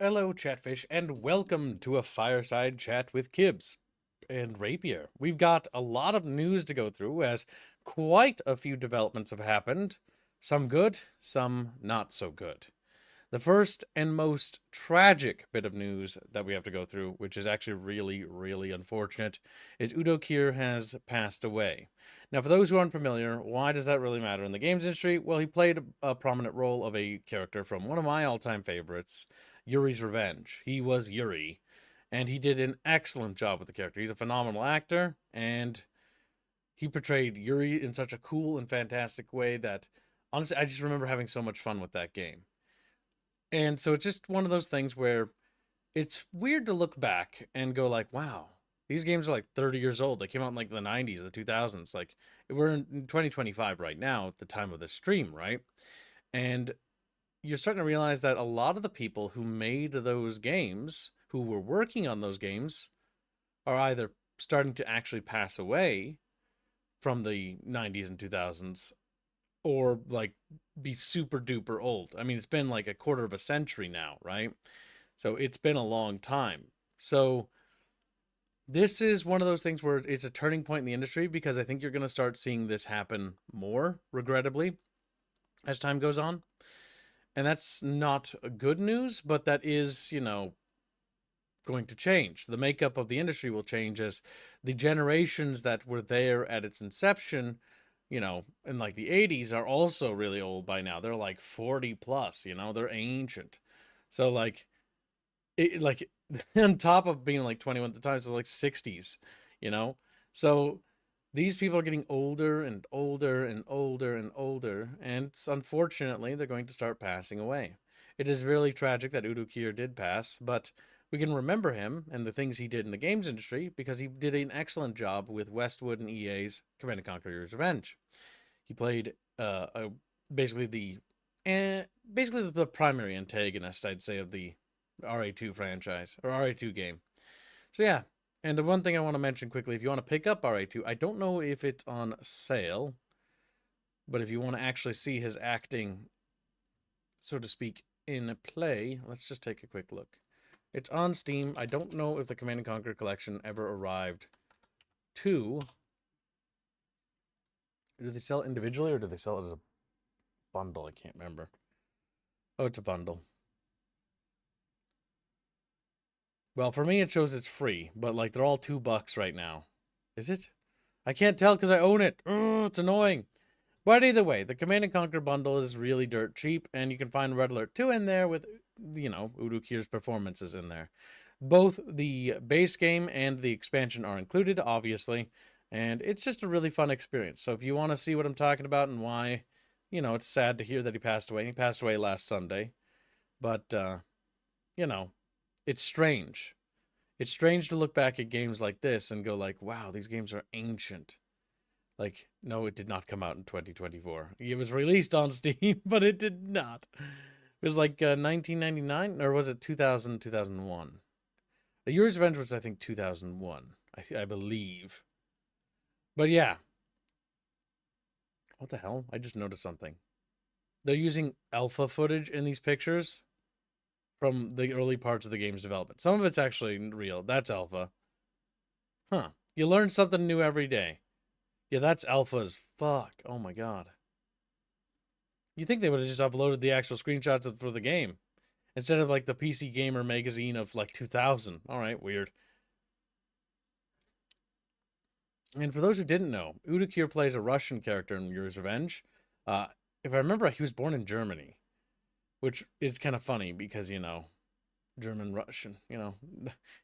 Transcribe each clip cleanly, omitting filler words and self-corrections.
Hello, Chatfish, and welcome to a fireside chat with Kibbs and Rapier. We've got a lot of news to go through as quite a few developments have happened. Some good, some not so good. The first and most tragic bit of news that we have to go through, which is actually really, really unfortunate, is Udo Kier has passed away. Now, for those who aren't familiar, why does that really matter in the games industry? Well, he played a prominent role of a character from one of my all-time favorites, Yuri's Revenge. He was Yuri, and he did an excellent job with the character. He's a phenomenal actor, and he portrayed Yuri in such a cool and fantastic way that, honestly, I just remember having so much fun with that game. And so it's just one of those things where it's weird to look back and go like, wow, these games are like 30 years old. They came out in like the 90s, the 2000s. Like we're in 2025 right now at the time of the stream, right? And you're starting to realize that a lot of the people who made those games, who were working on those games, are either starting to actually pass away from the 90s and 2000s or like be super duper old. I mean, it's been like a quarter of a century now, right? So it's been a long time. So this is one of those things where it's a turning point in the industry because I think you're going to start seeing this happen more, regrettably, as time goes on. And that's not good news, but that is, going to change. The makeup of the industry will change as the generations that were there at its inception, in like the 80s are also really old by now. They're like 40 plus, they're ancient. So like on top of being like 21 at the time, so like 60s, you know? So these people are getting older and older and older and older, and unfortunately, they're going to start passing away. It is really tragic that Udo Kier did pass, but we can remember him and the things he did in the games industry because he did an excellent job with Westwood and EA's Command & Conquer's Revenge. He played basically the primary antagonist, I'd say, of the RA2 franchise or RA2 game. So yeah, and the one thing I want to mention quickly, if you want to pick up RA2, I don't know if it's on sale, but if you want to actually see his acting, so to speak, in play, let's just take a quick look. It's on Steam. I don't know if the Command & Conquer collection ever arrived to... Do they sell it individually or do they sell it as a bundle? I can't remember. Oh, it's a bundle. Well, for me, it shows it's free, but like they're all $2 right now. Is it? I can't tell because I own it. Oh, it's annoying. But either way, the Command & Conquer bundle is really dirt cheap, and you can find Red Alert 2 in there with, Udo Kier's performances in there. Both the base game and the expansion are included, obviously, and it's just a really fun experience. So if you want to see what I'm talking about and why, it's sad to hear that he passed away. He passed away last Sunday. But, it's strange. It's strange to look back at games like this and go like, wow, these games are ancient. Like, no, it did not come out in 2024. It was released on Steam, but it did not. It was like 1999, or was it 2000, 2001? The Yuri's Revenge was, I think, 2001, I believe. But yeah. What the hell? I just noticed something. They're using alpha footage in these pictures from the early parts of the game's development. Some of it's actually real. That's alpha. Huh. You learn something new every day. Yeah, that's alpha as fuck. Oh my god. You think they would have just uploaded the actual screenshots for the game instead of like the PC Gamer magazine of like 2000. All right, weird. And for those who didn't know, Udo Kier plays a Russian character in Yuri's Revenge. If I remember, he was born in Germany, which is kind of funny because, German, Russian, you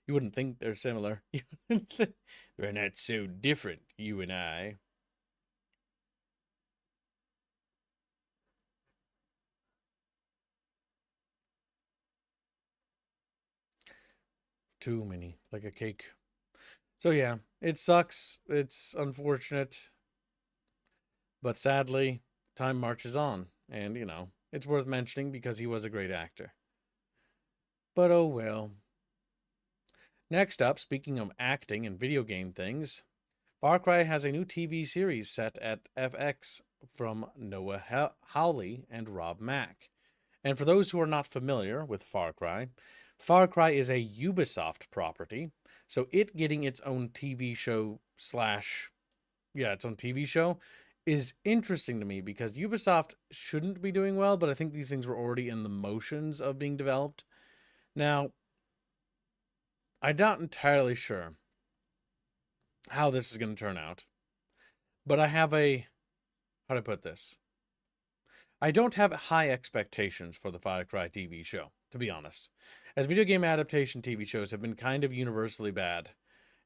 wouldn't think they're similar. They're not so different, you and I. Too many, like a cake. So yeah, it sucks. It's unfortunate. But sadly, time marches on. And, it's worth mentioning because he was a great actor. But oh well. Next up, speaking of acting and video game things, Far Cry has a new TV series set at FX from Noah Hawley and Rob Mack. And for those who are not familiar with Far Cry, Far Cry is a Ubisoft property, so it getting its own TV show slash, yeah, its own TV show is interesting to me because Ubisoft shouldn't be doing well, but I think these things were already in the motions of being developed. Now, I'm not entirely sure how this is going to turn out, but I have how do I put this? I don't have high expectations for the Far Cry TV show, to be honest, as video game adaptation TV shows have been kind of universally bad,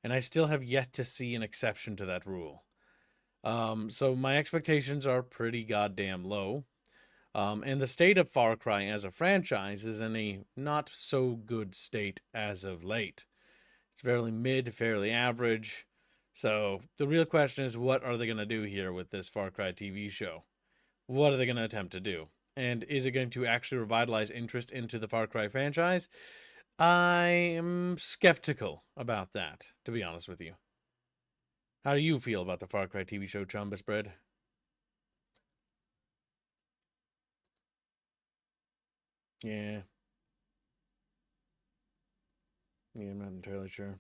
and I still have yet to see an exception to that rule. So my expectations are pretty goddamn low. And the state of Far Cry as a franchise is in a not so good state as of late. It's fairly mid, fairly average. So the real question is, what are they going to do here with this Far Cry TV show? What are they going to attempt to do? And is it going to actually revitalize interest into the Far Cry franchise? I am skeptical about that, to be honest with you. How do you feel about the Far Cry TV show, Chumbus Bread? Yeah. Yeah, I'm not entirely sure.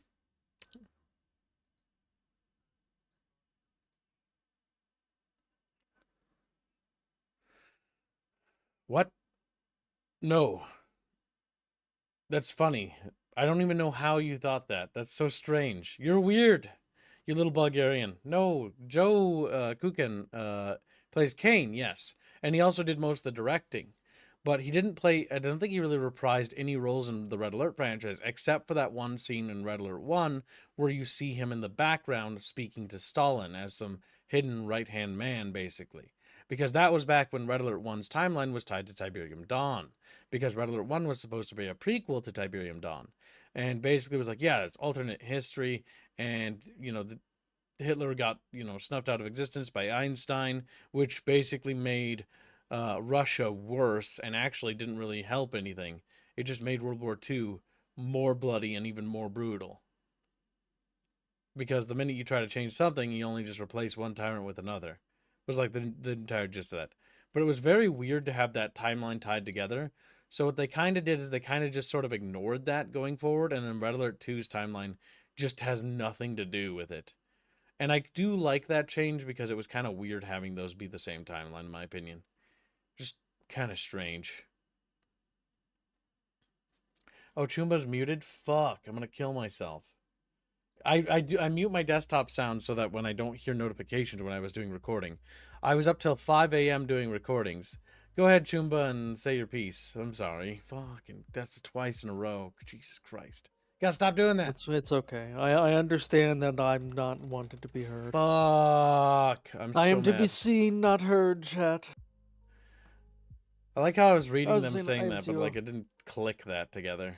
What? No. That's funny. I don't even know how you thought that. That's so strange. You're weird, you little Bulgarian. No, Joe Kukin plays Kane, yes. And he also did most of the directing. But he didn't play, I don't think he really reprised any roles in the Red Alert franchise, except for that one scene in Red Alert 1 where you see him in the background speaking to Stalin as some hidden right-hand man, basically. Because that was back when Red Alert 1's timeline was tied to Tiberium Dawn. Because Red Alert 1 was supposed to be a prequel to Tiberium Dawn. And basically it was like, yeah, it's alternate history, and, Hitler got, snuffed out of existence by Einstein, which basically made Russia worse and actually didn't really help anything. It just made World War II more bloody and even more brutal. Because the minute you try to change something, you only just replace one tyrant with another. It was like the entire gist of that. But it was very weird to have that timeline tied together. So what they kind of did is they kind of just sort of ignored that going forward, and then Red Alert 2's timeline just has nothing to do with it. And I do like that change because it was kind of weird having those be the same timeline, in my opinion. Just kind of strange. Oh, Chumba's muted? Fuck, I'm gonna kill myself. I mute my desktop sound so that when I don't hear notifications when I was doing recording. I was up till 5 a.m. doing recordings. Go ahead, Chumba, and say your piece. I'm sorry. Fucking, that's twice in a row. Jesus Christ. Gotta stop doing that. It's okay. I understand that I'm not wanted to be heard. Fuck. I'm I so am to be mad. seen, not heard, chat. I like how I was I reading was them saying I saying have that, but like it didn't click that together.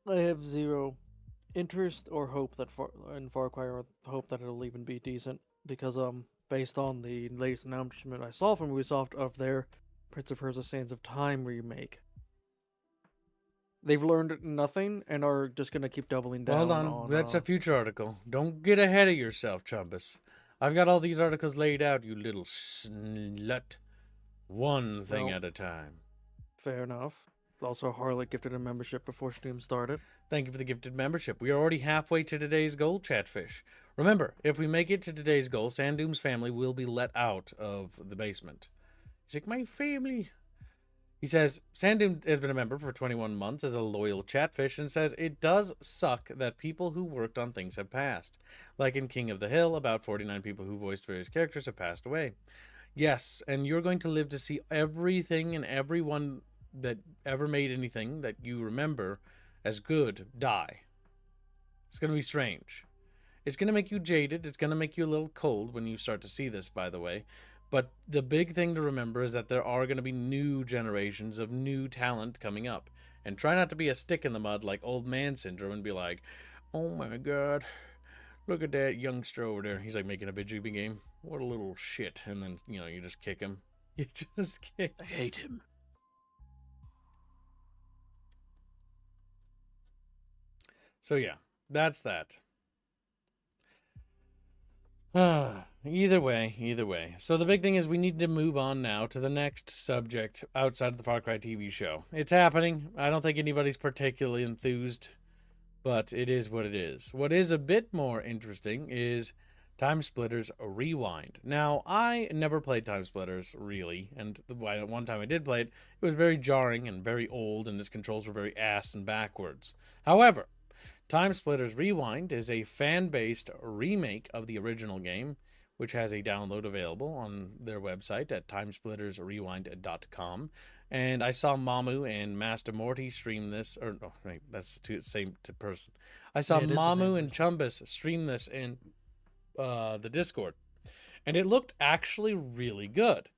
I have zero interest or hope that in Far Cry, or hope that it'll even be decent, because based on the latest announcement I saw from Ubisoft of their Prince of Persia: Sands of Time remake, they've learned nothing and are just gonna keep doubling Well, hold down on. That's a on. future article. Don't get ahead of yourself, Chumbus. I've got all these articles laid out, you little slut. One thing Well, at a time. fair enough. Also, Harlot gifted a membership before stream started. Thank you for the gifted membership. We are already halfway to today's goal, Chatfish. Remember, if we make it to today's goal, Sandoom's family will be let out of the basement. He's like, my family. He says, Sandoom has been a member for 21 months as a loyal Chatfish, and says, it does suck that people who worked on things have passed. Like in King of the Hill, about 49 people who voiced various characters have passed away. Yes, and you're going to live to see everything and everyone that ever made anything that you remember as good die. It's going to be strange. It's going to make you jaded. It's going to make you a little cold when you start to see this, by the way. But the big thing to remember is that there are going to be new generations of new talent coming up. And try not to be a stick in the mud like old man syndrome and be like, oh my god, look at that youngster over there. He's like making a video game. What a little shit. And then, you just kick him. You just kick. I hate him. So yeah, that's that. Either way, either way. So the big thing is we need to move on now to the next subject outside of the Far Cry TV show. It's happening. I don't think anybody's particularly enthused, but it is what it is. What is a bit more interesting is Time Splitters Rewind. Now, I never played Time Splitters, really, and one time I did play it, it was very jarring and very old, and its controls were very ass and backwards. However, Time Splitters Rewind is a fan-based remake of the original game, which has a download available on their website at timesplittersrewind.com. And I saw Mamu and Master Morty stream this, or no, wait, that's the same person. I saw Yeah, it is the same Mamu and person. Chumbus stream this in the Discord, and it looked actually really good.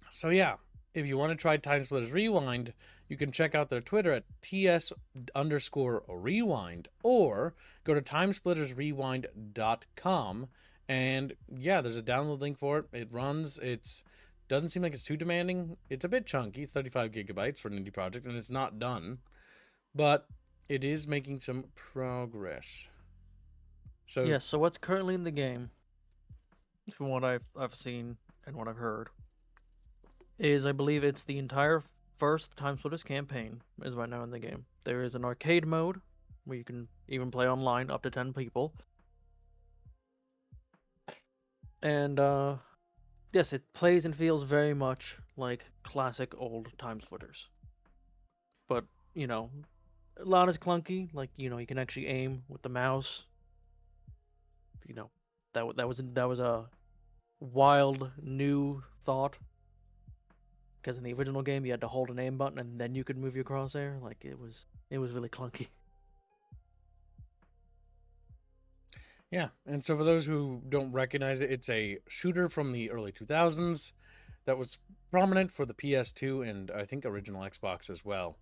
So yeah, if you want to try Time Splitters Rewind, you can check out their Twitter at ts_rewind or go to timesplittersrewind.com. And yeah, there's a download link for it. It runs. It's doesn't seem like it's too demanding. It's a bit chunky. It's 35 gigabytes for an indie project, and it's not done, but it is making some progress. So Yes, so what's currently in the game, from what I've seen and what I've heard, is I believe it's the entire first Time Splitters campaign is right now in the game. There is an arcade mode where you can even play online up to 10 people. And yes, it plays and feels very much like classic old Time Splitters. But, you know, a lot is clunky, like, you know, you can actually aim with the mouse. You know, that was a wild new thought, because in the original game you had to hold an aim button and then you could move your crosshair. Like it was really clunky. yeah, and so for those who don't recognize it, it's a shooter from the early 2000s that was prominent for the PS2 and I think original Xbox as well.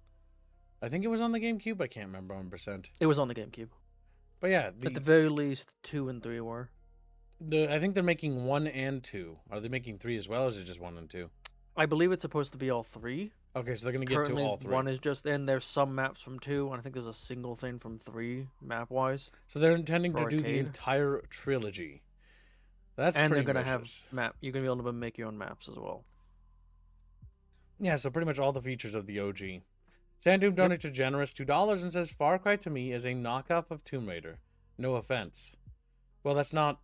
I think it was on the GameCube. I can't remember 100%. It was on the GameCube. But yeah, At the very least, 2 and 3 were. I think they're making 1 and 2. Are they making 3 as well, or is it just 1 and 2? I believe it's supposed to be all 3. Okay, so they're gonna get to Currently, all 3. 1 is just in. There's some maps from 2, and I think there's a single thing from 3 map-wise So they're intending to for do the arcade. entire trilogy. That's And they're pretty gonna have ambitious. You're gonna be able to make your own maps as well. Yeah, so pretty much all the features of the OG. Sandoom Yep. donates a generous $2 and says Far Cry to me is a knockoff of Tomb Raider. No offense. Well, that's not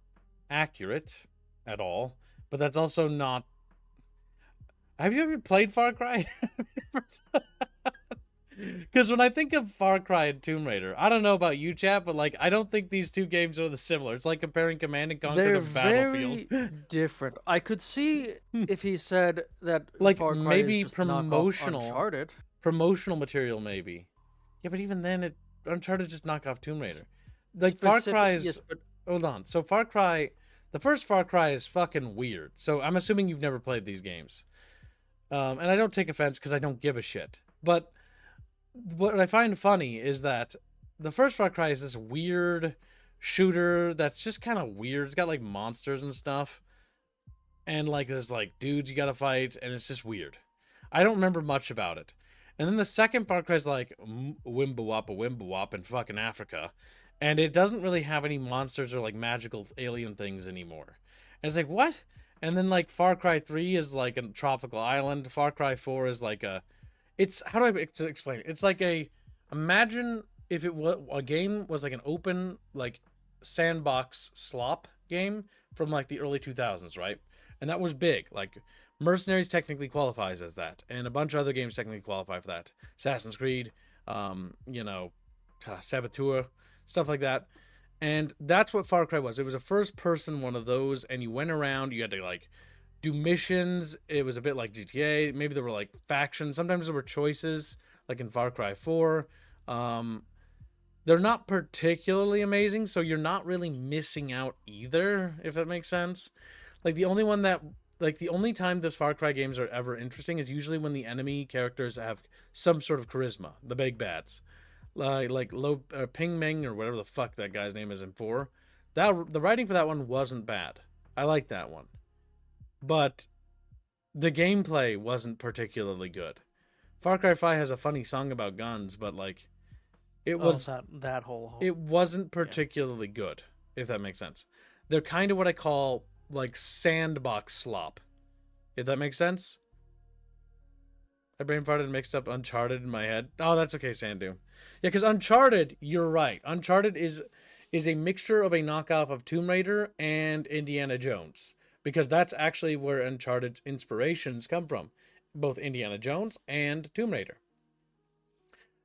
accurate at all, but that's also not. Have you ever played Far Cry? Because when I think of Far Cry and Tomb Raider, I don't know about you, chat, but like I don't think these two games are the similar. It's like comparing Command and Conquer They're to Battlefield. very different. I could see if he said that Like Far Cry is maybe just knockoff Uncharted. promotional material, maybe. Yeah, but even then, Uncharted just knock off Tomb Raider. Like Far Specific, Cry yes, is. but Hold on. So Far Cry, the first Far Cry is fucking weird. So I'm assuming you've never played these games, and I don't take offense because I don't give a shit. But what I find funny is that the first Far Cry is this weird shooter that's just kind of weird. It's got like monsters and stuff, and like there's like dudes you gotta fight, and it's just weird. I don't remember much about it. And then the second Far Cry is like Wimbawap in fucking Africa, and it doesn't really have any monsters or like magical alien things anymore. And it's like what? And then like Far Cry 3 is like a tropical island. Far Cry 4 is like a it's how do I explain it? It's like a imagine if it was a game was like an open like sandbox slop game from like the early 2000s, right? And that was big. Like Mercenaries technically qualifies as that, and a bunch of other games technically qualify for that. Assassin's Creed, Saboteur, stuff like that. And that's what Far Cry was. It was a first-person one of those, and you went around. You had to like do missions. It was a bit like GTA. Maybe there were like factions. Sometimes there were choices, like in Far Cry 4. They're not particularly amazing, so you're not really missing out either, if that makes sense. Like the only time the Far Cry games are ever interesting is usually when the enemy characters have some sort of charisma, the big bads, like Lo Ping Meng or whatever the fuck that guy's name is in 4. That the writing for that one wasn't bad. I like that one, but the gameplay wasn't particularly good. Far Cry 5 has a funny song about guns, but like it oh, was that whole it wasn't yeah. particularly good, if that makes sense. They're kind of what I call like sandbox slop, if that makes sense. I brain farted and mixed up Uncharted in my head. Oh, that's okay, Sandu. Yeah, because Uncharted, you're right. Uncharted is a mixture of a knockoff of Tomb Raider and Indiana Jones, because that's actually where Uncharted's inspirations come from, both Indiana Jones and Tomb Raider.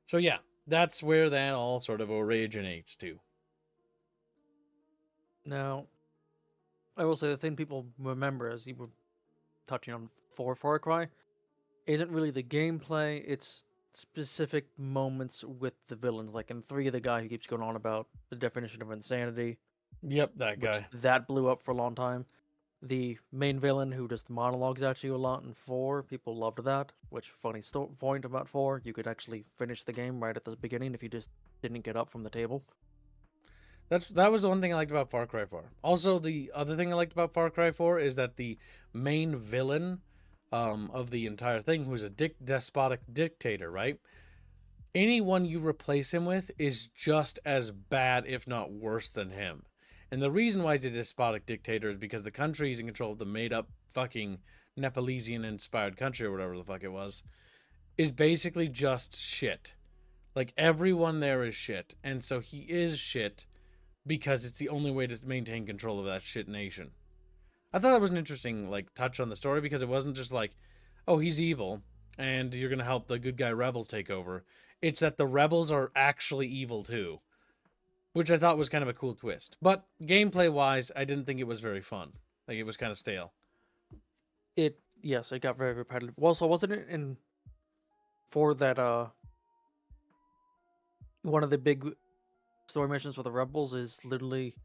So yeah, that's where that all sort of originates to. Now, I will say the thing people remember, as you were touching on for Far Cry, isn't really the gameplay, it's specific moments with the villains. Like in 3, the guy who keeps going on about the definition of insanity, Yep, that which guy. that blew up for a long time. The main villain who just monologues at you a lot in 4, people loved that, which, funny point about 4, you could actually finish the game right at the beginning if you just didn't get up from the table. That was the one thing I liked about Far Cry 4. Also, the other thing I liked about Far Cry 4 is that the main villain of the entire thing, who's a despotic dictator, right? Anyone you replace him with is just as bad, if not worse, than him. And the reason why he's a despotic dictator is because the country is in control of the made up fucking Nepalesian inspired country or whatever the fuck it was, is basically just shit. Like everyone there is shit. And so he is shit because it's the only way to maintain control of that shit nation. I thought that was an interesting like touch on the story because it wasn't just like, oh, he's evil and you're gonna help the good guy rebels take over. It's that the rebels are actually evil too, which I thought was kind of a cool twist. But gameplay wise, I didn't think it was very fun. Like it was kind of stale. Yes, it got very repetitive. Also, wasn't it in 4 that one of the big story missions for the rebels is literally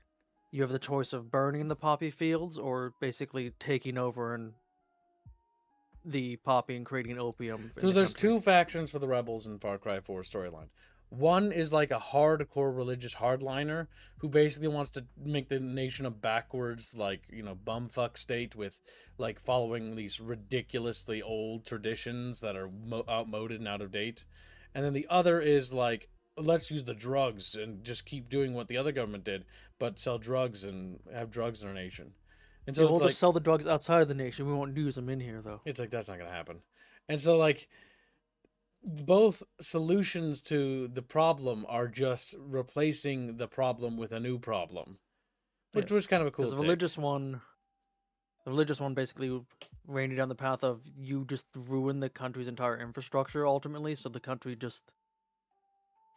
you have the choice of burning the poppy fields or basically taking over and the poppy and creating opium in So the there's country. two factions for the rebels in Far Cry 4 storyline. One is like a hardcore religious hardliner who basically wants to make the nation a backwards, like, bumfuck state with, like, following these ridiculously old traditions that are outmoded and out of date. And then the other is like, let's use the drugs and just keep doing what the other government did, but sell drugs and have drugs in our nation. And Yeah, so we'll it's just like, sell the drugs outside of the nation. We won't use them in here, though. that's not going to happen. And so, like, both solutions to the problem are just replacing the problem with a new problem, which was Yes, kind of a because cool take. the religious one basically ran you down the path of you just ruin the country's entire infrastructure ultimately, so the country just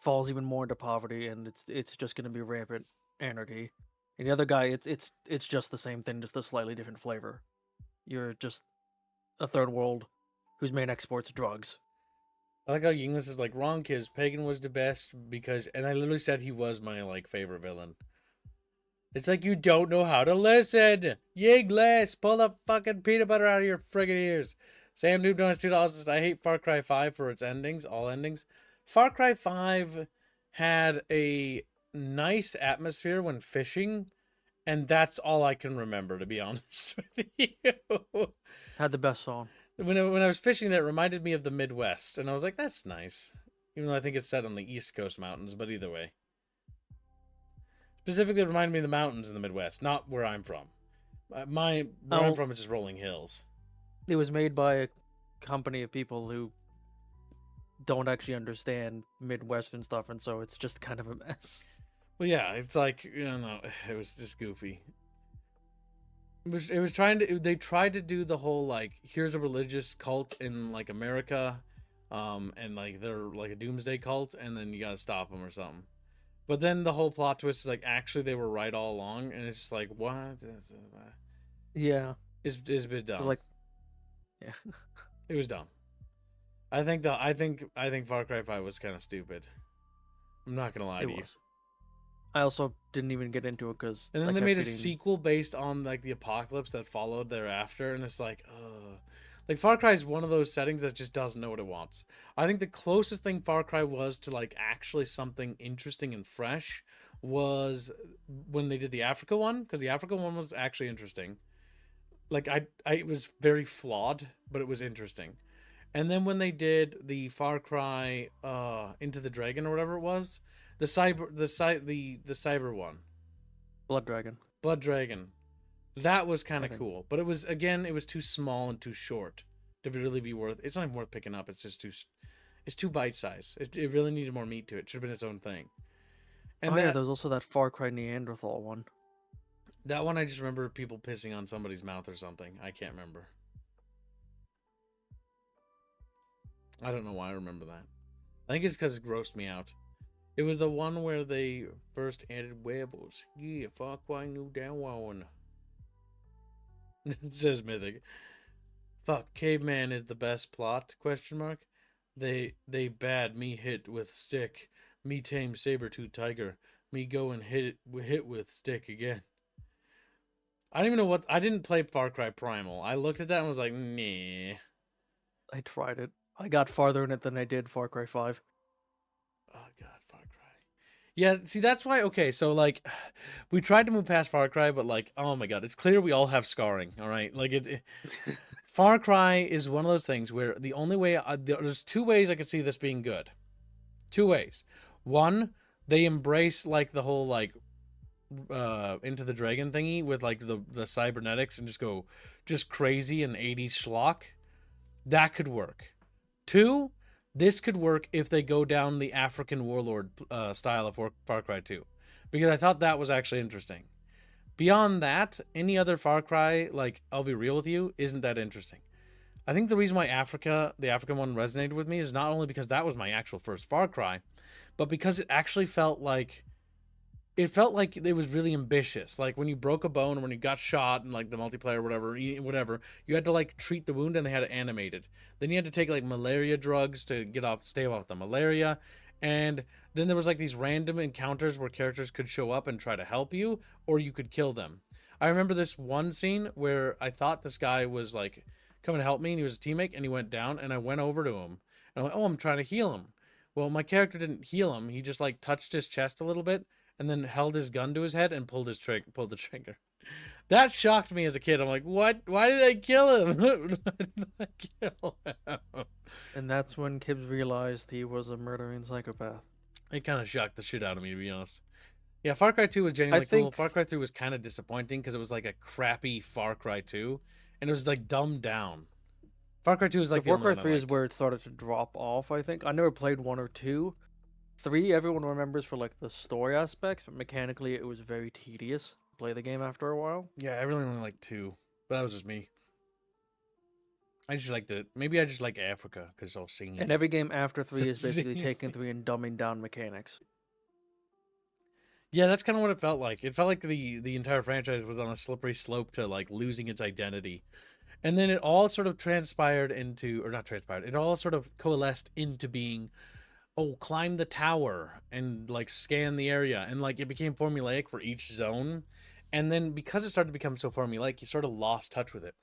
falls even more into poverty, and it's just going to be rampant anarchy. And the other guy, it's just the same thing, just a slightly different flavor. You're just a third world whose main export's drugs. I like how Yinglis is like, wrong kids, Pagan was the best because, and I literally said he was my like favorite villain. It's like you don't know how to listen. Yinglis, pull the fucking peanut butter out of your friggin' ears. Sam Noob donates $2. I hate Far Cry 5 for its endings, all endings. Far Cry 5 had a nice atmosphere when fishing, and that's all I can remember, to be honest with you. Had the best song. When I was fishing there, it reminded me of the Midwest, and I was like, that's nice. Even though I think it's set on the East Coast mountains, but either way. Specifically, it reminded me of the mountains in the Midwest, not where I'm from. Where I'm Oh, from is just rolling hills. it was made by a company of people who don't actually understand Midwestern stuff, and so it's just kind of a mess. Well, yeah, it's like, it was just goofy. It was trying to, they tried to do the whole, like, here's a religious cult in, like, America, and, like, they're, like, a doomsday cult, and then you gotta stop them or something. But then the whole plot twist is, like, actually they were right all along, and it's just like, what? Yeah, It's a bit it was dumb. like, yeah, It was dumb. I think Far Cry 5 was kind of stupid. I'm not gonna lie it to you. was. I also didn't even get into it because And then I they kept made a getting. sequel based on like the apocalypse that followed thereafter, and it's like, like Far Cry is one of those settings that just doesn't know what it wants. I think the closest thing Far Cry was to like actually something interesting and fresh was when they did the Africa one, because the Africa one was actually interesting. Like it was very flawed, but it was interesting. And then when they did the Far Cry Into the Dragon or whatever it was, the cyber one. Blood Dragon. Blood Dragon. That was kind I of think cool, but it was again, it was too small and too short to really be worth. It's not even worth picking up. It's just too. It's too bite size. It really needed more meat to it. It should have been its own thing. And oh yeah, that there's also that Far Cry Neanderthal one. that one, I just remember people pissing on somebody's mouth or something. I can't remember. I don't know why I remember that. I think it's because it grossed me out. It was the one where they first added huevos. Yeah, fuck, I knew that one. It says Mythic. Fuck, caveman is the best plot? Question mark. They bad me hit with stick. Me tame saber-tooth tiger. Me go and hit with stick again. I don't even know what. I didn't play Far Cry Primal. I looked at that and was like, nah. I tried it. I got farther in it than I did Far Cry 5. Oh god, Far Cry. Yeah, see that's why. Okay, so like, we tried to move past Far Cry, but like, oh my god, it's clear we all have scarring. All right, like Far Cry is one of those things where the only way there's two ways I could see this being good. Two ways. One, they embrace like the whole like Into the Dragon thingy with like the cybernetics and just go just crazy and 80s schlock. That could work. Two, this could work if they go down the African warlord style of Far Cry 2, because I thought that was actually interesting. Beyond that, any other Far Cry, like, I'll be real with you, isn't that interesting. I think the reason why the African one resonated with me is not only because that was my actual first Far Cry, but because it actually felt like it was really ambitious. Like when you broke a bone or when you got shot in like the multiplayer or whatever, you had to like treat the wound and they had it animated. Then you had to take like malaria drugs to stay off the malaria. And then there was like these random encounters where characters could show up and try to help you, or you could kill them. I remember this one scene where I thought this guy was like coming to help me and he was a teammate and he went down and I went over to him and I'm like, oh, I'm trying to heal him. Well, my character didn't heal him. He just like touched his chest a little bit and then held his gun to his head and pulled the trigger. That shocked me as a kid. I'm like, what? Why did I kill him? Why did I kill him? And that's when Kibbs realized he was a murdering psychopath. It kind of shocked the shit out of me, to be honest. Yeah, Far Cry 2 was I genuinely cool. think Far Cry 3 was kind of disappointing because it was like a crappy Far Cry 2, and it was like dumbed down. Far Cry 2 is so. like the Far only Cry one I 3 is liked. where it started to drop off. I think I never played 1 or 2. 3, everyone remembers for like the story aspects, but mechanically it was very tedious to play the game after a while. Yeah, I really only liked 2, but that was just me. I just liked it. Maybe I just like Africa because it's all singing. And every game after 3 is basically Singing. taking 3 and dumbing down mechanics. Yeah, that's kind of what it felt like. It felt like the entire franchise was on a slippery slope to like losing its identity. And then it all sort of transpired into, or not transpired, it all sort of coalesced into being, oh, climb the tower and like scan the area. And like it became formulaic for each zone. And then because it started to become so formulaic, you sort of lost touch with it.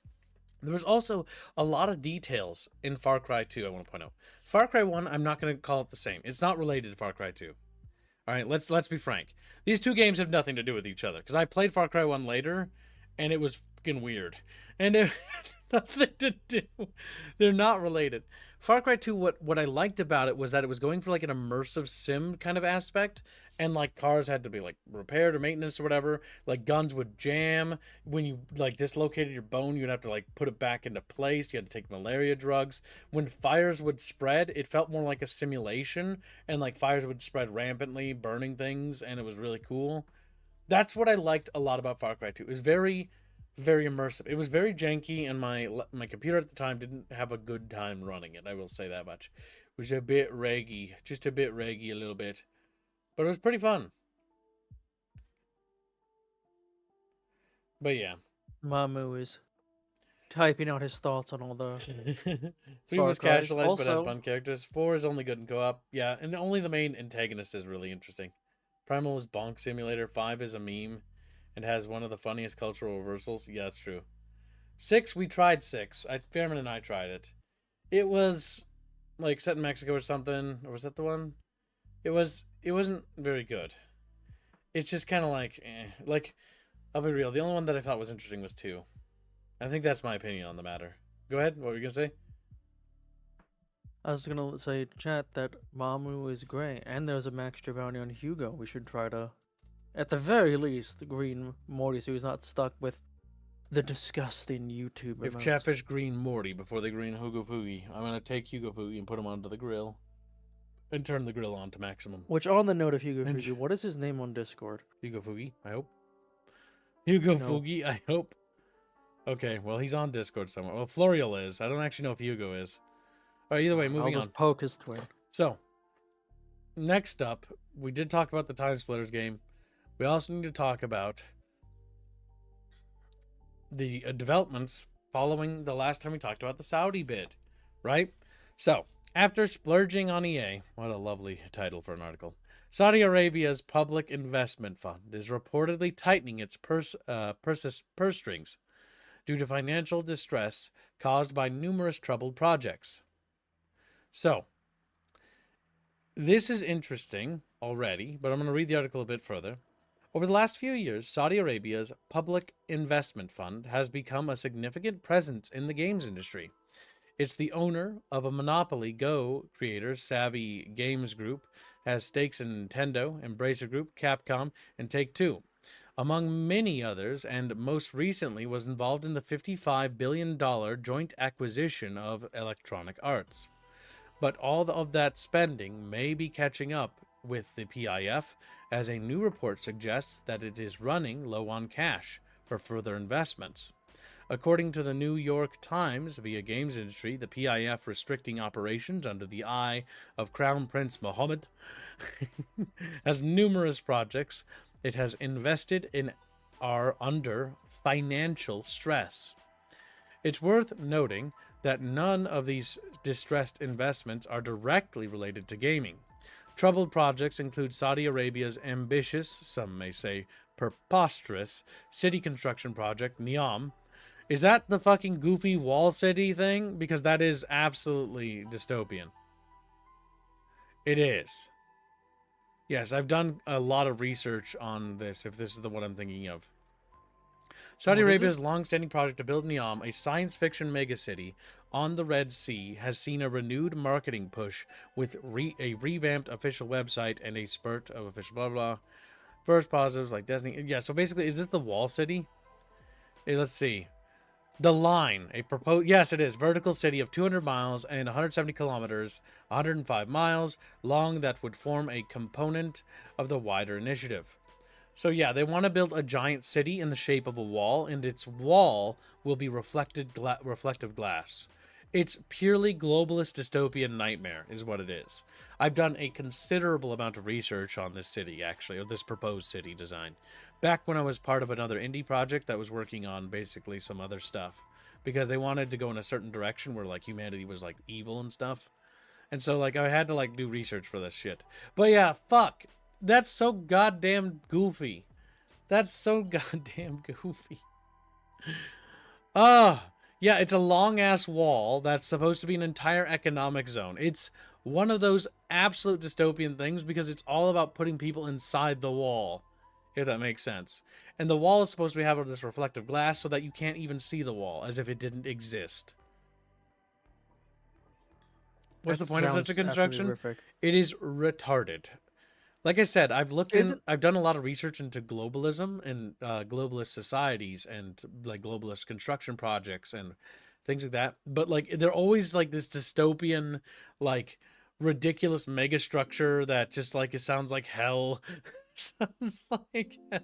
There was also a lot of details in Far Cry 2, I want to point out. Far Cry 1, I'm not going to call it the same. It's not related to Far Cry 2. All right, let's be frank. These two games have nothing to do with each other because I played Far Cry 1 later and it was fucking weird. And it nothing to do. They're not related. Far Cry 2, what I liked about it was that it was going for like an immersive sim kind of aspect, and like cars had to be like repaired or maintenance or whatever. Like guns would jam when you like dislocated your bone. You'd have to like put it back into place. You had to take malaria drugs. When fires would spread, it felt more like a simulation, and like fires would spread rampantly, burning things, and it was really cool. That's what I liked a lot about Far Cry 2. It was very immersive. It was very janky, and my computer at the time didn't have a good time running it. I will say that much. It was a bit raggy, just a bit raggy, a little bit, but it was pretty fun. But yeah, Mamu is typing out his thoughts on all the 3 Far was Cries. casualized but had Also, fun characters. 4 is only good in co-op. Yeah, and only the main antagonist is really interesting. Primal is Bonk Simulator. 5 is a meme and has one of the funniest cultural reversals. Yeah, that's true. 6, we tried 6. Fairman and I tried it. It was like set in Mexico or something, or was that the one? It wasn't very good. It's just kind of like, like, I'll be real. The only one that I thought was interesting was 2. I think that's my opinion on the matter. Go ahead. What were you gonna say? I was gonna say chat that Mamu is great, and there's a Max bounty on Hugo. We should try to At the very least, green Morty, so he's not stuck with the disgusting YouTube If amounts. Chatfish green Morty before they green Hugo Poogie, I'm gonna take Hugo Poogie and put him onto the grill and turn the grill on to maximum. Which, on the note of Hugo And Fugu, what is his name on Discord? Hugo Foogie, I hope. Hugo No. Foogie, I hope. Okay, well, he's on Discord somewhere. Well, Florial is. I don't actually know if Hugo is. All right, either way, I'll moving just on. poke his twin. So, next up, we did talk about the Time Splitters game. We also need to talk about the developments following the last time we talked about the Saudi bid, right? So, after splurging on EA, what a lovely title for an article. Saudi Arabia's public investment fund is reportedly tightening its purse strings due to financial distress caused by numerous troubled projects. So, this is interesting already, but I'm going to read the article a bit further. Over the last few years, Saudi Arabia's public investment fund has become a significant presence in the games industry. It's the owner of a monopoly Go creator, Savvy Games Group, has stakes in Nintendo, Embracer Group, Capcom, and Take-Two, among many others, and most recently was involved in the $55 billion joint acquisition of Electronic Arts. But all of that spending may be catching up with the PIF, as a new report suggests that it is running low on cash for further investments. According to the New York Times, via Games Industry, the PIF restricting operations under the eye of Crown Prince Mohammed has numerous projects it has invested in are under financial stress. It's worth noting that none of these distressed investments are directly related to gaming. Troubled projects include Saudi Arabia's ambitious, some may say preposterous, city construction project, Neom. Is that the fucking goofy wall city thing? Because that is absolutely dystopian. It is. Yes, I've done a lot of research on this, if this is the one I'm thinking of. Saudi Arabia's long-standing project to build Neom, a science fiction megacity on the Red Sea, has seen a renewed marketing push with a revamped official website and a spurt of official blah blah. First positives like Destiny. Yeah, so basically, is this the wall city? Let's see. The Line, a proposed, yes, it is, vertical city of 200 miles and 170 kilometers, 105 miles long that would form a component of the wider initiative. So yeah, they want to build a giant city in the shape of a wall, and its wall will be reflective glass. It's purely globalist dystopian nightmare is what it is. I've done a considerable amount of research on this city, actually, or this proposed city design, back when I was part of another indie project that was working on basically some other stuff, because they wanted to go in a certain direction where like humanity was like evil and stuff. And so like I had to like do research for this shit. But yeah, fuck. That's so goddamn goofy. That's so goddamn goofy. Yeah, it's a long-ass wall that's supposed to be an entire economic zone. It's one of those absolute dystopian things because it's all about putting people inside the wall, if that makes sense. And the wall is supposed to have this reflective glass so that you can't even see the wall, as if it didn't exist. What's the point of such a construction? It is retarded. Like I said, I've done a lot of research into globalism and globalist societies and like globalist construction projects and things like that. But like they're always like this dystopian, like ridiculous mega structure that just like it sounds like hell. Sounds like hell.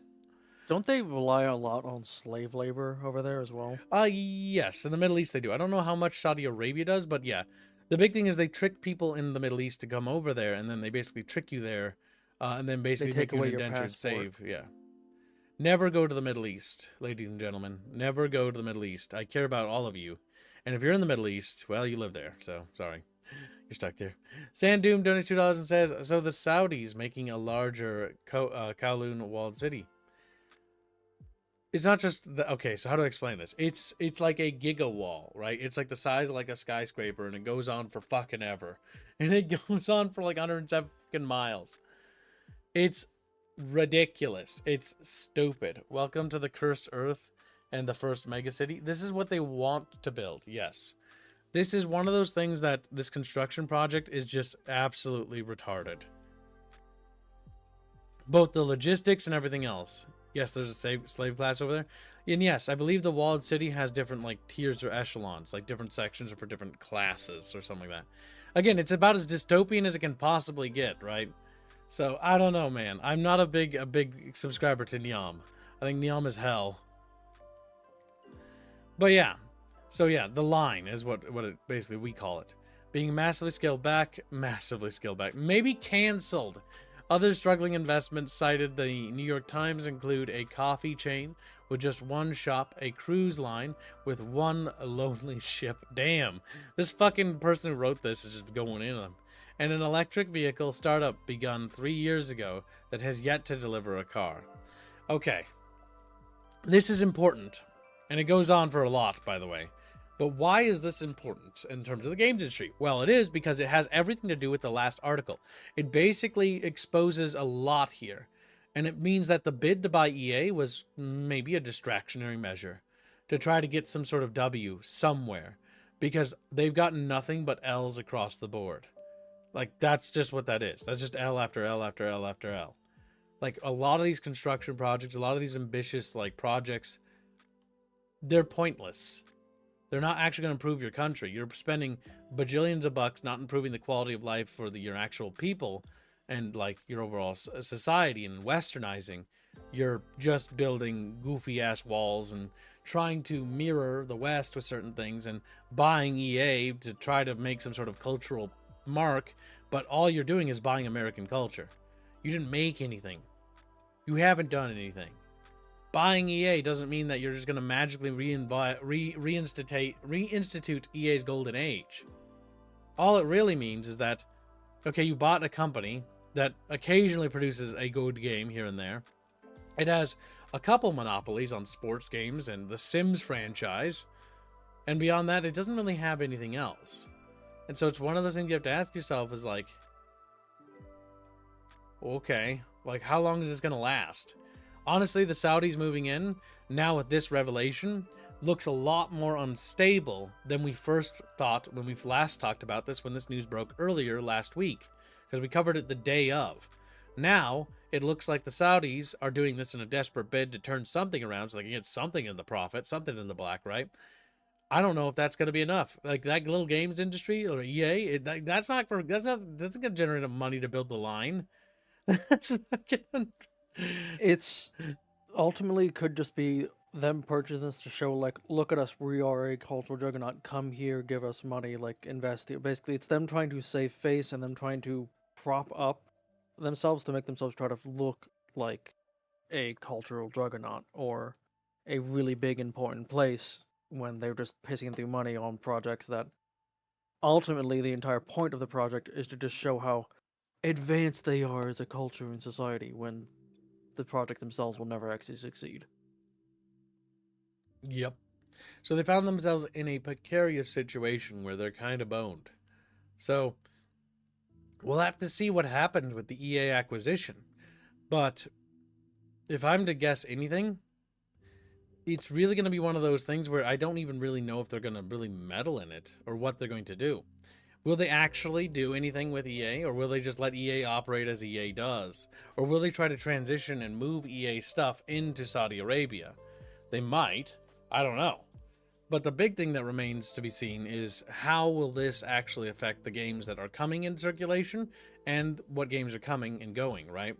Don't they rely a lot on slave labor over there as well? Yes, in the Middle East they do. I don't know how much Saudi Arabia does, but yeah. The big thing is they trick people in the Middle East to come over there, and then they basically trick you there. And then basically take make you away an your indentured passport. save. Yeah. Never go to the Middle East, ladies and gentlemen. Never go to the Middle East. I care about all of you. And if you're in the Middle East, well, you live there. So, sorry. You're stuck there. Sand Doom donates $2 and says, so the Saudis making a larger Kowloon walled city. It's not just the, okay, so how do I explain this? It's like a giga wall, right? It's like the size of like a skyscraper, and it goes on for fucking ever. And it goes on for like 107 miles. It's ridiculous. It's stupid. Welcome to the cursed earth and the first megacity. This is what they want to build. Yes. This is one of those things that this construction project is just absolutely retarded. both the logistics and everything else. Yes, there's a slave class over there. And yes, I believe the walled city has different like tiers or echelons, like different sections for different classes or something like that. Again, it's about as dystopian as it can possibly get, right? So I don't know, man. I'm not a big subscriber to Niam. I think Niam is hell. But yeah. So yeah, the line is what it basically we call it. Being massively scaled back, maybe canceled. Other struggling investments cited the New York Times include a coffee chain with just one shop, a cruise line with one lonely ship. Damn, this fucking person who wrote this is just going in on them. And an electric vehicle startup begun 3 years ago that has yet to deliver a car. Okay, this is important, and it goes on for a lot, by the way. But why is this important in terms of the games industry? Well, it is because it has everything to do with the last article. It basically exposes a lot here. And it means that the bid to buy EA was maybe a distractionary measure to try to get some sort of W somewhere. Because they've gotten nothing but L's across the board. Like, that's just what that is. That's just L after L after L after L. Like, a lot of these construction projects, a lot of these ambitious, like, projects, they're pointless. They're not actually going to improve your country. You're spending bajillions of bucks not improving the quality of life for your actual people and like your overall society and westernizing. You're just building goofy ass walls and trying to mirror the West with certain things and buying EA to try to make some sort of cultural mark. But all you're doing is buying American culture. You didn't make anything. You haven't done anything. Buying EA doesn't mean that you're just going to magically reinstitute EA's golden age. All it really means is that, okay, you bought a company that occasionally produces a good game here and there. It has a couple monopolies on sports games and the Sims franchise. And beyond that, it doesn't really have anything else. And so it's one of those things you have to ask yourself is like, okay, like how long is this going to last? Honestly, the Saudis moving in, now with this revelation, looks a lot more unstable than we first thought when we last talked about this when this news broke earlier last week, because we covered it the day of. Now, it looks like the Saudis are doing this in a desperate bid to turn something around so they can get something in the profit, something in the black, right? I don't know if that's going to be enough. Like that little games industry or EA, that's not going to generate enough money to build the line. That's not gonna... It's ultimately could just be them purchasing this to show, like, look at us, we are a cultural juggernaut, come here, give us money, like, invest here. Basically, it's them trying to save face and them trying to prop up themselves to make themselves try to look like a cultural juggernaut or a really big, important place when they're just pissing through money on projects that ultimately the entire point of the project is to just show how advanced they are as a culture and society when the project themselves will never actually succeed. Yep. So they found themselves in a precarious situation where they're kind of boned. So we'll have to see what happens with the EA acquisition. But if I'm to guess anything, it's really going to be one of those things where I don't even really know if they're going to really meddle in it or what they're going to do. Will they actually do anything with EA, or will they just let EA operate as EA does? Or will they try to transition and move EA stuff into Saudi Arabia? They might. I don't know. But the big thing that remains to be seen is how will this actually affect the games that are coming in circulation and what games are coming and going, right?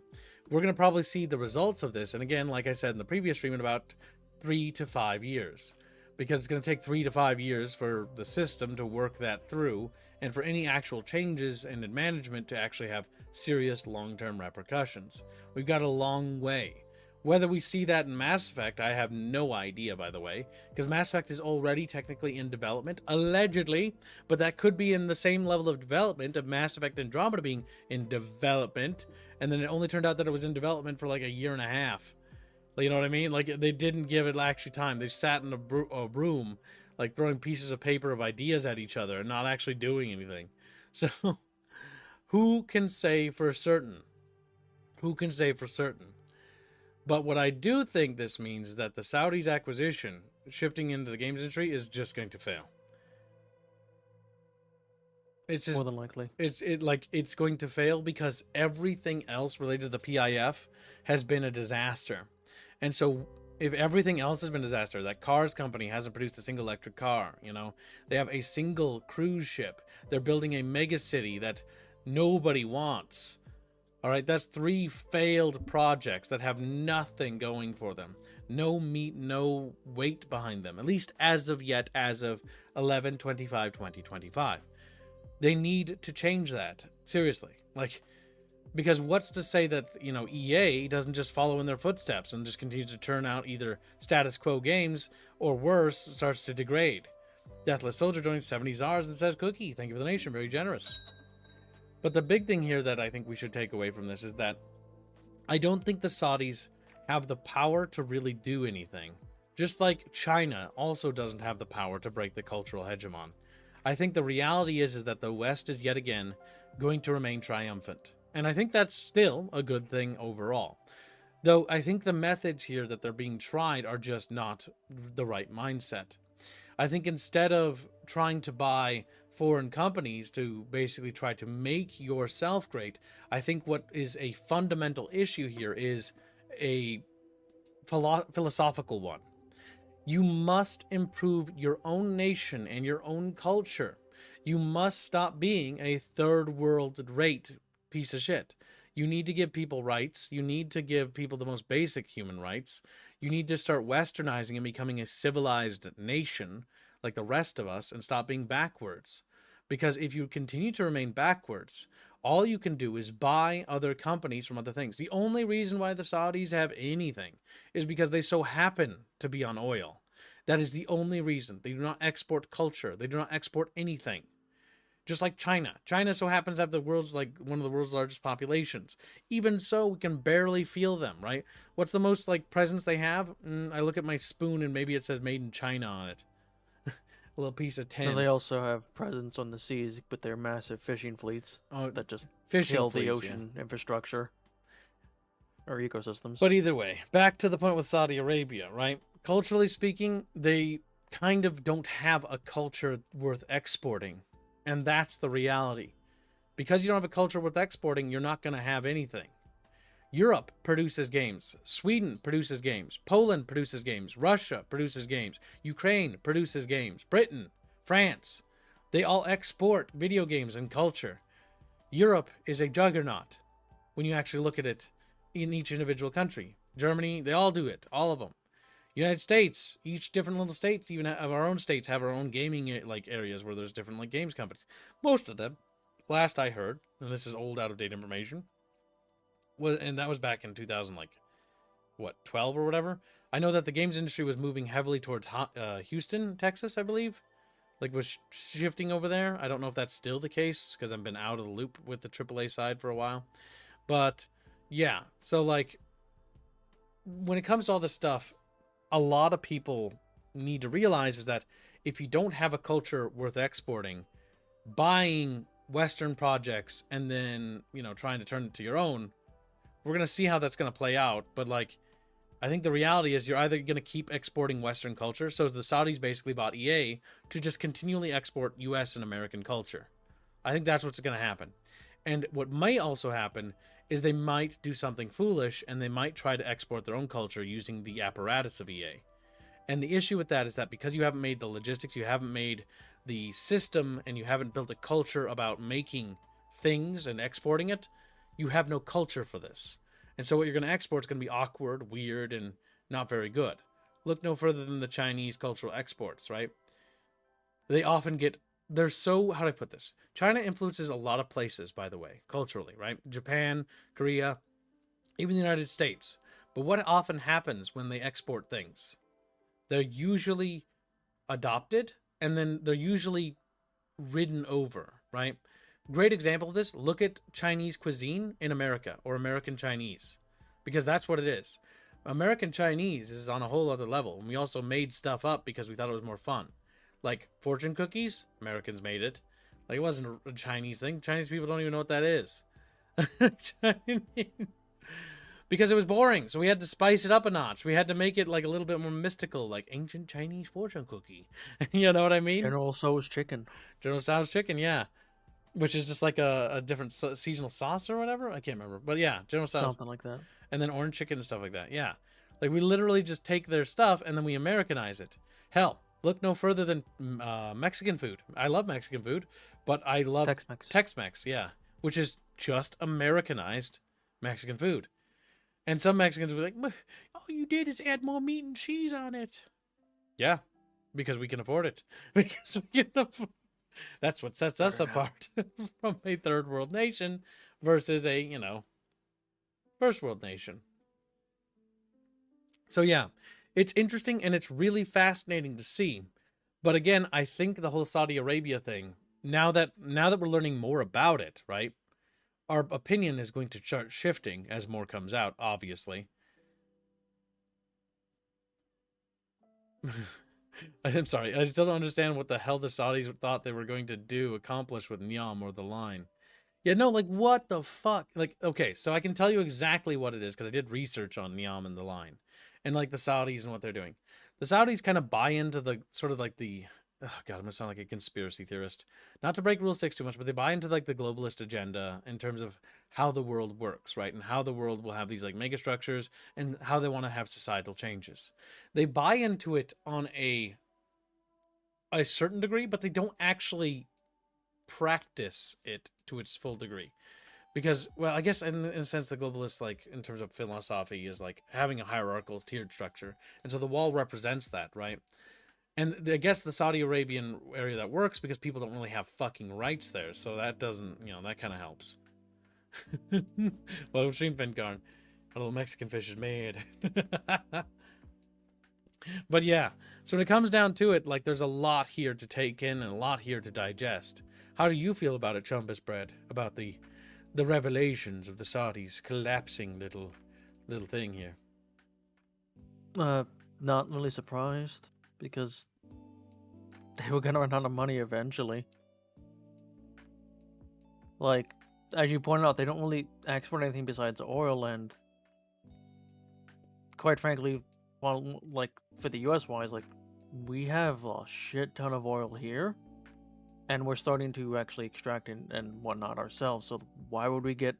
We're going to probably see the results of this, and again, like I said in the previous stream, in about 3 to 5 years. Because it's going to take 3 to 5 years for the system to work that through and for any actual changes in management to actually have serious long-term repercussions. We've got a long way. Whether we see that in Mass Effect, I have no idea, by the way, because Mass Effect is already technically in development, allegedly, but that could be in the same level of development of Mass Effect Andromeda being in development, and then it only turned out that it was in development for like a year and a half. You know what I mean? Like, they didn't give it actually time. They sat in a room, like, throwing pieces of paper of ideas at each other and not actually doing anything. So, who can say for certain? Who can say for certain? But what I do think this means is that the Saudis' acquisition, shifting into the games industry, is just going to fail. It's more just than likely. it's going to fail because everything else related to the PIF has been a disaster. And so if everything else has been a disaster, that Cars company hasn't produced a single electric car, they have a single cruise ship. They're building a mega city that nobody wants. All right, that's 3 failed projects that have nothing going for them. No meat, no weight behind them. At least as of yet, as of 11/25/2025. They need to change that. Seriously. Like, because what's to say that, EA doesn't just follow in their footsteps and just continue to turn out either status quo games or worse, starts to degrade. Deathless Soldier joins 70 Zars and says, Cookie, thank you for the nation, very generous. But the big thing here that I think we should take away from this is that I don't think the Saudis have the power to really do anything. Just like China also doesn't have the power to break the cultural hegemon. I think the reality is that the West is yet again going to remain triumphant. And I think that's still a good thing overall. Though I think the methods here that they're being tried are just not the right mindset. I think instead of trying to buy foreign companies to basically try to make yourself great, I think what is a fundamental issue here is a philosophical one. You must improve your own nation and your own culture. You must stop being a third world rate piece of shit. You need to give people rights. You need to give people the most basic human rights. You need to start westernizing and becoming a civilized nation like the rest of us and stop being backwards. Because if you continue to remain backwards, all you can do is buy other companies from other things. The only reason why the Saudis have anything is because they so happen to be on oil. That is the only reason. They do not export culture. They do not export anything. Just like China. China so happens to have one of the world's largest populations. Even so, we can barely feel them, right? What's the most presents they have? I look at my spoon and maybe it says made in China on it. A little piece of tin. And they also have presence on the seas with their massive fishing fleets that just kill the ocean infrastructure or ecosystems. But either way, back to the point with Saudi Arabia, right? Culturally speaking, they kind of don't have a culture worth exporting. And that's the reality. Because you don't have a culture worth exporting, you're not going to have anything. Europe produces games. Sweden produces games. Poland produces games. Russia produces games. Ukraine produces games. Britain, France, they all export video games and culture. Europe is a juggernaut when you actually look at it in each individual country. Germany, they all do it. All of them. United States, each different little states, even of our own states, have our own gaming areas where there's different games companies. Most of them, last I heard, and this is old, out-of-date information, and that was back in 2000, 12 or whatever. I know that the games industry was moving heavily towards Houston, Texas, I believe. Was shifting over there. I don't know if that's still the case because I've been out of the loop with the AAA side for a while. But yeah, so when it comes to all this stuff, a lot of people need to realize is that if you don't have a culture worth exporting, buying Western projects and then, trying to turn it to your own, we're going to see how that's going to play out. But I think the reality is you're either going to keep exporting Western culture. So the Saudis basically bought EA to just continually export US and American culture. I think that's what's going to happen. And what might also happen is they might do something foolish and they might try to export their own culture using the apparatus of EA. And the issue with that is that because you haven't made the logistics, you haven't made the system, and you haven't built a culture about making things and exporting it, you have no culture for this. And so what you're going to export is going to be awkward, weird, and not very good. Look no further than the Chinese cultural exports, right? They often they're so, how do I put this? China influences a lot of places, by the way, culturally, right? Japan, Korea, even the United States. But what often happens when they export things? They're usually adopted, and then they're usually ridden over, right? Great example of this, look at Chinese cuisine in America, or American Chinese, because that's what it is. American Chinese is on a whole other level, and we also made stuff up because we thought it was more fun. Like fortune cookies, Americans made it. It wasn't a Chinese thing. Chinese people don't even know what that is. Because it was boring, so we had to spice it up a notch. We had to make it a little bit more mystical, like ancient Chinese fortune cookie. You know what I mean? General Tso's chicken. General Tso's chicken, yeah. which is just like a different seasonal sauce or whatever. I can't remember, but yeah, General Tso's, Something like that. and then orange chicken and stuff like that. Yeah, like we literally just take their stuff and then we Americanize it. Hell, look no further than Mexican food. I love Mexican food, but I love Tex-Mex. Tex-Mex. Yeah, which is just Americanized Mexican food. And some Mexicans will be like, all you did is add more meat and cheese on it. Yeah, because we can afford it. Because we can afford. That's what sets us apart from a third world nation versus a, first world nation. So yeah, it's interesting and it's really fascinating to see. But again, I think the whole Saudi Arabia thing, now that we're learning more about it, right? Our opinion is going to start shifting as more comes out, obviously. I'm sorry, I still don't understand what the hell the Saudis thought they were going to accomplish with Niam or the line. Yeah, no, like, what the fuck? Like, okay, so I can tell you exactly what it is, because I did research on Niam and the line. And, like, the Saudis and what they're doing. The Saudis kind of buy into the, sort of like the, oh god, I'm gonna sound like a conspiracy theorist. Not to break Rule 6 too much, but they buy into like the globalist agenda in terms of how the world works, right? And how the world will have these like megastructures and how they want to have societal changes. They buy into it on a certain degree, but they don't actually practice it to its full degree. Because, well, I guess in a sense, the globalist, like, in terms of philosophy, is like having a hierarchical tiered structure. And so the wall represents that, right? And I guess the Saudi Arabian area that works because people don't really have fucking rights there. So that doesn't, that kind of helps. Well, stream Fincarn, a little Mexican fish is made. But yeah, so when it comes down to it, like, there's a lot here to take in and a lot here to digest. How do you feel about it, Chumbus Bread? About the revelations of the Saudis collapsing little thing here? Not really surprised, because they were gonna run out of money eventually. Like, as you pointed out, they don't really export anything besides oil, and quite frankly, well, like, for the US wise, like, we have a shit ton of oil here, and we're starting to actually extract and whatnot ourselves, so why would we get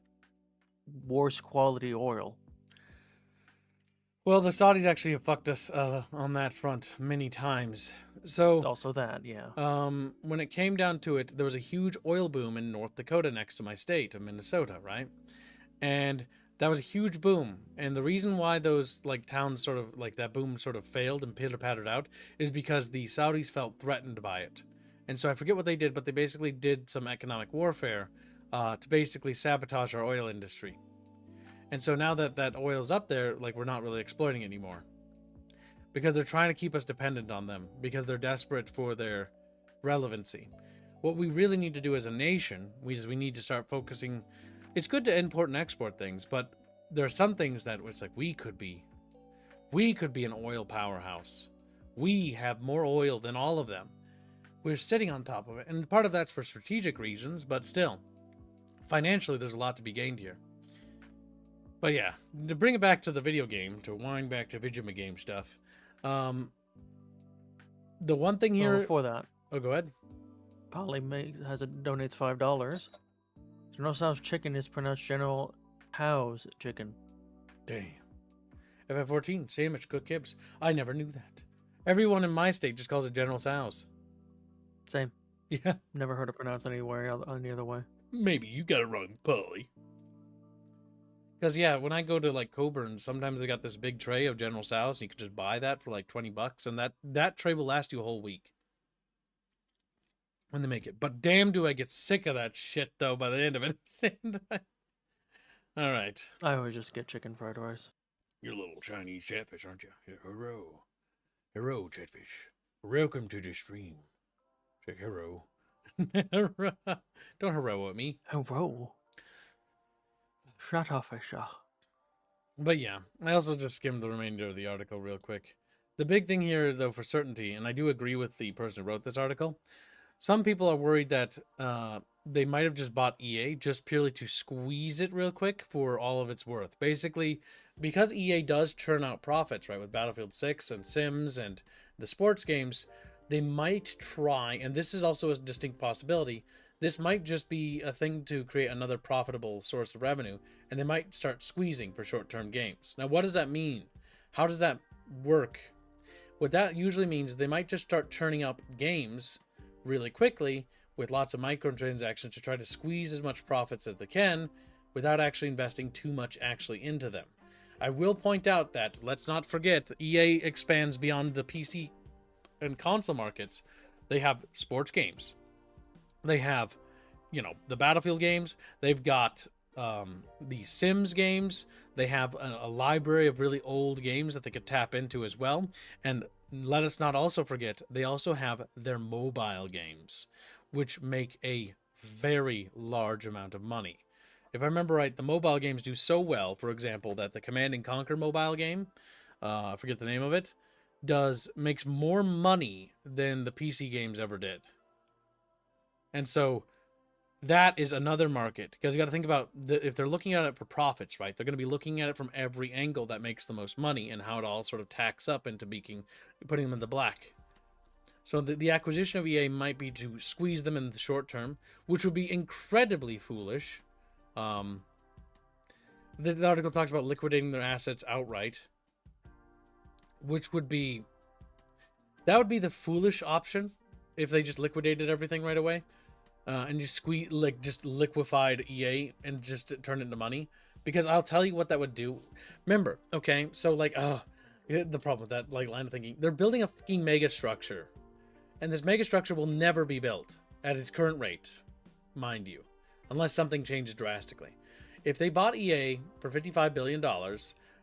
worse quality oil? Well, the Saudis actually have fucked us on that front many times. So Also that, yeah. when it came down to it, there was a huge oil boom in North Dakota next to my state of Minnesota, right? And that was a huge boom. And the reason why those like towns sort of like that boom sort of failed and pitter-pattered out is because the Saudis felt threatened by it. And so I forget what they did, but they basically did some economic warfare to basically sabotage our oil industry. And so now that oil's up there, like, we're not really exploiting it anymore. Because they're trying to keep us dependent on them. Because they're desperate for their relevancy. What we really need to do as a nation, we need to start focusing. It's good to import and export things, but there are some things that it's like we could be an oil powerhouse. We have more oil than all of them. We're sitting on top of it. And part of that's for strategic reasons, but still, financially, there's a lot to be gained here. But yeah, to bring it back to the video game, to wind back to video game stuff, the one thing here... Well, before that... Oh, go ahead. Polly donates $5. General Tso's chicken is pronounced General Howe's chicken. Damn. FF14, sandwich, cook kibs. I never knew that. Everyone in my state just calls it General Tso's. Same. Yeah. Never heard it pronounced anywhere any other way. Maybe you got it wrong, Polly. Because, yeah, when I go to, like, Coburn, sometimes they got this big tray of General Tso's, and you can just buy that for, like, $20, and that tray will last you a whole week. When they make it. But damn do I get sick of that shit, though, by the end of it. Alright. I always just get chicken fried rice. You're a little Chinese chatfish, aren't you? Hello. Hello, chatfish. Welcome to the stream. Say hello. Don't hello at me. Hello. Shut up, Fisher. But yeah, I also just skimmed the remainder of the article real quick. The big thing here, though, for certainty, and I do agree with the person who wrote this article, some people are worried that they might have just bought EA just purely to squeeze it real quick for all of its worth. Basically, because EA does churn out profits, right, with Battlefield 6 and Sims and the sports games, they might try, and this is also a distinct possibility, This might just be a thing to create another profitable source of revenue, and they might start squeezing for short-term games. Now, what does that mean? How does that work? What that usually means is they might just start churning up games really quickly with lots of microtransactions to try to squeeze as much profits as they can without actually investing too much actually into them. I will point out that, let's not forget, EA expands beyond the PC and console markets. They have sports games. They have, the Battlefield games. They've got the Sims games. They have a library of really old games that they could tap into as well. And let us not also forget, they also have their mobile games, which make a very large amount of money. If I remember right, the mobile games do so well, for example, that the Command and Conquer mobile game, I forget the name of it, makes more money than the PC games ever did. And so that is another market, because you got to think about if they're looking at it for profits, right? They're going to be looking at it from every angle that makes the most money and how it all sort of tacks up into putting them in the black. So the acquisition of EA might be to squeeze them in the short term, which would be incredibly foolish. The article talks about liquidating their assets outright, which would be the foolish option if they just liquidated everything right away, and just liquefied EA and just turn it into money. Because I'll tell you what that would do. Remember, okay, so the problem with that line of thinking, they're building a fucking mega structure, and this mega structure will never be built at its current rate, mind you, unless something changes drastically. If they bought EA for $55 billion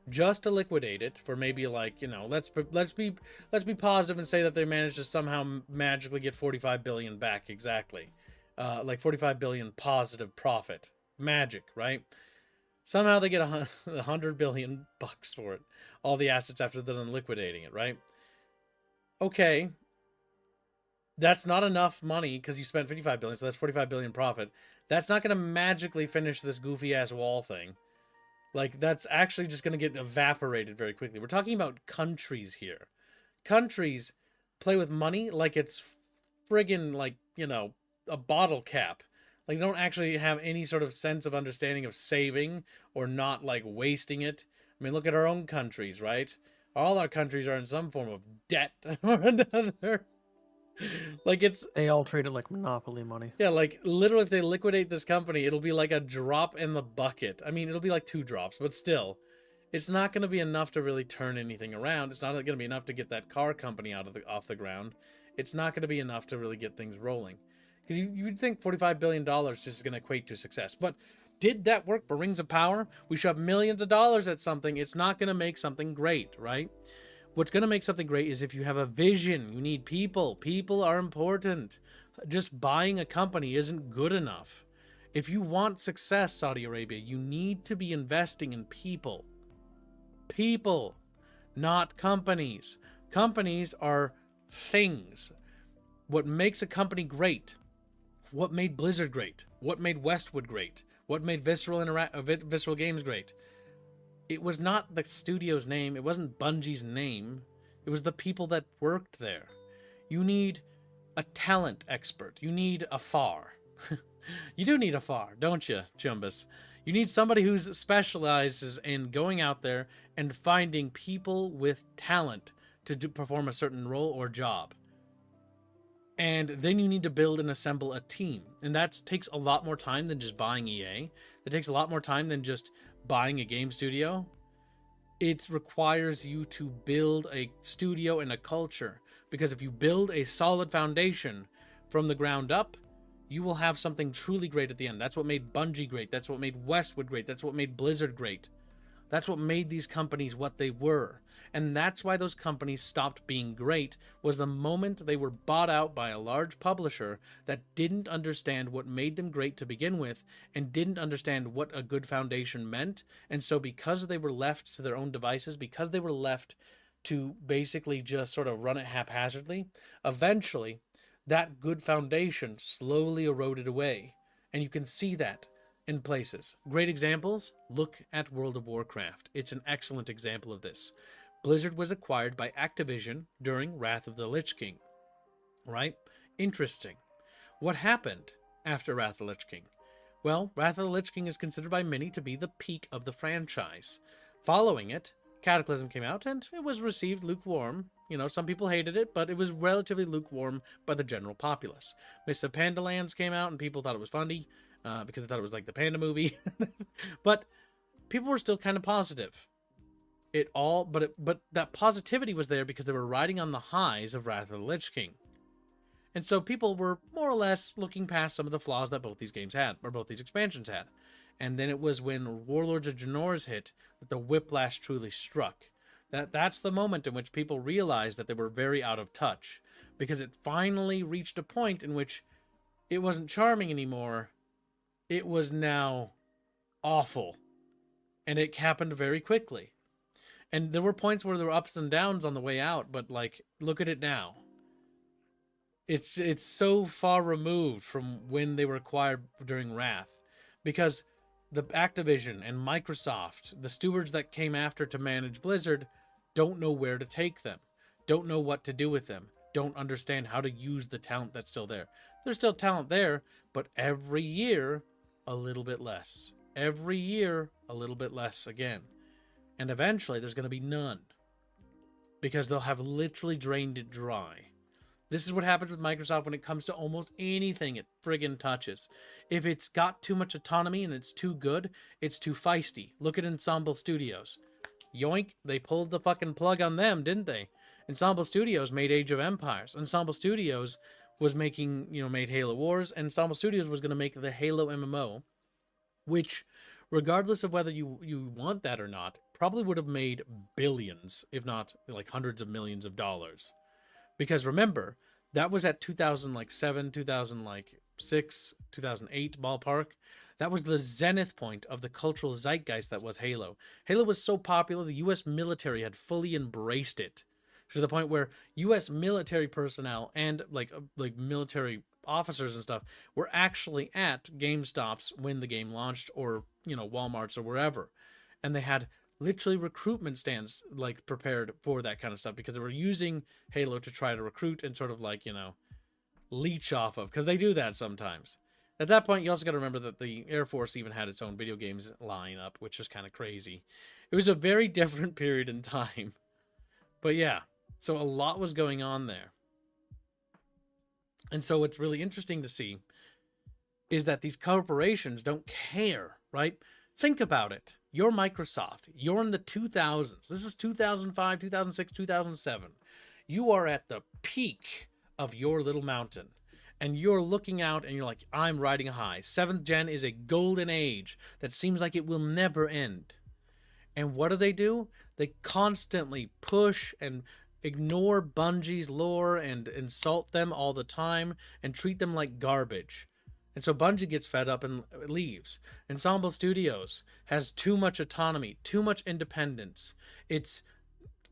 just to liquidate it for maybe let's be positive and say that they managed to somehow magically get 45 billion back exactly, 45 billion positive profit, magic, right? Somehow they get $100 billion for it, all the assets after they're done liquidating it, right? Okay, that's not enough money because you spent 55 billion, so that's 45 billion profit. That's not going to magically finish this goofy ass wall thing. That's actually just going to get evaporated very quickly. We're talking about countries here. Countries play with money like it's friggin' a bottle cap. They don't actually have any sort of sense of understanding of saving or not wasting it. I mean, look at our own countries, right? All our countries are in some form of debt or another. They all treat it like monopoly money. Yeah, literally if they liquidate this company, it'll be like a drop in the bucket. I mean, it'll be like 2 drops, but still, it's not going to be enough to really turn anything around. It's not going to be enough to get that car company off the ground. It's not going to be enough to really get things rolling. Because you'd think $45 billion just is going to equate to success. But did that work for Rings of Power? We shove millions of dollars at something. It's not going to make something great, right? What's going to make something great is if you have a vision. You need people. People are important. Just buying a company isn't good enough. If you want success, Saudi Arabia, you need to be investing in people. People, not companies. Companies are things. What makes a company great? What made Blizzard great? What made Westwood great? What made Visceral Games great? It was not the studio's name. It wasn't Bungie's name. It was the people that worked there. You need a talent expert. You need a FAR. You do need a FAR, don't you, Chumbus? You need somebody who specializes in going out there and finding people with talent to perform a certain role or job. And then you need to build and assemble a team. And that takes a lot more time than just buying EA. That takes a lot more time than just buying a game studio. It requires you to build a studio and a culture. Because if you build a solid foundation from the ground up, you will have something truly great at the end. That's what made Bungie great. That's what made Westwood great. That's what made Blizzard great. That's what made these companies what they were. And that's why those companies stopped being great, was the moment they were bought out by a large publisher that didn't understand what made them great to begin with and didn't understand what a good foundation meant. And so because they were left to their own devices, because they were left to basically just sort of run it haphazardly, eventually that good foundation slowly eroded away. And you can see that in places. Great examples, look at World of Warcraft. It's an excellent example of this. Blizzard was acquired by Activision during Wrath of the Lich King. Right? Interesting. What happened? after Wrath of the Lich King? Well, Wrath of the Lich King is considered by many to be the peak of the franchise. Following it, Cataclysm came out, and it was received lukewarm. You know, some people hated it, but it was relatively lukewarm by the general populace. Mists of Pandalands came out, and people thought it was funny, because they thought it was like the Panda movie. But people were still kind of positive. But that positivity was there because they were riding on the highs of Wrath of the Lich King. And so people were more or less looking past some of the flaws that both these games had, or both these expansions had. And then it was when Warlords of Draenor's hit that the whiplash truly struck. That's the moment in which people realized that they were very out of touch, because it finally reached a point in which it wasn't charming anymore. It was now awful. And it happened very quickly. And there were points where there were ups and downs on the way out, but like, look at it now. It's so far removed from when they were acquired during Wrath, because the Activision and Microsoft, the stewards that came after to manage Blizzard, don't know where to take them, don't know what to do with them, don't understand how to use the talent that's still there. There's still talent there, but every year, a little bit less. Every year, a little bit less again. And eventually, there's going to be none, because they'll have literally drained it dry. This is what happens with Microsoft when it comes to almost anything it friggin' touches. If it's got too much autonomy and it's too good, it's too feisty. Look at Ensemble Studios. Yoink, they pulled the fucking plug on them, didn't they? Ensemble Studios made Age of Empires. Ensemble Studios was making, made Halo Wars. And Ensemble Studios was going to make the Halo MMO, which, regardless of whether you want that or not, probably would have made billions, if not like hundreds of millions of dollars. Because remember, that was at 2007, 2006, 2008 ballpark. That was the zenith point of the cultural zeitgeist that was Halo. Halo was so popular, the U.S. military had fully embraced it, to the point where U.S. military personnel and like military officers and stuff were actually at GameStops when the game launched, or Walmarts or wherever, and they had literally recruitment stands like prepared for that kind of stuff, because they were using Halo to try to recruit and sort of leech off of, because they do that sometimes. At that point, you also got to remember that the Air Force even had its own video games lineup, which is kind of crazy. It was a very different period in time. But yeah, so a lot was going on there. And so what's really interesting to see is that these corporations don't care, right? Think about it. You're Microsoft. You're in the 2000s. This is 2005, 2006, 2007. You are at the peak of your little mountain. And you're looking out and you're like, I'm riding a high. 7th gen is a golden age that seems like it will never end. And what do? They constantly push and ignore Bungie's lore and insult them all the time and treat them like garbage. And so Bungie gets fed up and leaves. Ensemble Studios has too much autonomy, too much independence. It's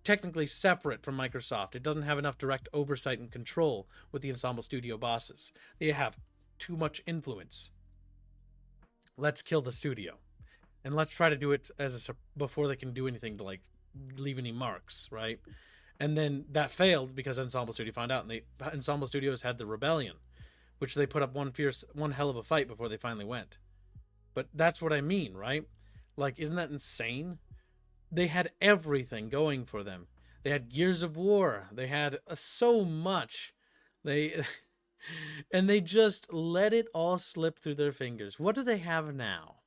technically separate from Microsoft. It doesn't have enough direct oversight and control with the Ensemble Studio bosses. They have too much influence. Let's kill the studio. And let's try to do it before they can do anything to leave any marks, right? And then that failed because Ensemble Studio found out, and Ensemble Studios had the rebellion, which they put up one hell of a fight before they finally went. But that's what I mean, right? Isn't that insane? They had everything going for them. They had Gears of War. They had so much. And they just let it all slip through their fingers. What do they have now?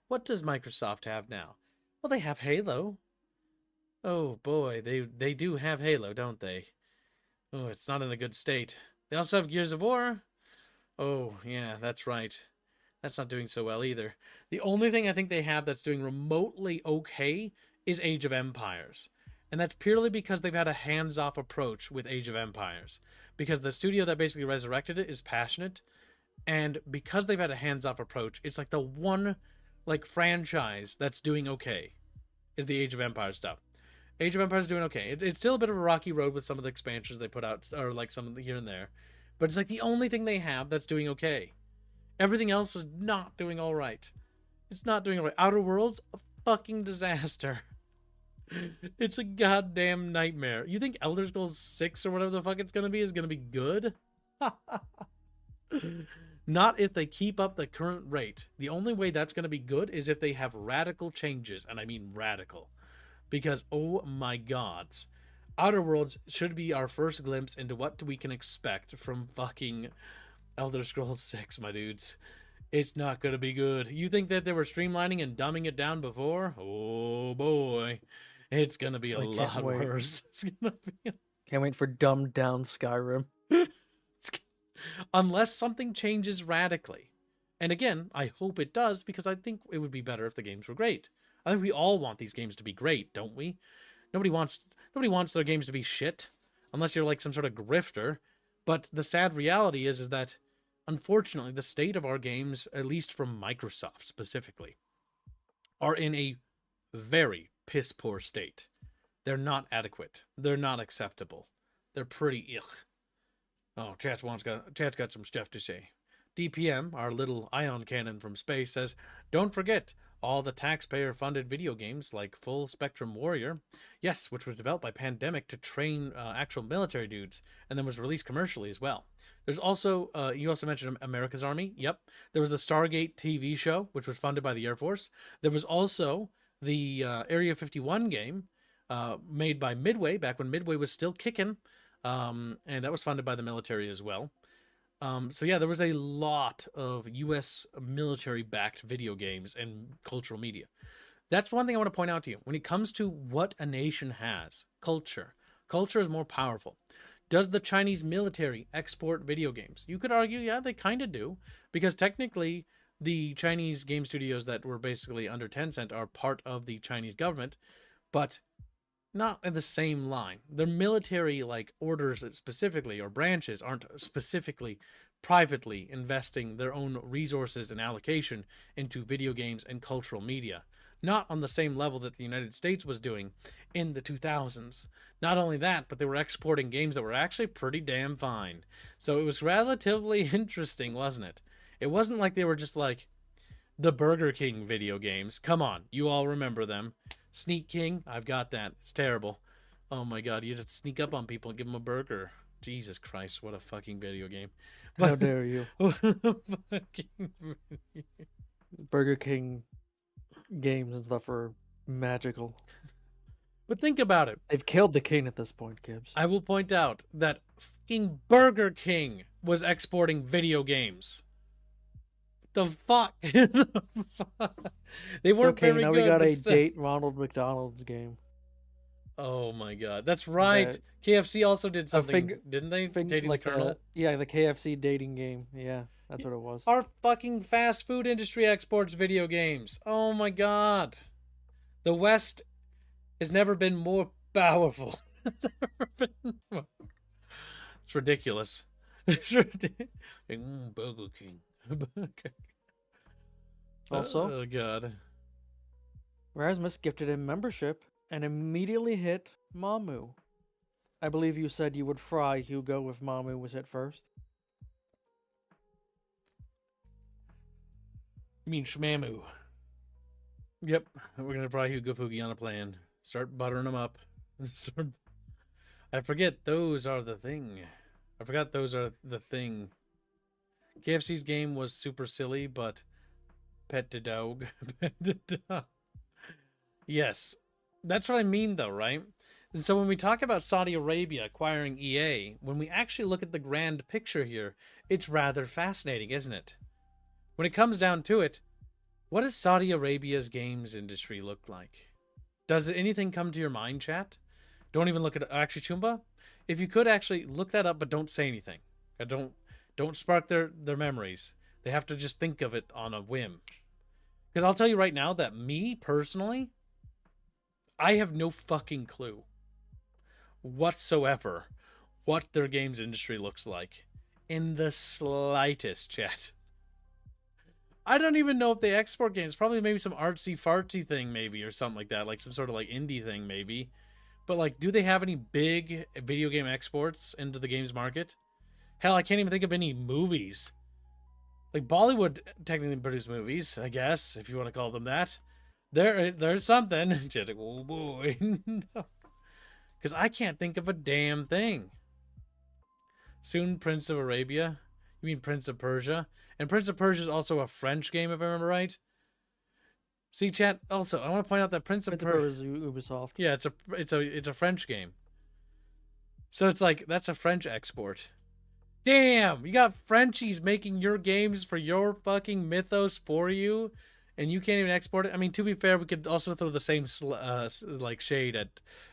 What does Microsoft have now? Well, they have Halo. Oh boy, they do have Halo, don't they? Oh, it's not in a good state. They also have Gears of War. Oh, yeah, that's right. That's not doing so well either. The only thing I think they have that's doing remotely okay is Age of Empires. And that's purely because they've had a hands-off approach with Age of Empires. Because the studio that basically resurrected it is passionate. And because they've had a hands-off approach, it's like the one franchise that's doing okay is the Age of Empires stuff. Age of Empires is doing okay. It's still a bit of a rocky road with some of the expansions they put out, or some of the here and there. But it's the only thing they have that's doing okay. Everything else is not doing all right. It's not doing all right. Outer Worlds, a fucking disaster. It's a goddamn nightmare. You think Elder Scrolls 6 or whatever the fuck it's going to be is going to be good? Not if they keep up the current rate. The only way that's going to be good is if they have radical changes, and I mean radical. Because, oh my gods, Outer Worlds should be our first glimpse into what we can expect from fucking Elder Scrolls 6, my dudes. It's not going to be good. You think that they were streamlining and dumbing it down before? Oh boy. It's going to be a lot worse. It's going to be... Can't wait for dumbed down Skyrim. Unless something changes radically. And again, I hope it does, because I think it would be better if the games were great. I think we all want these games to be great, don't we? Nobody wants their games to be shit, unless you're like some sort of grifter. But the sad reality is that, unfortunately, the state of our games, at least from Microsoft specifically, are in a very piss poor state. They're not adequate. They're not acceptable. They're pretty ugh. Oh, chat's got some stuff to say. DPM, our little ion cannon from space, says, don't forget all the taxpayer-funded video games like Full Spectrum Warrior, yes, which was developed by Pandemic to train actual military dudes, and then was released commercially as well. There's also, you also mentioned America's Army, yep. There was the Stargate TV show, which was funded by the Air Force. There was also the Area 51 game, made by Midway, back when Midway was still kicking, and that was funded by the military as well. So yeah, there was a lot of U.S. military-backed video games and cultural media. That's one thing I want to point out to you. When it comes to what a nation has, culture is more powerful. Does the Chinese military export video games? You could argue, yeah, they kind of do, because technically the Chinese game studios that were basically under Tencent are part of the Chinese government, but not in the same line. Their military like orders specifically, or branches, aren't specifically privately investing their own resources and allocation into video games and cultural media. Not on the same level that the United States was doing in the 2000s. Not only that, but they were exporting games that were actually pretty damn fine. So it was relatively interesting, wasn't it? It wasn't like they were just like the Burger King video games. Come on, you all remember them. Sneak King, I've got that. It's terrible. Oh my god, you just sneak up on people and give them a burger. Jesus Christ, what a fucking video game. How dare you? Burger King games and stuff are magical. But think about it. They've killed the king at this point, Gibbs. I will point out that fucking Burger King was exporting video games. The fuck? They weren't okay, very now good. We got a date Ronald McDonald's game. Oh my god, that's right. KFC also did something, didn't they? Dating like the Colonel. Yeah, the KFC dating game. Yeah, that's what it was. Our fucking fast food industry exports video games. Oh my god, the West has never been more powerful. It's ridiculous. Burger King. Also, oh god. Rasmus gifted him membership and immediately hit Mamu. I believe you said you would fry Hugo if Mamu was hit first. You mean Shmamu? Yep, we're gonna fry Hugo Fugi on a plan. Start buttering them up. I forget those are the thing. I forgot those are the thing. KFC's game was super silly, but pet the dog. Pet the dog. Yes. That's what I mean, though, right? And so when we talk about Saudi Arabia acquiring EA, when we actually look at the grand picture here, it's rather fascinating, isn't it? When it comes down to it, what does Saudi Arabia's games industry look like? Does anything come to your mind, chat? Don't even look at actually Chumba. If you could actually look that up, but don't say anything. Don't spark their memories. They have to just think of it on a whim. Because I'll tell you right now that me personally, I have no fucking clue whatsoever what their games industry looks like in the slightest, chat. I don't even know if they export games. Probably maybe some artsy fartsy thing maybe, or something like that, like some sort of like indie thing maybe. But like, do they have any big video game exports into the games market? Hell, I can't even think of any movies. Like Bollywood technically produce movies, I guess, if you want to call them that. There's something. Just like, oh boy. No. Because I can't think of a damn thing. Soon Prince of Arabia. You mean Prince of Persia? And Prince of Persia is also a French game, if I remember right. See, chat. Also, I want to point out that Prince of Prince of Persia. Persia is Ubisoft. Yeah, it's a French game. So it's like that's a French export. Damn, you got Frenchies making your games for your fucking mythos for you, and you can't even export it. I mean, to be fair, we could also throw the same like shade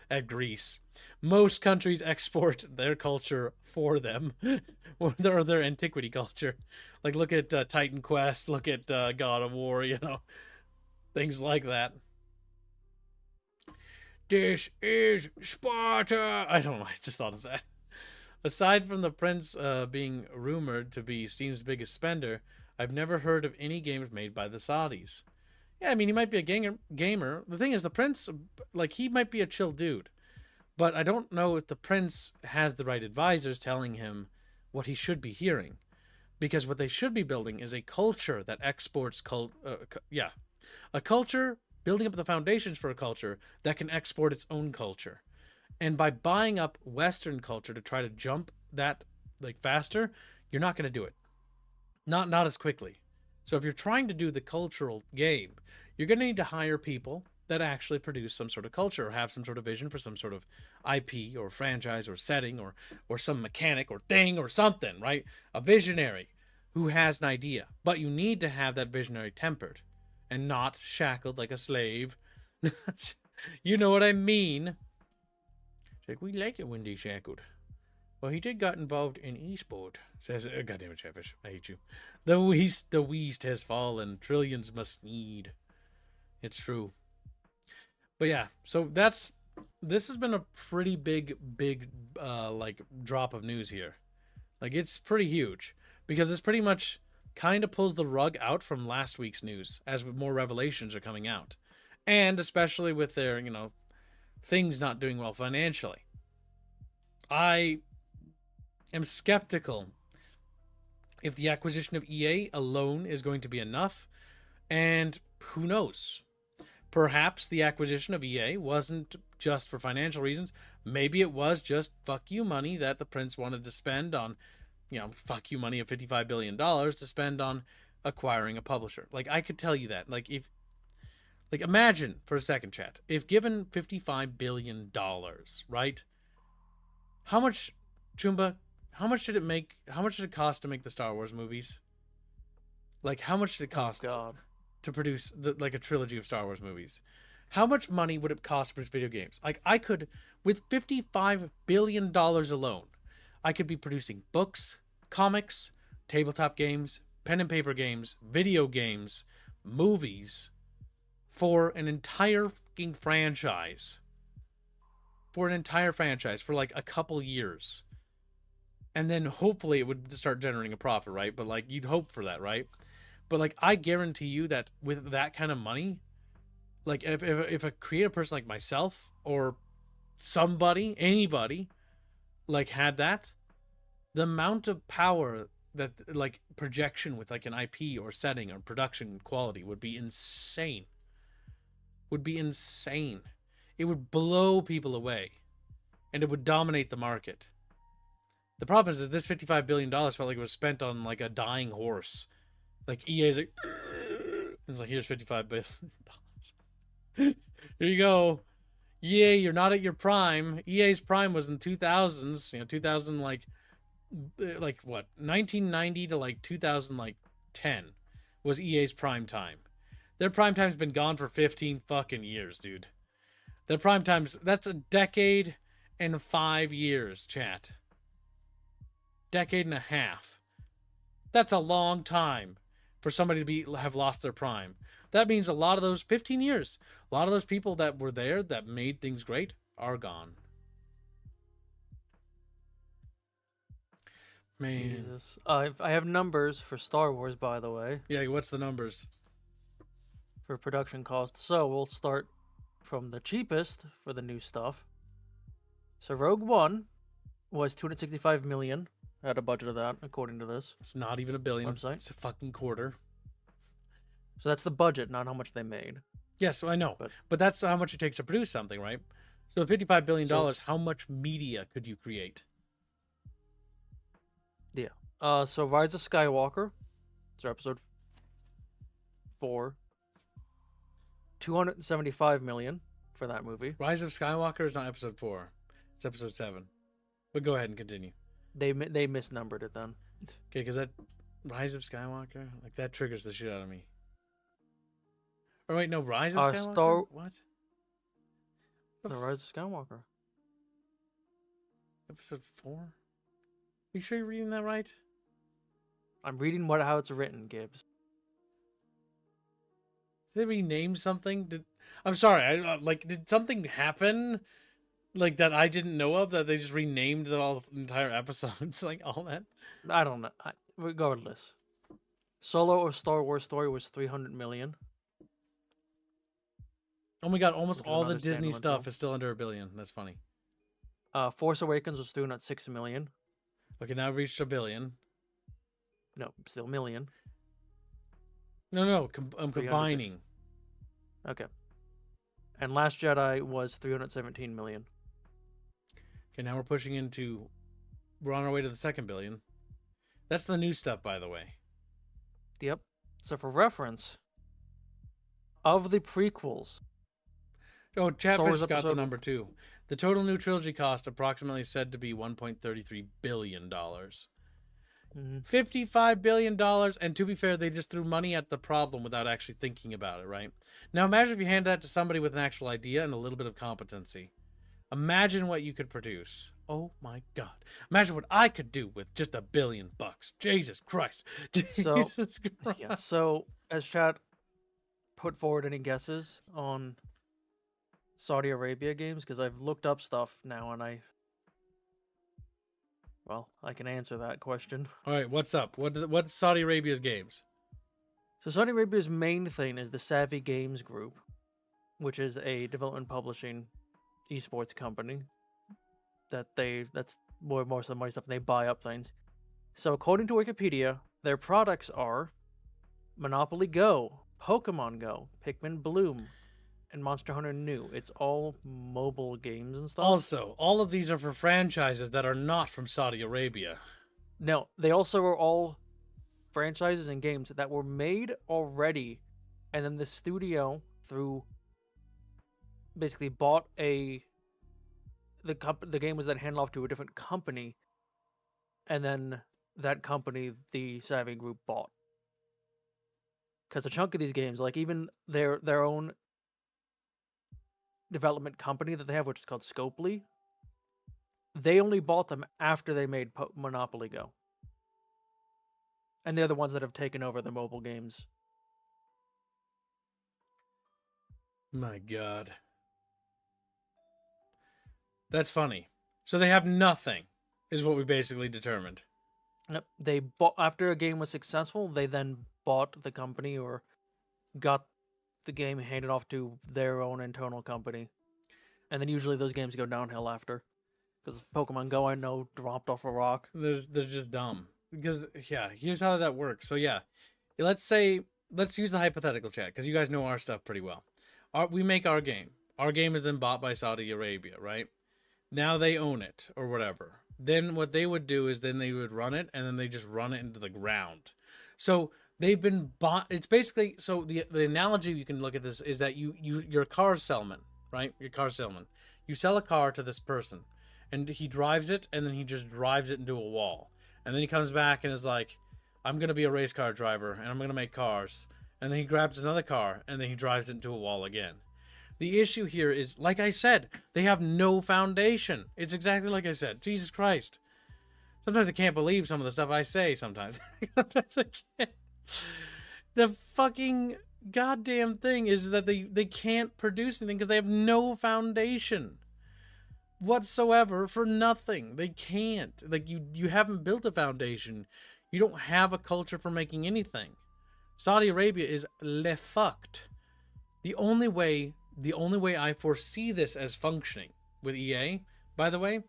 at Greece. Most countries export their culture for them, or their antiquity culture. Like look at Titan Quest, look at God of War, you know, things like that. This is Sparta. I don't know. I just thought of that. Aside from the Prince being rumored to be Steam's biggest spender, I've never heard of any games made by the Saudis. Yeah, I mean, he might be a gamer. The thing is, the Prince, like, he might be a chill dude. But I don't know if the Prince has the right advisors telling him what he should be hearing. Because what they should be building is a culture that exports a culture, building up the foundations for a culture that can export its own culture. And by buying up Western culture to try to jump that like faster, you're not going to do it. Not as quickly. So if you're trying to do the cultural game, you're going to need to hire people that actually produce some sort of culture or have some sort of vision for some sort of IP or franchise or setting or some mechanic or thing or something, right? A visionary who has an idea. But you need to have that visionary tempered and not shackled like a slave. You know what I mean? Like, we like it when they shackled. Well, he did got involved in esport. Says, goddamn it, Chatfish, I hate you. The West has fallen. Trillions must need. It's true. But yeah, so this has been a pretty big like drop of news here. Like, it's pretty huge because this pretty much kind of pulls the rug out from last week's news as more revelations are coming out, and especially with their things not doing well financially. I am skeptical if the acquisition of EA alone is going to be enough, and who knows? Perhaps the acquisition of EA wasn't just for financial reasons. Maybe it was just fuck you money that the Prince wanted to spend on, fuck you money of $55 billion to spend on acquiring a publisher. Like, I could tell you that. Like, imagine for a second, chat, if given $55 billion, right? How much, Chumba, how much did it cost to make the Star Wars movies? Like, how much did it cost to produce a trilogy of Star Wars movies? How much money would it cost to produce video games? Like, I could, with $55 billion alone, I could be producing books, comics, tabletop games, pen and paper games, video games, movies, for an entire fucking franchise. For like a couple years. And then hopefully it would start generating a profit, right? But like, you'd hope for that, right? But like, I guarantee you that with that kind of money, like if a creative person like myself or anybody, like had that, the amount of power that like projection with like an IP or setting or production quality would be insane. It would blow people away, and it would dominate the market. The problem is that this $55 billion felt like it was spent on like a dying horse. Like, EA's like, it's like, here's $55 billion. Here you go. EA, you're not at your prime. EA's prime was in 2000s, 2000 like what, 1990 to like 2010 was EA's prime time. Their prime time's been gone for 15 fucking years, dude. Their prime time's, that's a decade and 5 years, chat. Decade and a half. That's a long time for somebody to have lost their prime. That means a lot of those 15 years, a lot of those people that were there that made things great are gone. Man. Jesus. I have numbers for Star Wars, by the way. Yeah, what's the numbers? For production costs. So we'll start from the cheapest for the new stuff. So Rogue One was $265 million. Had a budget of that, according to this. It's not even a billion. Website. It's a fucking quarter. So that's the budget, not how much they made. Yes, I know. But that's how much it takes to produce something, right? So $55 billion, how much media could you create? Yeah. So Rise of Skywalker, it's episode 4, 275 million for that movie. Rise of Skywalker is not episode 4. It's episode 7. But go ahead and continue. They misnumbered it then. Okay, because that Rise of Skywalker, like that triggers the shit out of me. Or wait, no, Rise of Skywalker? What? The Rise of Skywalker. Episode 4? Are you sure you're reading that right? I'm reading how it's written, Gibbs. Did they rename something? I'm sorry. Did something happen like that I didn't know of that they just renamed the entire episodes, like all that? I don't know. Regardless, Solo or Star Wars story was 300 million. Oh my god! Almost all the Disney stuff is still under $1 billion. That's funny. Force Awakens was 306 million. Okay, now we've reached $1 billion. No, still million. No, I'm combining. Okay. And Last Jedi was 317 million. Okay, now we're pushing into... We're on our way to the $2 billion. That's the new stuff, by the way. Yep. So for reference, of the prequels... Oh, Chatfish got the number 2. The total new trilogy cost approximately said to be $1.33 billion. $55 billion, and to be fair, they just threw money at the problem without actually thinking about it, right? Now imagine if you hand that to somebody with an actual idea and a little bit of competency. Imagine what you could produce. Oh my god. Imagine what I could do with just $1 billion. Jesus Christ. Jesus Christ. Yeah, so has Chat put forward any guesses on Saudi Arabia games? Because I've looked up stuff now and I can answer that question. All right, what's up? What's Saudi Arabia's games? So Saudi Arabia's main thing is the Savvy Games Group, which is a development publishing esports company that's most of the money stuff, and they buy up things. So according to Wikipedia, their products are Monopoly Go, Pokemon Go, Pikmin Bloom, and Monster Hunter New. It's all mobile games and stuff. Also, all of these are for franchises that are not from Saudi Arabia. No, they also are all franchises and games that were made already, and then the studio basically bought the game was then handed off to a different company, and then that company the Savvy Group bought. Because a chunk of these games, like even their own development company that they have, which is called Scopely, they only bought them after they made Monopoly Go. And they're the ones that have taken over the mobile games. My god. That's funny. So they have nothing, is what we basically determined. Yep. They bought after a game was successful, they then bought the company or got the game handed off to their own internal company. And then usually those games go downhill after. Because Pokemon Go, I know, dropped off a rock. They're just dumb. Because, yeah, here's how that works. So, yeah, let's use the hypothetical chat, because you guys know our stuff pretty well. We make our game. Our game is then bought by Saudi Arabia, right? Now they own it, or whatever. Then what they would do is then they would run it, and then they just run it into the ground. So they've been bought. It's basically, so the analogy you can look at this is that you're a car salesman, right? You're a car salesman. You sell a car to this person, and he drives it, and then he just drives it into a wall. And then he comes back and is like, I'm going to be a race car driver, and I'm going to make cars. And then he grabs another car, and then he drives it into a wall again. The issue here is, like I said, they have no foundation. It's exactly like I said. Jesus Christ. Sometimes I can't believe some of the stuff I say sometimes. Sometimes I can't. The fucking goddamn thing is that they can't produce anything because they have no foundation whatsoever for nothing. They can't. Like, you haven't built a foundation. You don't have a culture for making anything. Saudi Arabia is fucked. The only way I foresee this as functioning with EA, by the way,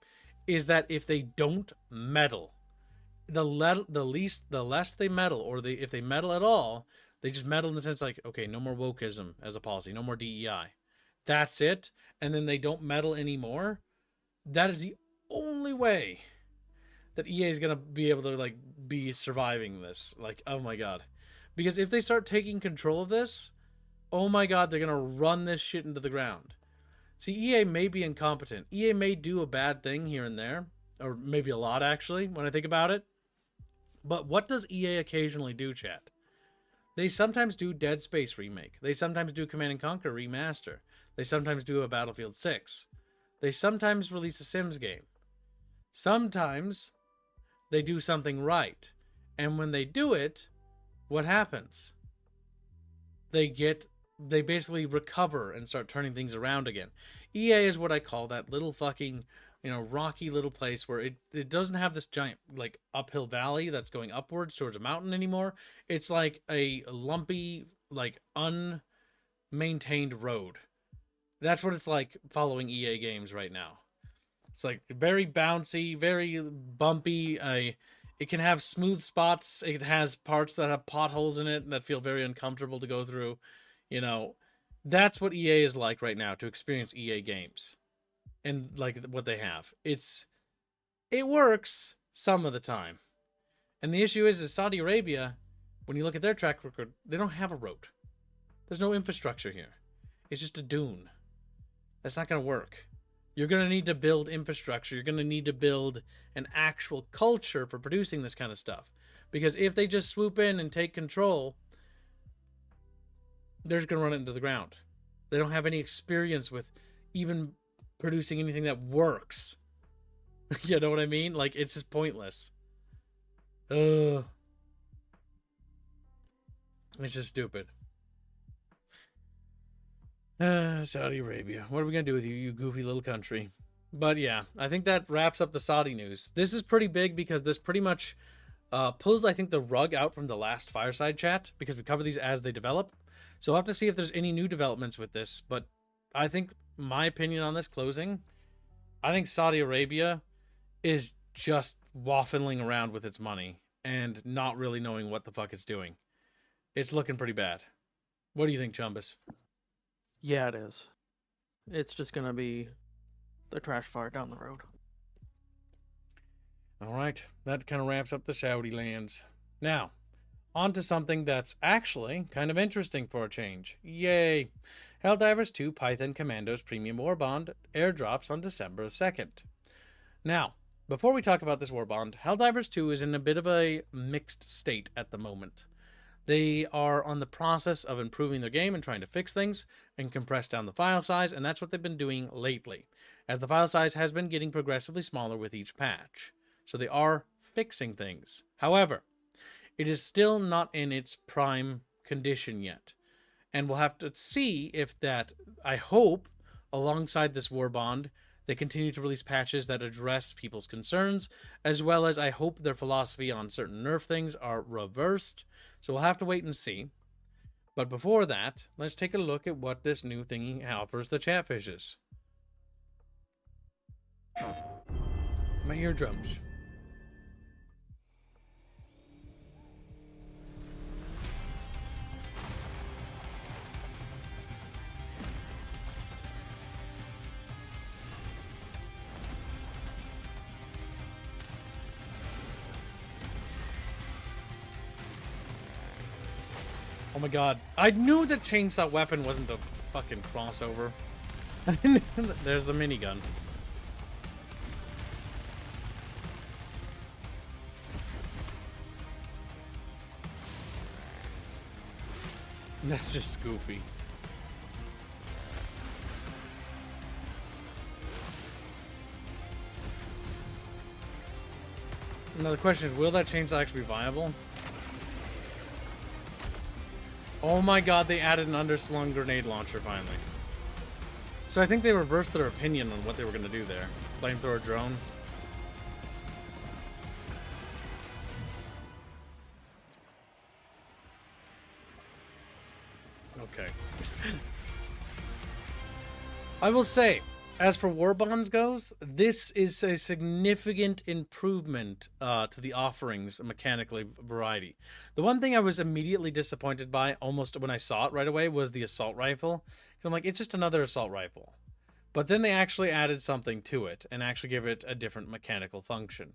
is that if they don't meddle, the less they meddle, or if they meddle at all, they just meddle in the sense like, okay, no more wokeism as a policy, no more DEI. That's it. And then they don't meddle anymore. That is the only way that EA is going to be able to like be surviving this. Like, oh my god. Because if they start taking control of this, oh my god, they're going to run this shit into the ground. See, EA may be incompetent. EA may do a bad thing here and there, or maybe a lot actually, when I think about it. But what does EA occasionally do, chat? They sometimes do Dead Space remake. They sometimes do Command and Conquer remaster. They sometimes do a Battlefield 6. They sometimes release a Sims game. Sometimes they do something right. And when they do it, what happens? They basically recover and start turning things around again. EA is what I call that little fucking, rocky little place where it doesn't have this giant, like, uphill valley that's going upwards towards a mountain anymore. It's like a lumpy, like, unmaintained road. That's what it's like following EA games right now. It's like very bouncy, very bumpy. It can have smooth spots. It has parts that have potholes in it that feel very uncomfortable to go through. That's what EA is like right now to experience EA games. And like what they have. It works some of the time. And the issue is Saudi Arabia, when you look at their track record, they don't have a road. There's no infrastructure here. It's just a dune. That's not going to work. You're going to need to build infrastructure. You're going to need to build an actual culture for producing this kind of stuff. Because if they just swoop in and take control, they're just going to run it into the ground. They don't have any experience with even producing anything that works. You know what I mean? Like, it's just pointless. It's just stupid. Saudi Arabia. What are we going to do with you, you goofy little country? But yeah, I think that wraps up the Saudi news. This is pretty big because this pretty much pulls, I think, the rug out from the last Fireside Chat, because we cover these as they develop. So we'll have to see if there's any new developments with this. But I think my opinion on this closing, I think Saudi Arabia is just waffling around with its money and not really knowing what the fuck it's doing. It's looking pretty bad. What do you think, Chumbus? Yeah, it is. It's just gonna be the trash fire down the road. All right, that kind of wraps up the Saudi lands. Now, on to something that's actually kind of interesting for a change. Yay! Helldivers 2 Python Commandos Premium Warbond airdrops on December 2nd. Now, before we talk about this Warbond, Helldivers 2 is in a bit of a mixed state at the moment. They are on the process of improving their game and trying to fix things and compress down the file size, and that's what they've been doing lately, as the file size has been getting progressively smaller with each patch. So they are fixing things. However, it is still not in its prime condition yet. And we'll have to see if that, I hope, alongside this Warbond, they continue to release patches that address people's concerns, as well as I hope their philosophy on certain nerf things are reversed. So we'll have to wait and see. But before that, let's take a look at what this new thingy offers the Chatfishes. My eardrums. Oh my god. I knew that chainsaw weapon wasn't a fucking crossover. There's the minigun. That's just goofy. Now the question is, will that chainsaw actually be viable? Oh my god, they added an underslung grenade launcher finally. So I think they reversed their opinion on what they were going to do there. Flamethrower drone. Okay. I will say, as for Warbonds goes, this is a significant improvement to the offerings mechanically variety. The one thing I was immediately disappointed by, almost when I saw it right away, was the assault rifle. Because I'm like, it's just another assault rifle. But then they actually added something to it and actually give it a different mechanical function.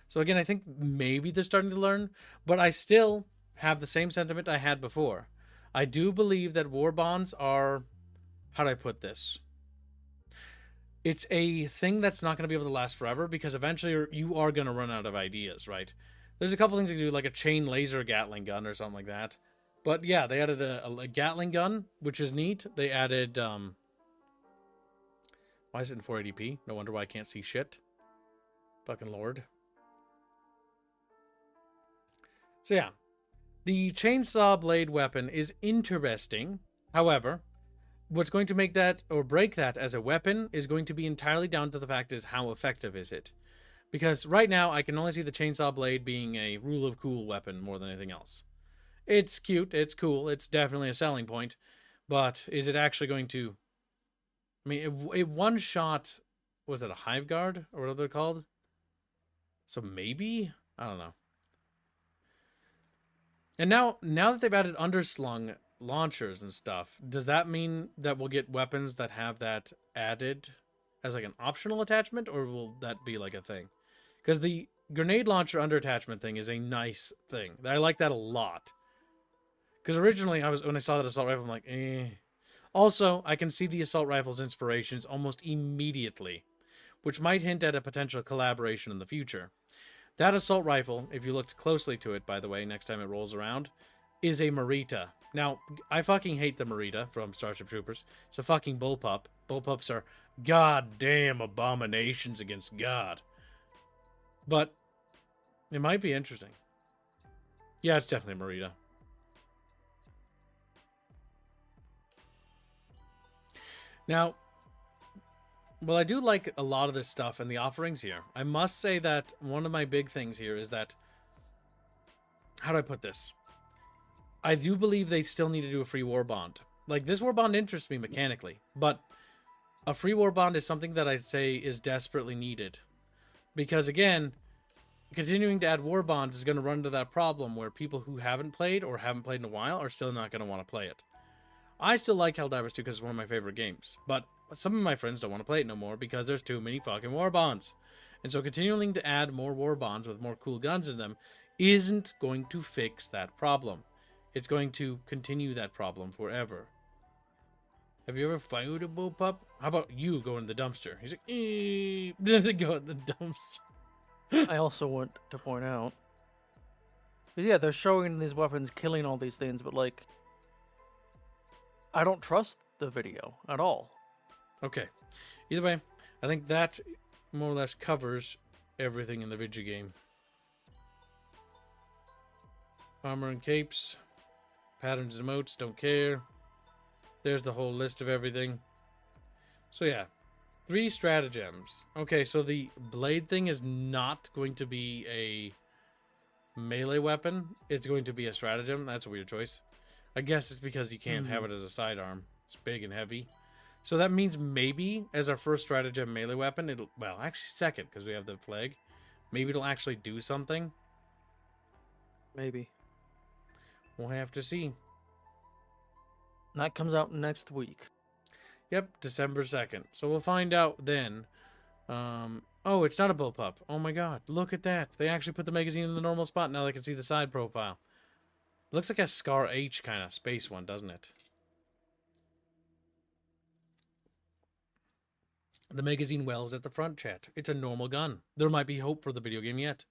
So again, I think maybe they're starting to learn, but I still have the same sentiment I had before. I do believe that war bonds are, how do I put this? It's a thing that's not going to be able to last forever because eventually you are going to run out of ideas, right? There's a couple things you can do, like a chain laser Gatling gun or something like that. But yeah, they added a Gatling gun, which is neat. They added, why is it in 480p? No wonder why I can't see shit. Fucking lord. So yeah, the chainsaw blade weapon is interesting. However, what's going to make that or break that as a weapon is going to be entirely down to the fact is how effective is it. Because right now I can only see the chainsaw blade being a rule of cool weapon more than anything else. It's cute, it's cool, it's definitely a selling point, but is it actually going to... I mean, it one shot, was it a hive guard or whatever they're called? So maybe? I don't know. And now that they've added underslung launchers and stuff, does that mean that we'll get weapons that have that added as like an optional attachment, or will that be like a thing? Because the grenade launcher under attachment thing is a nice thing. I like that a lot. Because originally, when I saw that assault rifle, I'm like, eh. Also, I can see the assault rifle's inspirations almost immediately, which might hint at a potential collaboration in the future. That assault rifle, if you looked closely to it, by the way, next time it rolls around, is a Marita. Now, I fucking hate the Marita from Starship Troopers. It's a fucking bullpup. Bullpups are goddamn abominations against God. But it might be interesting. Yeah, it's definitely a Marita. Now, well, I do like a lot of this stuff and the offerings here. I must say that one of my big things here is that, how do I put this? I do believe they still need to do a free war bond. Like, this war bond interests me mechanically, but a free war bond is something that I'd say is desperately needed. Because again, continuing to add war bonds is going to run into that problem where people who haven't played or haven't played in a while are still not going to want to play it. I still like Helldivers 2 because it's one of my favorite games, but some of my friends don't want to play it no more because there's too many fucking war bonds. And so continuing to add more war bonds with more cool guns in them isn't going to fix that problem. It's going to continue that problem forever. Have you ever fired a bullpup? How about you go in the dumpster? He's like, go in the dumpster. I also want to point out, yeah, they're showing these weapons killing all these things, but like, I don't trust the video at all. Okay. Either way, I think that more or less covers everything in the video game. Armor and capes. Patterns and emotes, don't care. There's the whole list of everything. So yeah. 3 stratagems. Okay, so the blade thing is not going to be a melee weapon. It's going to be a stratagem. That's a weird choice. I guess it's because you can't have it as a sidearm. It's big and heavy. So that means maybe as our first stratagem melee weapon, it'll... Well, actually second, because we have the flag. Maybe it'll actually do something. Maybe. We'll have to see. And that comes out next week. Yep, December 2nd. So we'll find out then. Oh, it's not a bullpup. Oh my god, look at that. They actually put the magazine in the normal spot. Now they can see the side profile. It looks like a Scar H kind of space one, doesn't it? The magazine wells at the front, chat. It's a normal gun. There might be hope for the video game yet.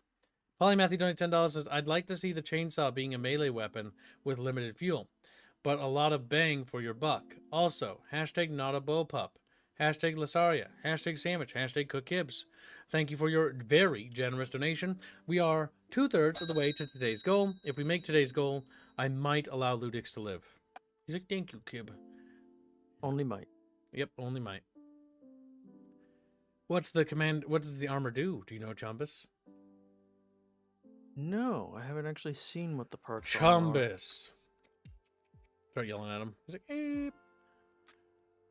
Polymathy donated $10 says, I'd like to see the chainsaw being a melee weapon with limited fuel, but a lot of bang for your buck. Also, hashtag not a bullpup. Hashtag Lasaria. Hashtag sandwich. Hashtag cook kibs. Thank you for your very generous donation. We are 2/3 of the way to today's goal. If we make today's goal, I might allow Ludix to live. He's like, thank you, Kib. Only might. Yep, only might. What's the command? What does the armor do? Do you know, Chumbus? No, I haven't actually seen what the perks are. Chumbus. Start yelling at him. He's like, eep.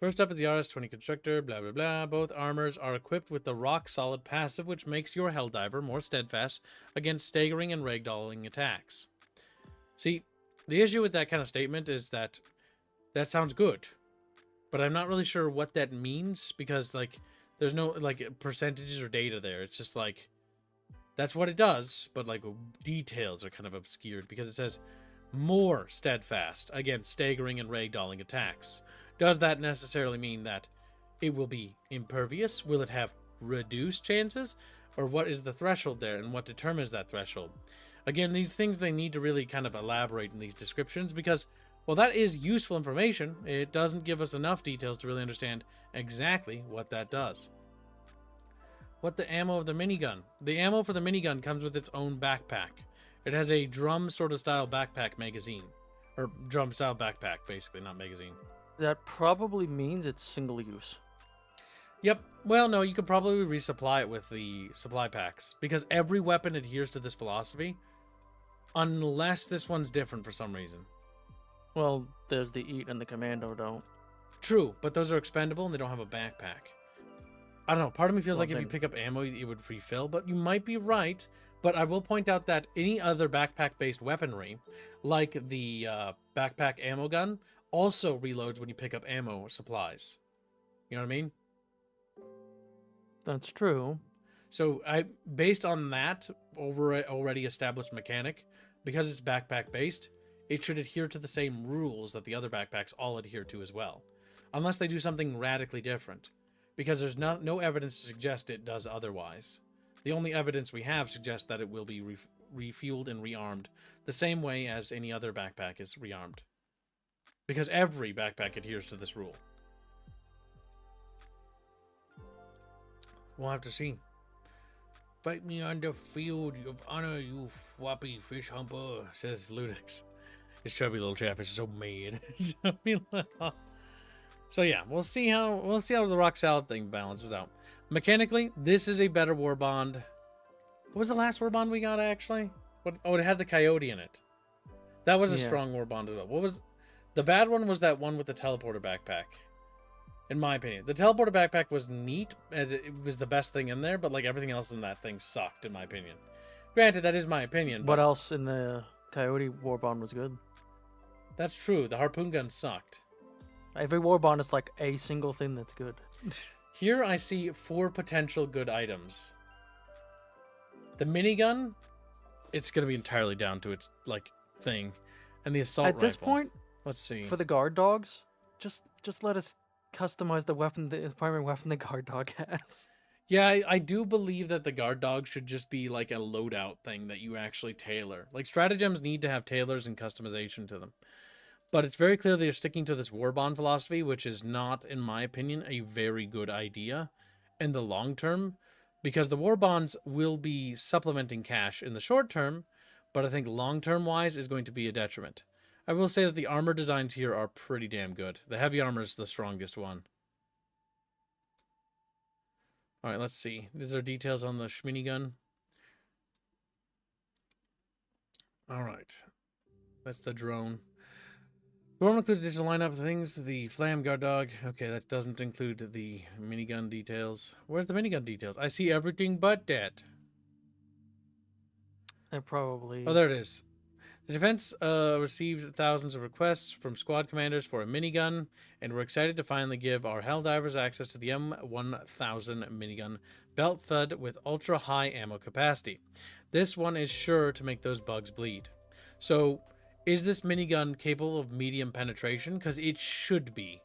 First up is the RS-20 Constructor, blah, blah, blah. Both armors are equipped with the rock-solid passive, which makes your Helldiver more steadfast against staggering and ragdolling attacks. See, the issue with that kind of statement is that that sounds good, but I'm not really sure what that means because, like, there's no, like, percentages or data there. It's just like, That's what it does, but like details are kind of obscured because it says more steadfast against staggering and ragdolling attacks. Does that necessarily mean that it will be impervious? Will it have reduced chances? Or what is the threshold there, and what determines that threshold? Again, these things they need to really kind of elaborate in these descriptions because, well, that is useful information. It doesn't give us enough details to really understand exactly what that does. What the ammo of the minigun? The ammo for the minigun comes with its own backpack. It has a drum sort of style backpack magazine. Or drum style backpack, basically, not magazine. That probably means it's single use. Yep. Well, no, you could probably resupply it with the supply packs. Because every weapon adheres to this philosophy. Unless this one's different for some reason. Well, there's the Eat and the Commando don't. True, but those are expendable and they don't have a backpack. I don't know. Part of me feels Well, like if you then- pick up ammo, it would refill, but you might be right. But I will point out that any other backpack-based weaponry, like the backpack ammo gun, also reloads when you pick up ammo supplies. You know what I mean? That's true. So based on that already established mechanic, because it's backpack-based, it should adhere to the same rules that the other backpacks all adhere to as well. Unless they do something radically different. Because there's no evidence to suggest it does otherwise. The only evidence we have suggests that it will be refueled and rearmed the same way as any other backpack is rearmed. Because every backpack adheres to this rule. We'll have to see. Fight me on the field of honor, you floppy fish humper, says Ludix. His chubby little chaffish is so mad. So yeah, we'll see how the rock salad thing balances out. Mechanically, this is a better war bond. What was the last war bond we got actually? Oh, it had the coyote in it. That was a strong war bond as well. What was the bad one? Was that one with the teleporter backpack? In my opinion, the teleporter backpack was neat, as it was the best thing in there, but like everything else in that thing sucked, in my opinion. Granted, that is my opinion. What else in the Coyote Warbond was good? That's true. The harpoon gun sucked. Every Warbond is like a single thing that's good. Here I see 4 potential good items. The minigun, it's going to be entirely down to its like thing, and the assault rifle. At this point, let's see. For the guard dogs, just let us customize the weapon, the primary weapon the guard dog has. Yeah, I do believe that the guard dog should just be like a loadout thing that you actually tailor. Like stratagems need to have tailors and customization to them. But it's very clear they're sticking to this warbond philosophy, which is not, in my opinion, a very good idea in the long term, because the warbonds will be supplementing cash in the short term, but I think long term wise is going to be a detriment. I will say that the armor designs here are pretty damn good. The heavy armor is the strongest one. All right, let's see. These are details on the Schmini gun. All right. That's the drone. The drone includes a digital lineup of things. The Flam Guard Dog. Okay, that doesn't include the minigun details. Where's the minigun details? I see everything but that. I probably... Oh, there it is. The defense received thousands of requests from squad commanders for a minigun, and we're excited to finally give our Helldivers access to the M1000 minigun, belt-fed with ultra-high ammo capacity. This one is sure to make those bugs bleed. So, is this minigun capable of medium penetration? Because it should be,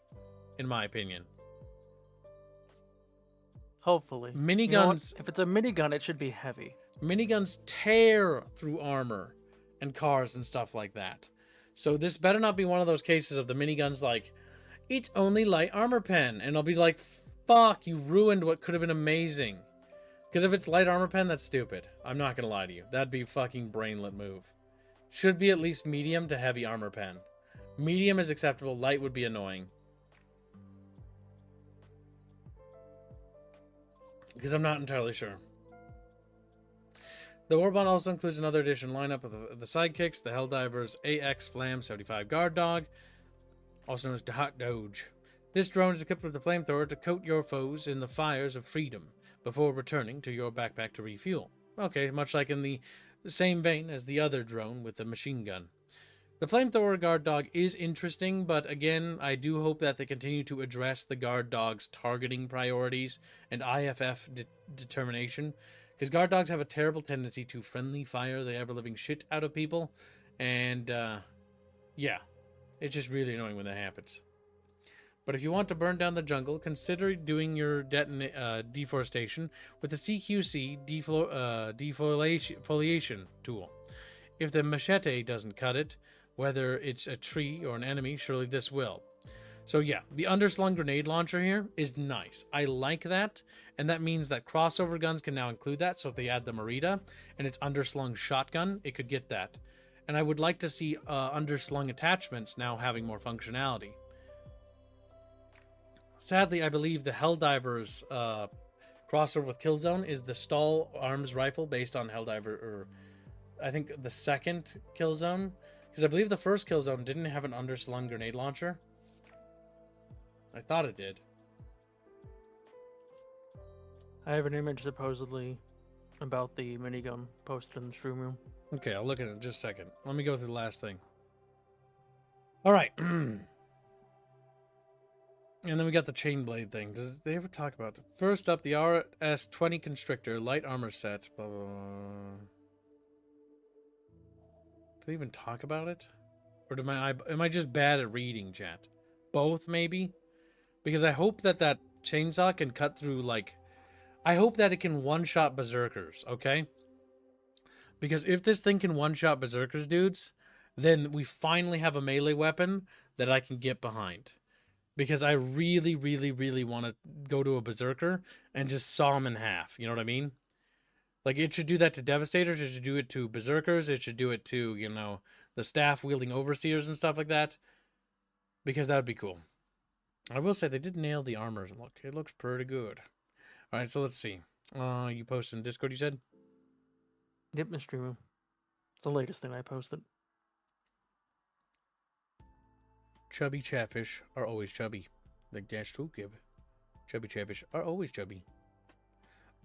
in my opinion. Hopefully. Miniguns... You know what? If it's a minigun, it should be heavy. Miniguns tear through armor and cars and stuff like that. So this better not be one of those cases of the minigun's like, it's only light armor pen. And I'll be like, fuck, you ruined what could have been amazing. Because if it's light armor pen, that's stupid. I'm not going to lie to you. That'd be a fucking brainlet move. Should be at least medium to heavy armor pen. Medium is acceptable. Light would be annoying. Because I'm not entirely sure. The Warbond also includes another edition lineup of the sidekicks, the Helldivers AX Flam 75 Guard Dog, also known as the Hot Doge. This drone is equipped with a flamethrower to coat your foes in the fires of freedom before returning to your backpack to refuel. Okay, much like in the same vein as the other drone with the machine gun. The flamethrower guard dog is interesting, but again, I do hope that they continue to address the guard dog's targeting priorities and IFF determination. Because guard dogs have a terrible tendency to friendly fire the ever-living shit out of people. And, yeah. It's just really annoying when that happens. But if you want to burn down the jungle, consider doing your deforestation with the CQC defoliation tool. If the machete doesn't cut it, whether it's a tree or an enemy, surely this will. So yeah, the underslung grenade launcher here is nice. I like that, and that means that crossover guns can now include that. So if they add the Merida and it's underslung shotgun, it could get that. And I would like to see underslung attachments now having more functionality. Sadly, I believe the Helldivers crossover with Killzone is the Stahl arms rifle based on Helldiver, or I think the second Killzone, because I believe the first Killzone didn't have an underslung grenade launcher. I thought it did. I have an image supposedly about the minigun posted in the stream room. Okay, I'll look at it in just a second. Let me go through the last thing. All right. And then we got the chain blade thing. Does they ever talk about it? First up, the RS-20 Constrictor light armor set. Blah, blah, blah. Do they even talk about it? Or am I just bad at reading, chat? Both, maybe? Because I hope that that chainsaw can cut through, like... I hope that it can one-shot berserkers, okay? Because if this thing can one-shot berserkers, dudes, then we finally have a melee weapon that I can get behind. Because I really, really, really want to go to a berserker and just saw him in half. You know what I mean? Like, it should do that to Devastators. It should do it to berserkers. It should do it to, you know, the staff-wielding overseers and stuff like that. Because that would be cool. I will say they did nail the armor. Look, it looks pretty good. All right, so let's see. You posted in Discord, you said? Yep, in the stream room. It's the latest thing I posted. Chubby chatfish are always chubby. Like Dash True Gib. Chubby chatfish are always chubby.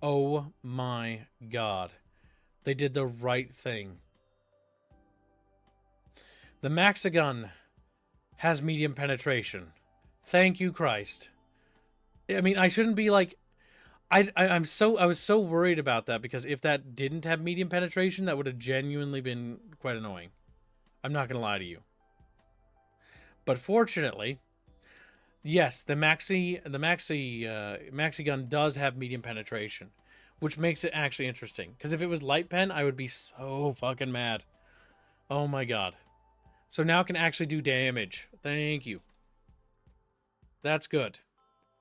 Oh my god. They did the right thing. The Maxigun has medium penetration. Thank you, Christ. I mean, I shouldn't be like... I was so worried about that, because if that didn't have medium penetration, that would have genuinely been quite annoying. I'm not going to lie to you. But fortunately, yes, the Maxi gun does have medium penetration, which makes it actually interesting. Because if it was light pen, I would be so fucking mad. Oh my god. So now it can actually do damage. Thank you. That's good.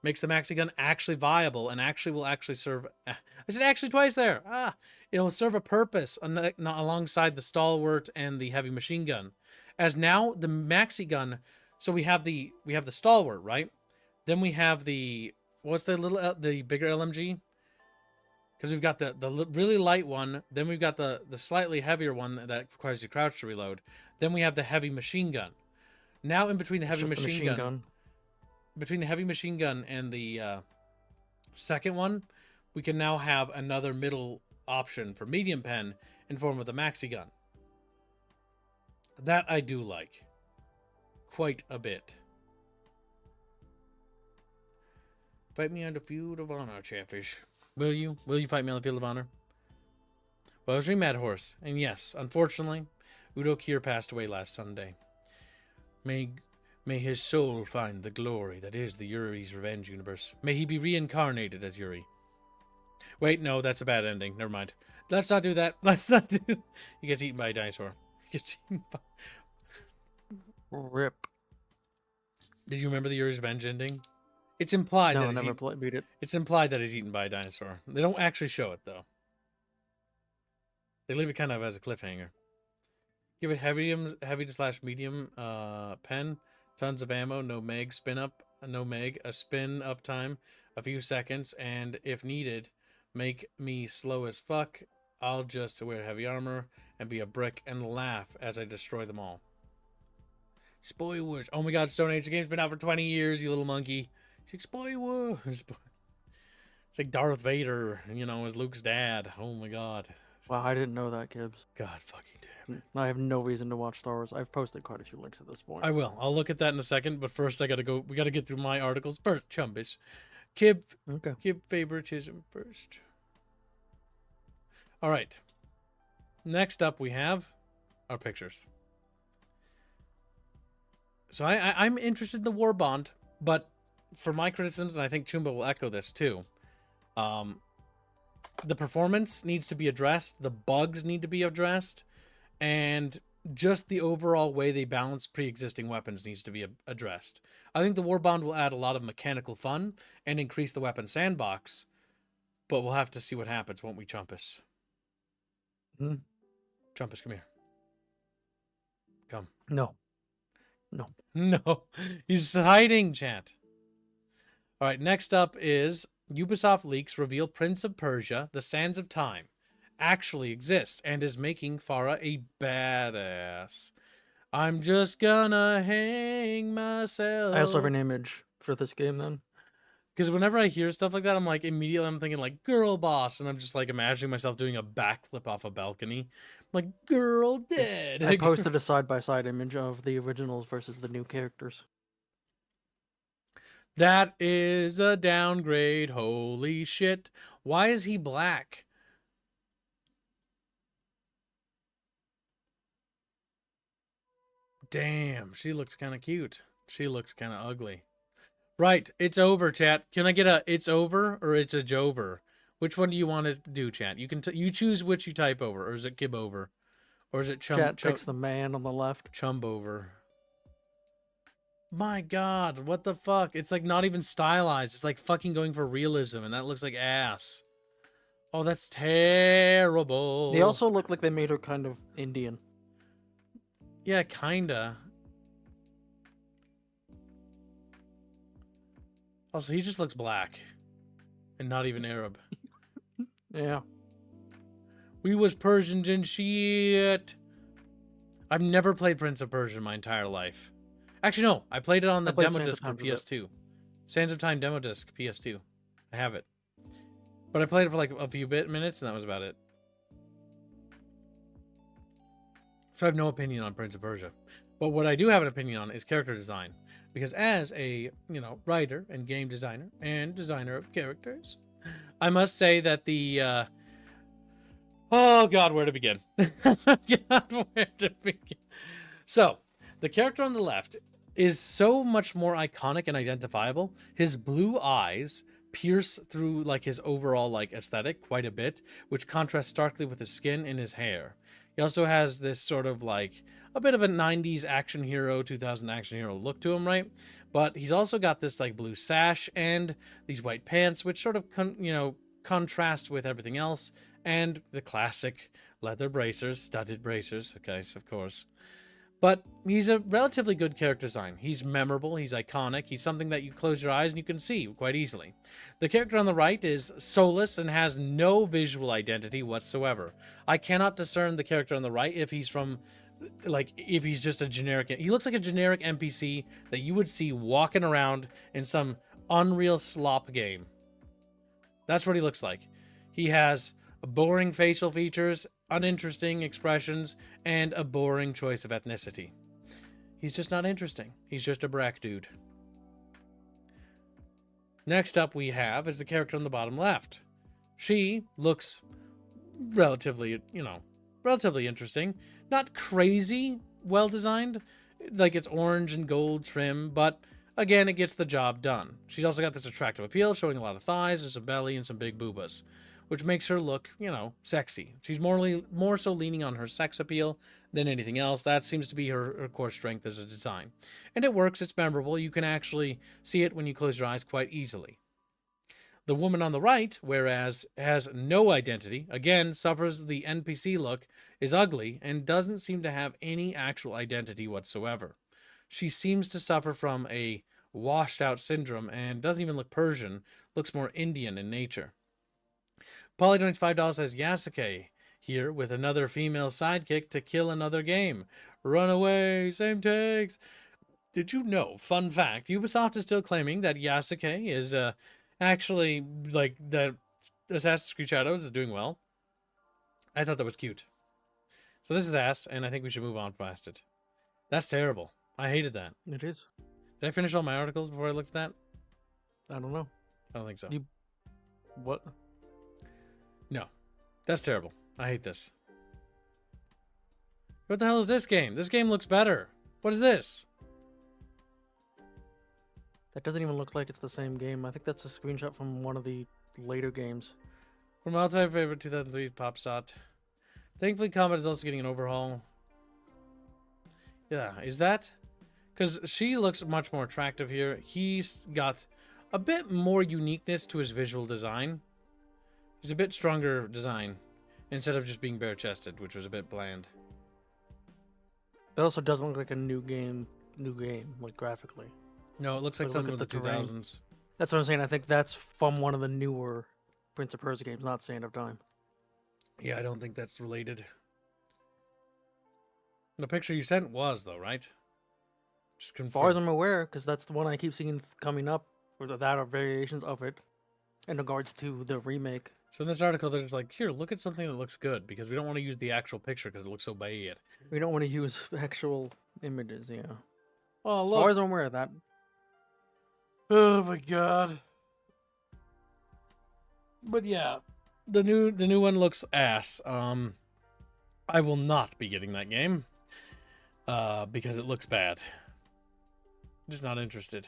Makes the Maxi gun actually viable and actually will actually serve... I said actually twice there. It'll serve a purpose alongside the Stalwart and the Heavy Machine Gun. As now the Maxi gun... So we have the Stalwart, right? Then we have the... What's the bigger LMG? Because we've got the really light one. Then we've got the slightly heavier one that requires you to crouch to reload. Then we have the Heavy Machine Gun. Now in between the Heavy Machine Gun... Between the Heavy Machine Gun and the second one, we can now have another middle option for medium pen in form of the Maxi Gun. That I do like. Quite a bit. Fight me on the Field of Honor, Chatfish. Will you? Will you fight me on the Field of Honor? Well, I was doing Mad Horse, and yes, unfortunately, Udo Kier passed away last Sunday. May his soul find the glory that is the Yuri's Revenge universe. May he be reincarnated as Yuri. Wait, no, that's a bad ending. Never mind. Let's not do that. Let's not do... He gets eaten by a dinosaur. He gets eaten by... RIP. Did you remember the Yuri's Revenge ending? It's implied No, that I never beat it. It's implied that he's eaten by a dinosaur. They don't actually show it, though. They leave it kind of as a cliffhanger. Give it heavy to slash medium pen. Tons of ammo, no meg, a spin up time, a few seconds, and if needed, make me slow as fuck. I'll just wear heavy armor and be a brick and laugh as I destroy them all. Spoilers. Oh my god, Stone Age, the game's been out for 20 years, you little monkey. It's like, spoilers. It's like Darth Vader, you know, as Luke's dad. Oh my god. Wow, I didn't know that, Gibbs. God fucking damn it. I have no reason to watch Star Wars. I've posted quite a few links at this point. I will. I'll look at that in a second, but first I gotta go. We gotta get through my articles first, Chumbish. Kib favoritism first. All right. Next up, we have our pictures. So I'm interested in the war bond, but for my criticisms, and I think Chumba will echo this too, the performance needs to be addressed, the bugs need to be addressed, and just the overall way they balance pre-existing weapons needs to be addressed. I think the war bond will add a lot of mechanical fun and increase the weapon sandbox, but we'll have to see what happens, won't we, Chumpus? Hmm? Chumpus, come here. Come. No. No. No. He's hiding, chat. All right, next up is Ubisoft leaks reveal Prince of Persia, The Sands of Time actually exists and is making Farah a badass. I'm just gonna hang myself. I also have an image for this game then. Because whenever I hear stuff like that, I'm like, immediately I'm thinking like girl boss, and I'm just like imagining myself doing a backflip off a balcony. I'm like, girl dead. I posted a side-by-side image of the originals versus the new characters. That is a downgrade. Holy shit. Why is he black? Damn, she looks kind of cute. She looks kind of ugly. Right, it's over, chat. Can I get a it's over or it's a jover? Which one do you want to do, chat? You can you choose which you type over, or is it kib over, or is it Chat picks the man on the left. chumb over? My God, what the fuck? It's like not even stylized. It's like fucking going for realism, and that looks like ass. Oh, that's terrible. They also look like they made her kind of Indian. Yeah, kinda. Also, he just looks black. And not even Arab. Yeah. We was Persians and shit. I've never played Prince of Persia in my entire life. Actually, no. I played it on the demo disc for PS2. Sands of Time demo disc, PS2. I have it. But I played it for like a few minutes, and that was about it. So I have no opinion on Prince of Persia. But what I do have an opinion on is character design. Because as a, writer and game designer and designer of characters, I must say that the, oh God, where to begin? God, where to begin? So, the character on the left is so much more iconic and identifiable. His blue eyes pierce through like his overall like aesthetic quite a bit, which contrasts starkly with his skin and his hair. He also has this sort of like a bit of a 90s action hero, 2000 action hero look to him, right? But he's also got this like blue sash and these white pants, which sort of, contrast with everything else. And the classic leather bracers, studded bracers, okay, of course. But he's a relatively good character design. He's memorable, he's iconic, he's something that you close your eyes and you can see quite easily. The character on the right is soulless and has no visual identity whatsoever. I cannot discern the character on the right if he's from, if he's just a generic... He looks like a generic NPC that you would see walking around in some Unreal slop game. That's what he looks like. He has boring facial features, uninteresting expressions, and a boring choice of ethnicity. He's just not interesting. He's just a brack dude. Next up we have is the character on the bottom left. She looks relatively, relatively interesting. Not crazy well designed. Like it's orange and gold trim, but again, it gets the job done. She's also got this attractive appeal, showing a lot of thighs and some belly and some big boobas, which makes her look, sexy. She's more so leaning on her sex appeal than anything else. That seems to be her core strength as a design. And it works, it's memorable. You can actually see it when you close your eyes quite easily. The woman on the right, whereas has no identity, again, suffers the NPC look, is ugly, and doesn't seem to have any actual identity whatsoever. She seems to suffer from a washed out syndrome and doesn't even look Persian, looks more Indian in nature. Polly donates $5 says Yasuke here with another female sidekick to kill another game. Run away, same takes. Did you know, fun fact, Ubisoft is still claiming that Yasuke is actually, like, that Assassin's Creed Shadows is doing well. I thought that was cute. So this is ass, and I think we should move on past it. That's terrible. I hated that. It is. Did I finish all my articles before I looked at that? I don't know. I don't think so. What? No. That's terrible. I hate this. What the hell is this game? This game looks better. What is this? That doesn't even look like it's the same game. I think that's a screenshot from one of the later games. From all-time favorite 2003 Pop Shot. Thankfully, combat is also getting an overhaul. Yeah, is that? Because she looks much more attractive here. He's got a bit more uniqueness to his visual design. He's a bit stronger design instead of just being bare-chested, which was a bit bland. That also doesn't look like a new game, like graphically. No, it looks like But something look of at the the terrain. 2000s. That's what I'm saying. I think that's from one of the newer Prince of Persia games, not Sand of Time. Yeah, I don't think that's related. The picture you sent was, though, right? Just As far as confirm. I'm aware, because that's the one I keep seeing coming up, or that are variations of it, in regards to the remake. So in this article, they're just like, here, look at something that looks good, because we don't want to use the actual picture because it looks so bad. We don't want to use actual images, yeah. Oh, As far look. as I'm aware of that. Oh my god. But yeah, the new one looks ass. I will not be getting that game. Because it looks bad. Just not interested.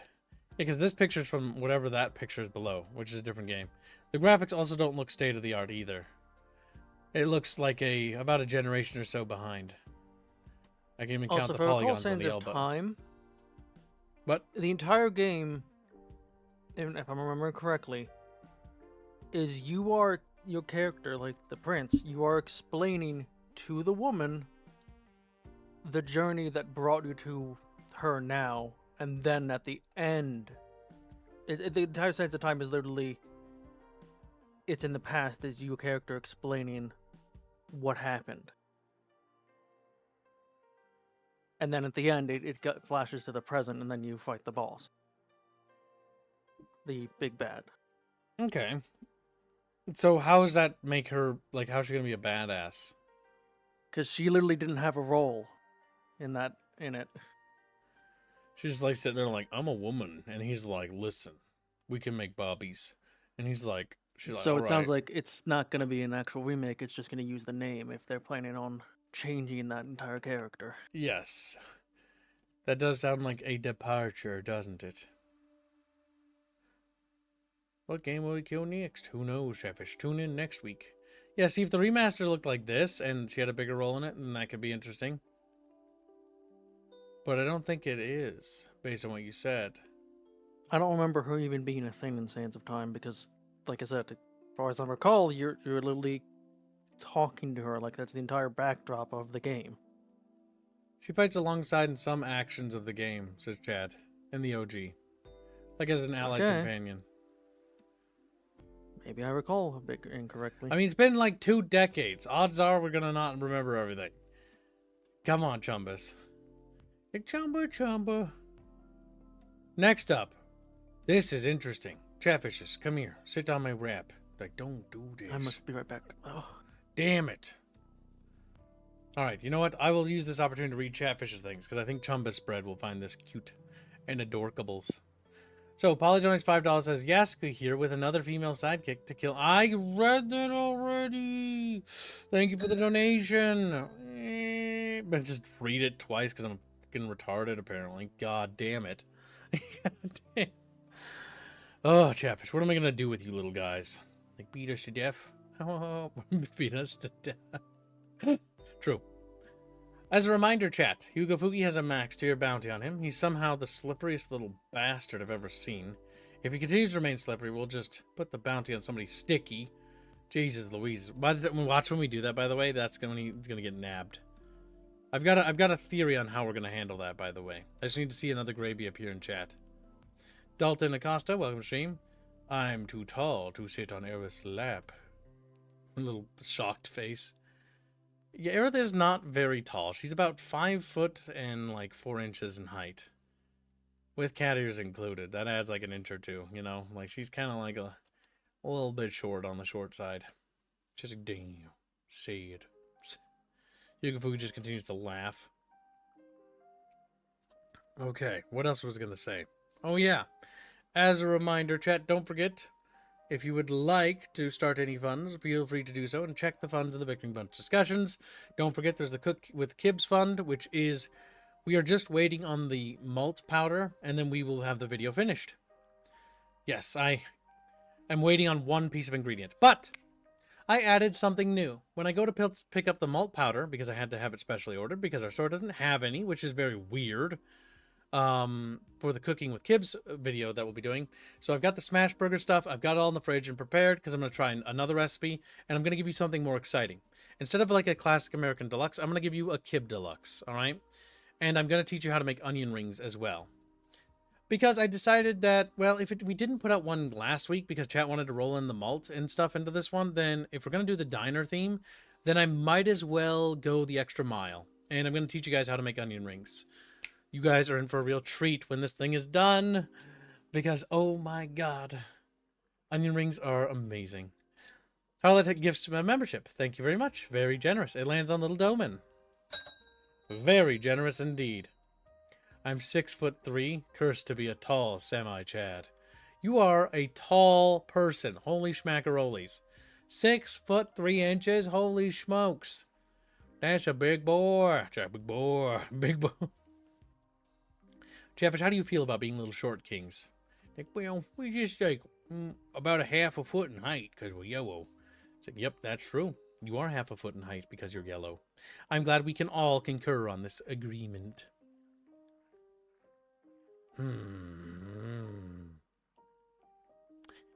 Because this picture's from whatever that picture is below, which is a different game. The graphics also don't look state of the art either. It looks like about a generation or so behind. I can even count Also, the if I recall polygons on Sands the of elbow. Time, What? the entire game, if I'm remembering correctly, is you are your character, like the prince, you are explaining to the woman the journey that brought you to her now, and then at the end, the entire Sands of Time is literally, it's in the past, is your character explaining what happened. And then at the end, it flashes to the present, and then you fight the boss. The big bad. Okay. So how does that make her, like, how's she gonna be a badass? Because she literally didn't have a role in it. She's just like sitting there like, I'm a woman. And he's like, listen, we can make bobbies. And she's like, So all it sounds right. like it's not going to be an actual remake, it's just going to use the name if they're planning on changing that entire character. Yes. That does sound like a departure, doesn't it? What game will we kill next? Who knows, Cheffish? Tune in next week. Yeah, see, if the remaster looked like this and she had a bigger role in it, then that could be interesting. But I don't think it is, based on what you said. I don't remember her even being a thing in Sands of Time because, like I said, as far as I recall, you're literally talking to her like that's the entire backdrop of the game. She fights alongside in some actions of the game, says Chad, in the OG. Like as an allied companion. Maybe I recall a bit incorrectly. I mean, it's been like 2 decades. Odds are we're gonna not remember everything. Come on, Chumbus. Hey, Chumba. Next up. This is interesting. Chatfishes, come here. Sit on my wrap. Like, don't do this. I must be right back. Oh. Damn it. Alright, you know what? I will use this opportunity to read Chatfish's things, because I think Chumbus Bread will find this cute and adorkables. So, Polydonis $5 says, Yasuka here with another female sidekick to kill. I read that already. Thank you for the donation. But just read it twice because I'm fucking retarded, apparently. God damn it. God damn. Oh, Chatfish, what am I going to do with you little guys? Like, beat us to death? Oh, beat us to death. True. As a reminder, chat, Hugo Fuki has a max tier bounty on him. He's somehow the slipperiest little bastard I've ever seen. If he continues to remain slippery, we'll just put the bounty on somebody sticky. Jesus Louise. By the time, watch when we do that, by the way, that's when he's gonna get nabbed. I've got a theory on how we're gonna handle that, by the way. I just need to see another Gravy appear in chat. Dalton Acosta, welcome to stream. I'm too tall to sit on Aerith's lap. A little shocked face. Yeah, Aerith is not very tall. She's about 5 foot and like 4 inches in height. With cat ears included. That adds like an inch or two, you know? Like she's kind of like a little bit short on the short side. Just like, damn. Sad. Yugafu just continues to laugh. Okay, what else was I going to say? Oh yeah. As a reminder, chat, don't forget If you would like to start any funds, feel free to do so and check the funds in the Bickering Bunch discussions. Don't forget there's the Cook with Kibbs fund, which is we are just waiting on the malt powder, and then we will have the video finished. Yes, I am waiting on one piece of ingredient, but I added something new. When I go to pick up the malt powder, because I had to have it specially ordered because our store doesn't have any, which is very weird, for the Cooking with Kibbs video that we'll be doing. So I've got the smash burger stuff. I've got it all in the fridge and prepared because I'm going to try another recipe, and I'm going to give you something more exciting. Instead of like a classic American deluxe, I'm going to give you a Kib deluxe, all right? And I'm going to teach you how to make onion rings as well. Because I decided that, well, if we didn't put out one last week because chat wanted to roll in the malt and stuff into this one, then if we're going to do the diner theme, then I might as well go the extra mile. And I'm going to teach you guys how to make onion rings. You guys are in for a real treat when this thing is done. Because, oh my god, onion rings are amazing. Howlett gifts my membership. Thank you very much. Very generous. It lands on Little Doman. Very generous indeed. I'm 6'3", cursed to be a tall semi-Chad. You are a tall person. Holy schmackaroles. 6'3", holy smokes. That's a big boy. That's a big boy. Big boy. Chatfish, how do you feel about being little short kings? Like, well, we just like about a half a foot in height because we're yellow. It's like, yep, that's true. You are half a foot in height because you're yellow. I'm glad we can all concur on this agreement.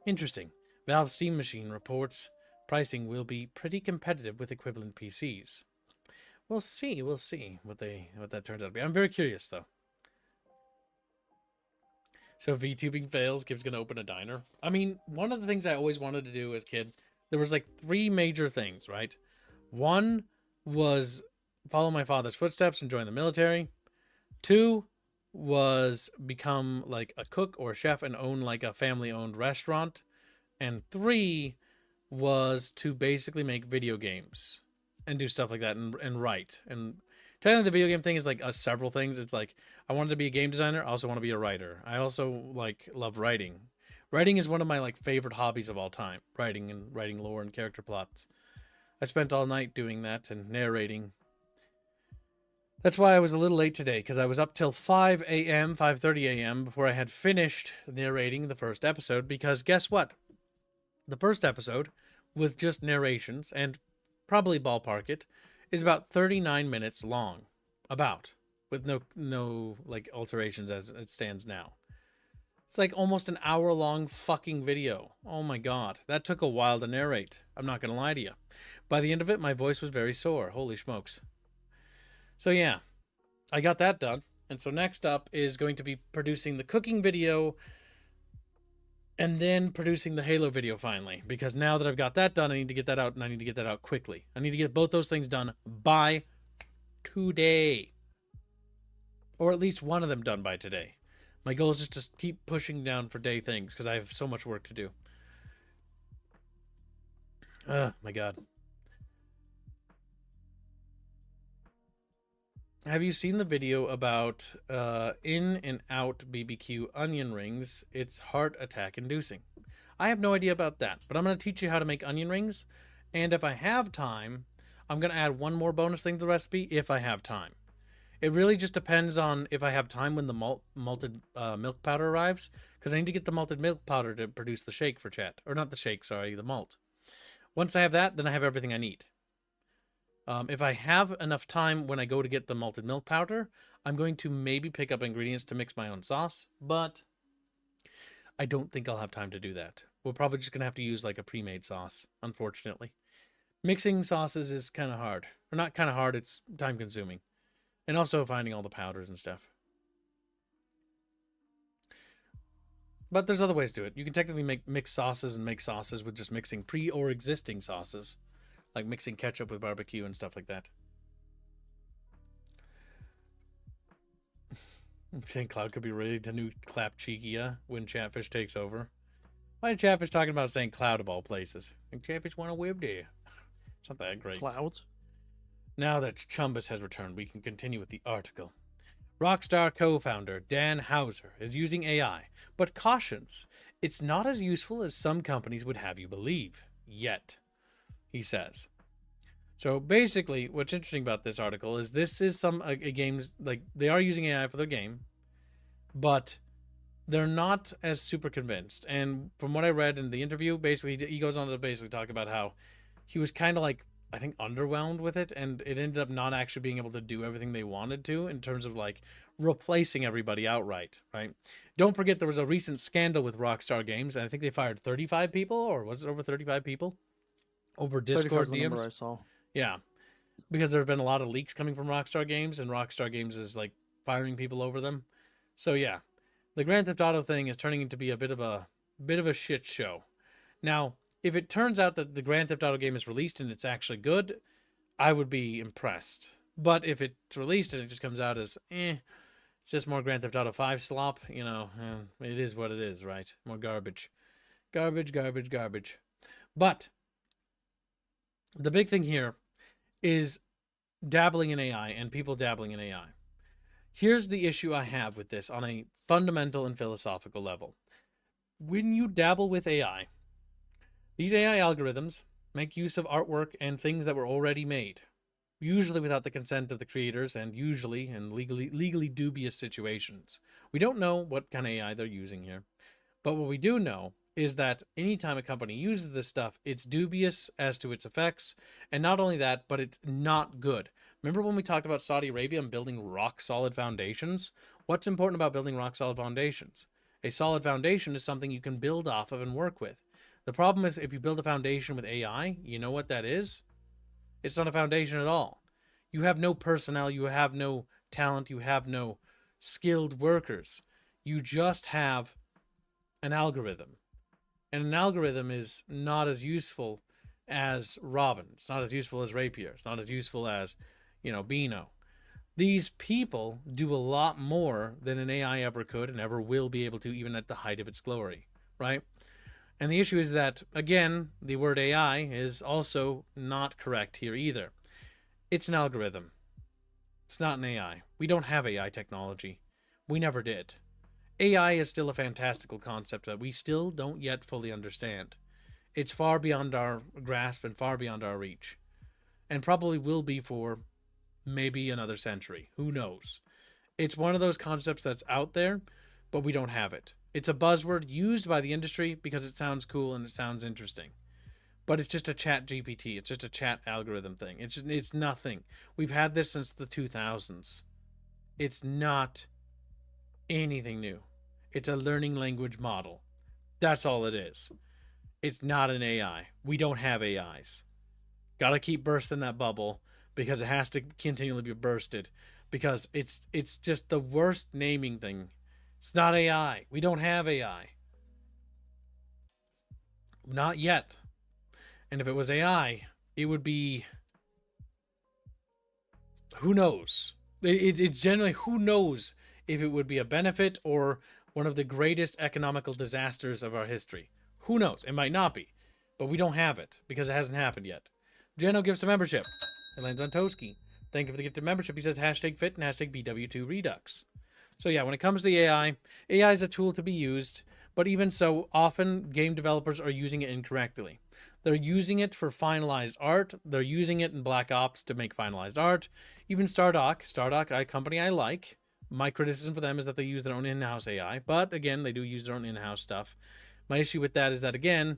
Interesting. Valve Steam Machine reports pricing will be pretty competitive with equivalent PCs. We'll see what that turns out to be. I'm very curious though. So VTubing fails, Kib's gonna open a diner. I mean, one of the things I always wanted to do as a kid, there was like 3 major things, right? One was follow my father's footsteps and join the military. 2 was become like a cook or a chef and own like a family-owned restaurant. And 3 was to basically make video games and do stuff like that and write. And technically the video game thing is like several things. It's like I wanted to be a game designer. I also want to be a writer. I also like love writing. Writing is one of my like favorite hobbies of all time. Writing lore and character plots. I spent all night doing that and narrating. That's why I was a little late today, because I was up till 5 a.m., 5:30 a.m. before I had finished narrating the first episode, because guess what? The first episode, with just narrations, and probably ballpark it, is about 39 minutes long. About. With no like alterations as it stands now. It's like almost an hour-long fucking video. Oh my god. That took a while to narrate. I'm not gonna lie to you. By the end of it, my voice was very sore. Holy smokes. So yeah, I got that done. And so next up is going to be producing the cooking video and then producing the Halo video finally. Because now that I've got that done, I need to get that out, and I need to get that out quickly. I need to get both those things done by today. Or at least one of them done by today. My goal is just to keep pushing down for day things because I have so much work to do. My god. Have you seen the video about in and out BBQ onion rings? It's heart attack inducing. I have no idea about that, but I'm going to teach you how to make onion rings. And if I have time, I'm going to add one more bonus thing to the recipe if I have time. It really just depends on if I have time when the malted milk powder arrives, because I need to get the malted milk powder to produce the shake for chat. Or not the shake, sorry, the malt. Once I have that, then I have everything I need. If I have enough time when I go to get the malted milk powder, I'm going to maybe pick up ingredients to mix my own sauce, but I don't think I'll have time to do that. We're probably just going to have to use like a pre-made sauce, unfortunately. Mixing sauces is kind of hard. Or not kind of hard, it's time consuming. And also finding all the powders and stuff. But there's other ways to do it. You can technically mix sauces and make sauces with just mixing pre or existing sauces. Like mixing ketchup with barbecue and stuff like that. St. Cloud could be ready to new clap Cheekia when Chatfish takes over. Why is Chatfish talking about St. Cloud of all places? Like Chatfish want to live there. It's not that great. Clouds? Now that Chumbus has returned, we can continue with the article. Rockstar co-founder Dan Houser is using AI, but cautions It's not as useful as some companies would have you believe, yet, he says. So basically, what's interesting about this article is this is some a games, like, they are using AI for their game, but they're not as super convinced. And from what I read in the interview, basically he goes on to basically talk about how he was kind of like, I think, underwhelmed with it, and it ended up not actually being able to do everything they wanted to in terms of like replacing everybody outright, right? Don't forget there was a recent scandal with Rockstar Games, and I think they fired 35 people, or was it over 35 people over 35 is Discord the number DMs? I saw. Yeah, because there have been a lot of leaks coming from Rockstar Games, and Rockstar Games is like firing people over them. So yeah, the Grand Theft Auto thing is turning into be a bit of a shit show. Now, if it turns out that the Grand Theft Auto game is released and it's actually good, I would be impressed. But if it's released and it just comes out as it's just more Grand Theft Auto 5 slop, it is what it is, right? More garbage. Garbage, garbage, garbage. But the big thing here is dabbling in AI and people dabbling in AI. Here's the issue I have with this on a fundamental and philosophical level. When you dabble with AI, these AI algorithms make use of artwork and things that were already made, usually without the consent of the creators and usually in legally dubious situations. We don't know what kind of AI they're using here, but what we do know is that anytime a company uses this stuff, it's dubious as to its effects, and not only that, but it's not good. Remember when we talked about Saudi Arabia and building rock solid foundations? What's important about building rock solid foundations? A solid foundation is something you can build off of and work with. The problem is if you build a foundation with AI, you know what that is? It's not a foundation at all. You have no personnel, you have no talent, you have no skilled workers. You just have an algorithm. And an algorithm is not as useful as Robin. It's not as useful as Rapier. It's not as useful as, Beano. These people do a lot more than an AI ever could and ever will be able to, even at the height of its glory, right? And the issue is that, again, the word AI is also not correct here either. It's an algorithm. It's not an AI. We don't have AI technology. We never did. AI is still a fantastical concept that we still don't yet fully understand. It's far beyond our grasp and far beyond our reach. And probably will be for maybe another century. Who knows? It's one of those concepts that's out there, but we don't have it. It's a buzzword used by the industry because it sounds cool and it sounds interesting. But it's just a chat GPT. It's just a chat algorithm thing. It's nothing. We've had this since the 2000s. It's not anything new. It's a learning language model. That's all it is. It's not an AI. We don't have AIs. Gotta keep bursting that bubble because it has to continually be bursted because it's just the worst naming thing. It's not AI. We don't have AI. Not yet. And if it was AI, it would be, who knows? It's generally, who knows if it would be a benefit or one of the greatest economical disasters of our history. Who knows? It might not be, but we don't have it because it hasn't happened yet. Jeno gives a membership. It lands on Toski. Thank you for the gift of membership. He says hashtag fit and hashtag BW2 Redux. So yeah, when it comes to AI, AI is a tool to be used, but even so, often game developers are using it incorrectly. They're using it for finalized art. They're using it in Black Ops to make finalized art. Even Stardock, a company I like. My criticism for them is that they use their own in-house AI, but again, they do use their own in-house stuff. My issue with that is that, again,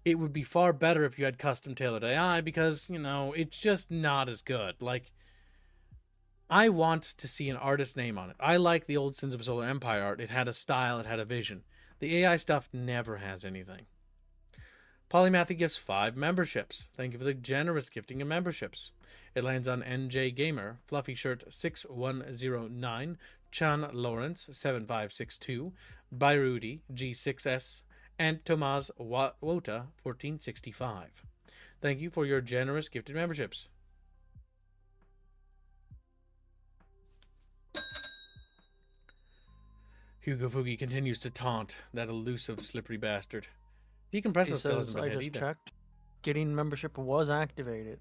it would be far better if you had custom tailored AI because, it's just not as good. Like, I want to see an artist name on it. I like the old Sins of Solar Empire art. It had a style, it had a vision. The AI stuff never has anything. Polymathy gives 5 memberships. Thank you for the generous gifting of memberships. It lands on NJ Gamer, Fluffy Shirt 6109, Chan Lawrence 7562, Bairudi G6S, and Tomaz Wota 1465. Thank you for your generous gifted memberships. Hugo Fugi continues to taunt that elusive, slippery bastard. Decompresso still hasn't been hit either. Checked. Getting membership was activated.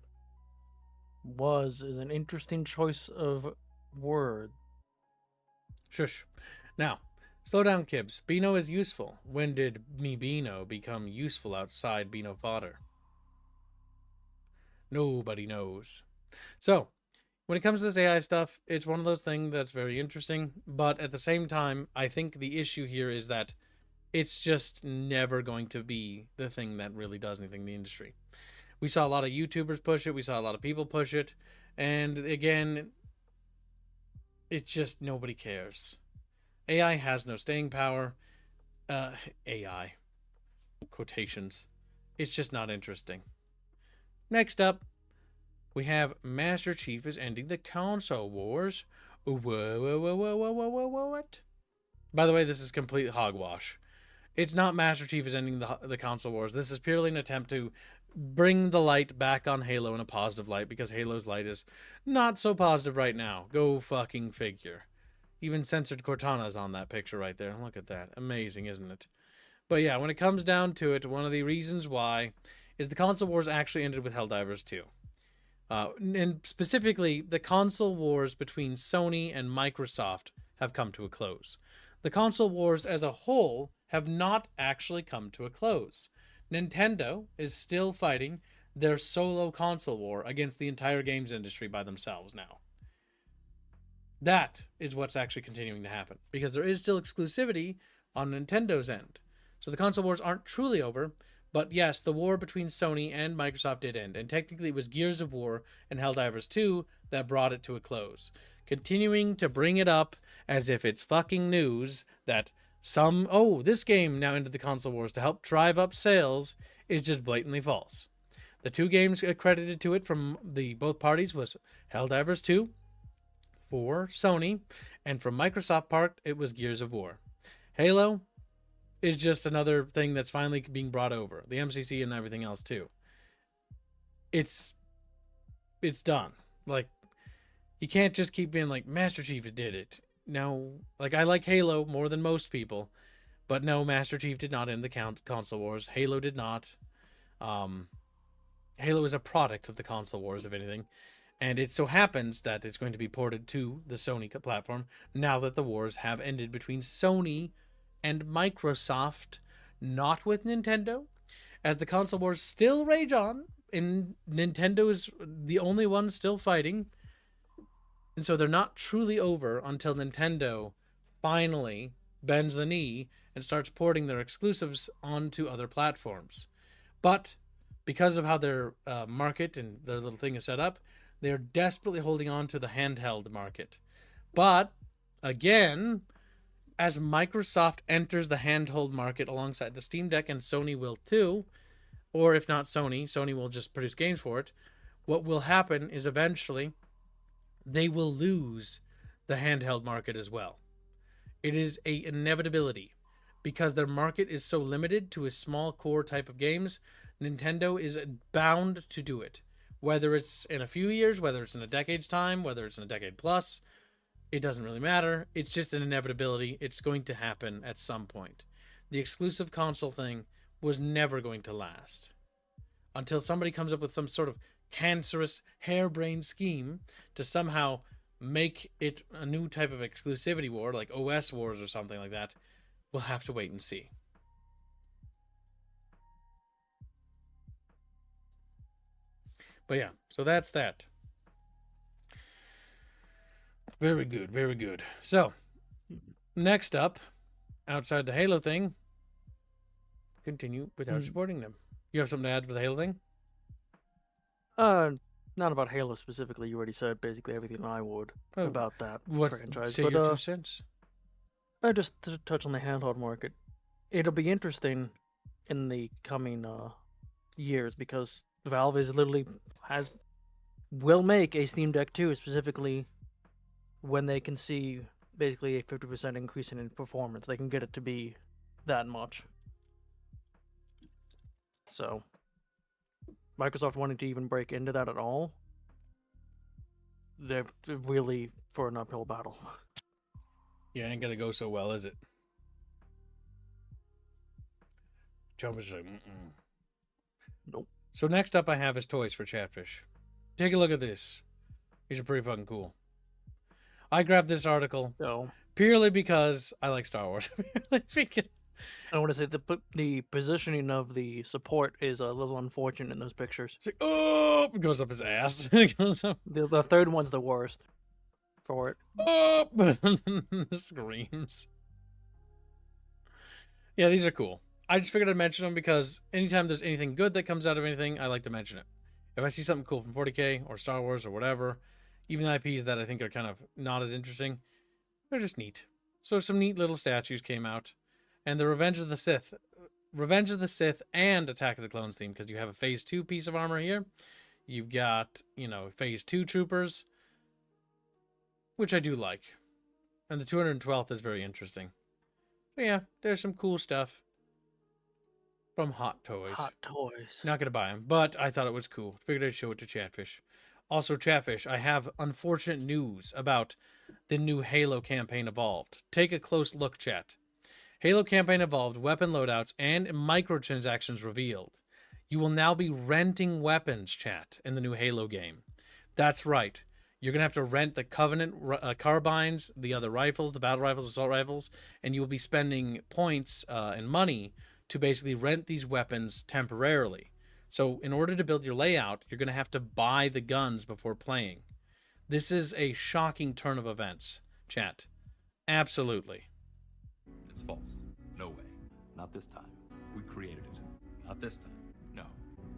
Was is an interesting choice of word. Shush. Now, Slow down, Kibs. Beano is useful. When did me Beano become useful outside Beano fodder? Nobody knows. So, when it comes to this AI stuff, it's one of those things that's very interesting, but at the same time, I think the issue here is that it's just never going to be the thing that really does anything in the industry. We saw a lot of YouTubers push it, we saw a lot of people push it, and again, it's just nobody cares. AI has no staying power. AI. Quotations. It's just not interesting. Next up, we have Master Chief is ending the console wars. What? By the way, this is complete hogwash. It's not Master Chief is ending the console wars. This is purely an attempt to bring the light back on Halo in a positive light because Halo's light is not so positive right now. Go fucking figure. Even censored Cortana's on that picture right there. Look at that. Amazing, isn't it? But yeah, when it comes down to it, one of the reasons why is the console wars actually ended with Helldivers 2. And specifically, the console wars between Sony and Microsoft have come to a close. The console wars as a whole have not actually come to a close. Nintendo is still fighting their solo console war against the entire games industry by themselves now. That is what's actually continuing to happen because there is still exclusivity on Nintendo's end. So the console wars aren't truly over, but yes, the war between Sony and Microsoft did end, and technically it was Gears of War and Helldivers 2 that brought it to a close. Continuing to bring it up as if it's fucking news that this game now entered the console wars to help drive up sales is just blatantly false. The two games accredited to it from the both parties was Helldivers 2 for Sony, and from Microsoft part, it was Gears of War. Halo is just another thing that's finally being brought over. The MCC and everything else too. It's done. Like, you can't just keep being like, Master Chief did it. No, like, I like Halo more than most people, but no, Master Chief did not end the console wars. Halo did not. Halo is a product of the console wars, if anything. And it so happens that it's going to be ported to the Sony platform now that the wars have ended between Sony and Microsoft, not with Nintendo. As the console wars still rage on, and Nintendo is the only one still fighting. And so they're not truly over until Nintendo finally bends the knee and starts porting their exclusives onto other platforms. But because of how their market and their little thing is set up, they're desperately holding on to the handheld market. But again, as Microsoft enters the handheld market alongside the Steam Deck, and Sony will too, or if not Sony, Sony will just produce games for it, what will happen is eventually they will lose the handheld market as well. It is an inevitability because their market is so limited to a small core type of games. Nintendo is bound to do it. Whether it's in a few years, whether it's in a decade's time, whether it's in a decade plus, it doesn't really matter. It's just an inevitability. It's going to happen at some point. The exclusive console thing was never going to last until somebody comes up with some sort of cancerous, harebrained scheme to somehow make it a new type of exclusivity war, like OS wars or something like that. We'll have to wait and see. But yeah, so that's that. Very good, very good. So, next up, outside the Halo thing, continue without supporting them. You have something to add for the Halo thing? Not about Halo specifically. You already said basically everything I would about that franchise. Say your 2 cents. Just to touch on the handheld market, it'll be interesting in the coming years because Valve is literally will make a Steam Deck 2 specifically when they can see basically a 50% increase in performance. They can get it to be that much. So Microsoft wanting to even break into that at all, they're really for an uphill battle. Yeah, ain't gonna go so well, is it? Jumper's like, Nope. So next up I have is toys for Chatfish. Take a look at this. These are pretty fucking cool. I grabbed this article Purely because I like Star Wars. Purely because I want to say the positioning of the support is a little unfortunate in those pictures. it's like, oh, it goes up his ass. It goes up. The third one's the worst for it. Oh, screams. Yeah, these are cool. I just figured I'd mention them because anytime there's anything good that comes out of anything, I like to mention it. If I see something cool from 40K or Star Wars or whatever, even IPs that I think are kind of not as interesting, they're just neat. So some neat little statues came out. And the Revenge of the Sith and Attack of the Clones theme, because you have a Phase 2 piece of armor here. You've got, Phase 2 troopers, which I do like. And the 212th is very interesting. But yeah, there's some cool stuff from Hot Toys. Hot Toys. Not going to buy them, but I thought it was cool. Figured I'd show it to Chatfish. Also, Chatfish, I have unfortunate news about the new Halo campaign Evolved. Take a close look, chat. Halo campaign Evolved, weapon loadouts, and microtransactions revealed. You will now be renting weapons, chat, in the new Halo game. That's right. You're going to have to rent the Covenant carbines, the other rifles, the battle rifles, assault rifles, and you will be spending points and money to basically rent these weapons temporarily. So in order to build your layout, you're going to have to buy the guns before playing. This is a shocking turn of events, chat. Absolutely. It's false. No way. Not this time. We created it. Not this time. No,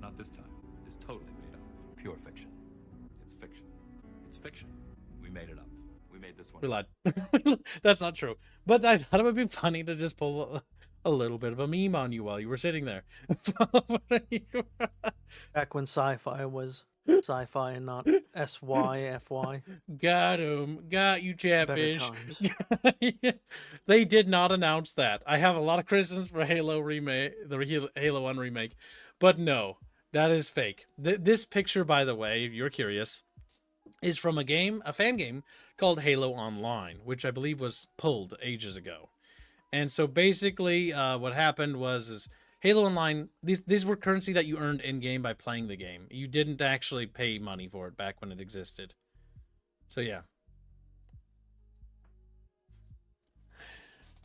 not this time. It's totally made up. Pure fiction. It's fiction. It's fiction. We made it up. We made this one. We lied. That's not true. But I thought it would be funny to just pull a little bit of a meme on you while you were sitting there. Back when sci-fi was sci-fi and not SYFY. Got him. Got you, Better Chatfish. times. They did not announce that. I have a lot of criticisms for Halo remake, the Halo 1 remake, but no, that is fake. This picture, by the way, if you're curious, is from a fan game called Halo Online, which I believe was pulled ages ago. And so basically, what happened was Halo Online, these were currency that you earned in-game by playing the game. You didn't actually pay money for it back when it existed. So yeah.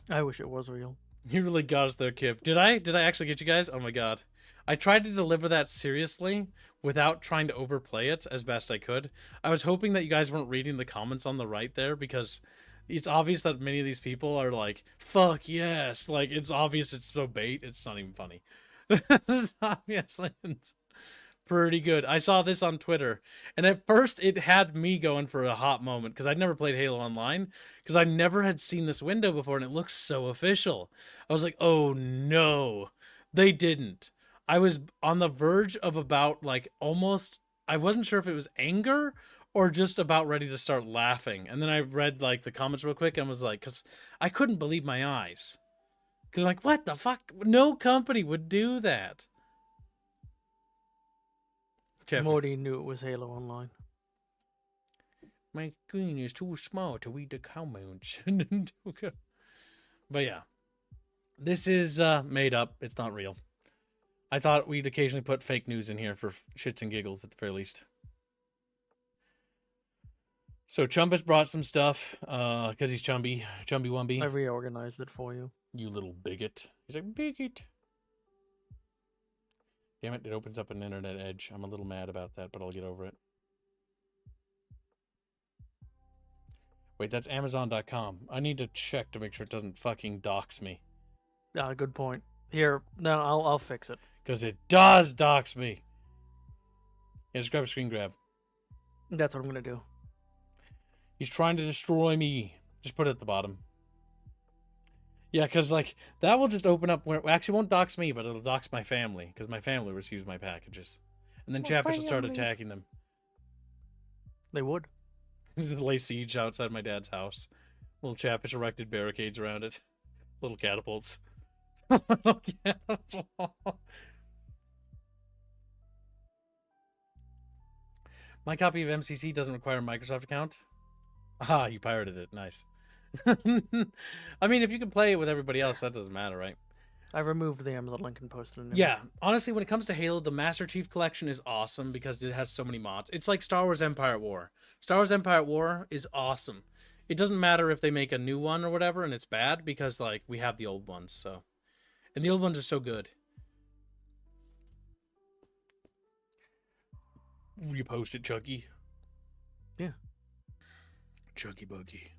I wish it was real. You really got us there, Kip. Did I actually get you guys? Oh my god. I tried to deliver that seriously without trying to overplay it as best I could. I was hoping that you guys weren't reading the comments on the right there because it's obvious that many of these people are like, fuck yes. Like, it's obvious it's so bait. It's not even funny. It's obviously pretty good. I saw this on Twitter, and at first it had me going for a hot moment because I'd never played Halo Online because I never had seen this window before, and it looks so official. I was like, oh no, they didn't. I was on the verge of about like almost, I wasn't sure if it was anger or just about ready to start laughing. And then I read like the comments real quick and was like, because I couldn't believe my eyes. Because like, what the fuck? No company would do that. Morty knew it was Halo Online. My screen is too small to read the comments. But yeah, this is made up. It's not real. I thought we'd occasionally put fake news in here for shits and giggles at the very least. So Chumbus brought some stuff because he's chumby wumby. I reorganized it for you. You little bigot. He's like, bigot. Damn it, it opens up an internet edge. I'm a little mad about that, but I'll get over it. Wait, that's Amazon.com. I need to check to make sure it doesn't fucking dox me. Good point. Here, no, I'll fix it. Because it does dox me. Yeah, just grab a screen grab. That's what I'm gonna do. He's trying to destroy me. Just put it at the bottom. Yeah, because, like, that will just open up... Where, actually, won't dox me, but it'll dox my family. Because my family receives my packages. And then Chatfish will start attacking them. They would. Just lay siege outside my dad's house. Little Chatfish erected barricades around it. Little catapults. Little catapult. My copy of MCC doesn't require a Microsoft account. Ah, you pirated it. Nice. I mean, if you can play it with everybody else, that doesn't matter, right? I removed the Amazon link and posted it. Yeah, honestly, when it comes to Halo, the Master Chief Collection is awesome because it has so many mods. It's like Star Wars Empire at War. Star Wars Empire at War is awesome. it doesn't matter if they make a new one or whatever and it's bad, because like we have the old ones. So, and the old ones are so good. Repost it, Chunky. Yeah. Chunky Buggy.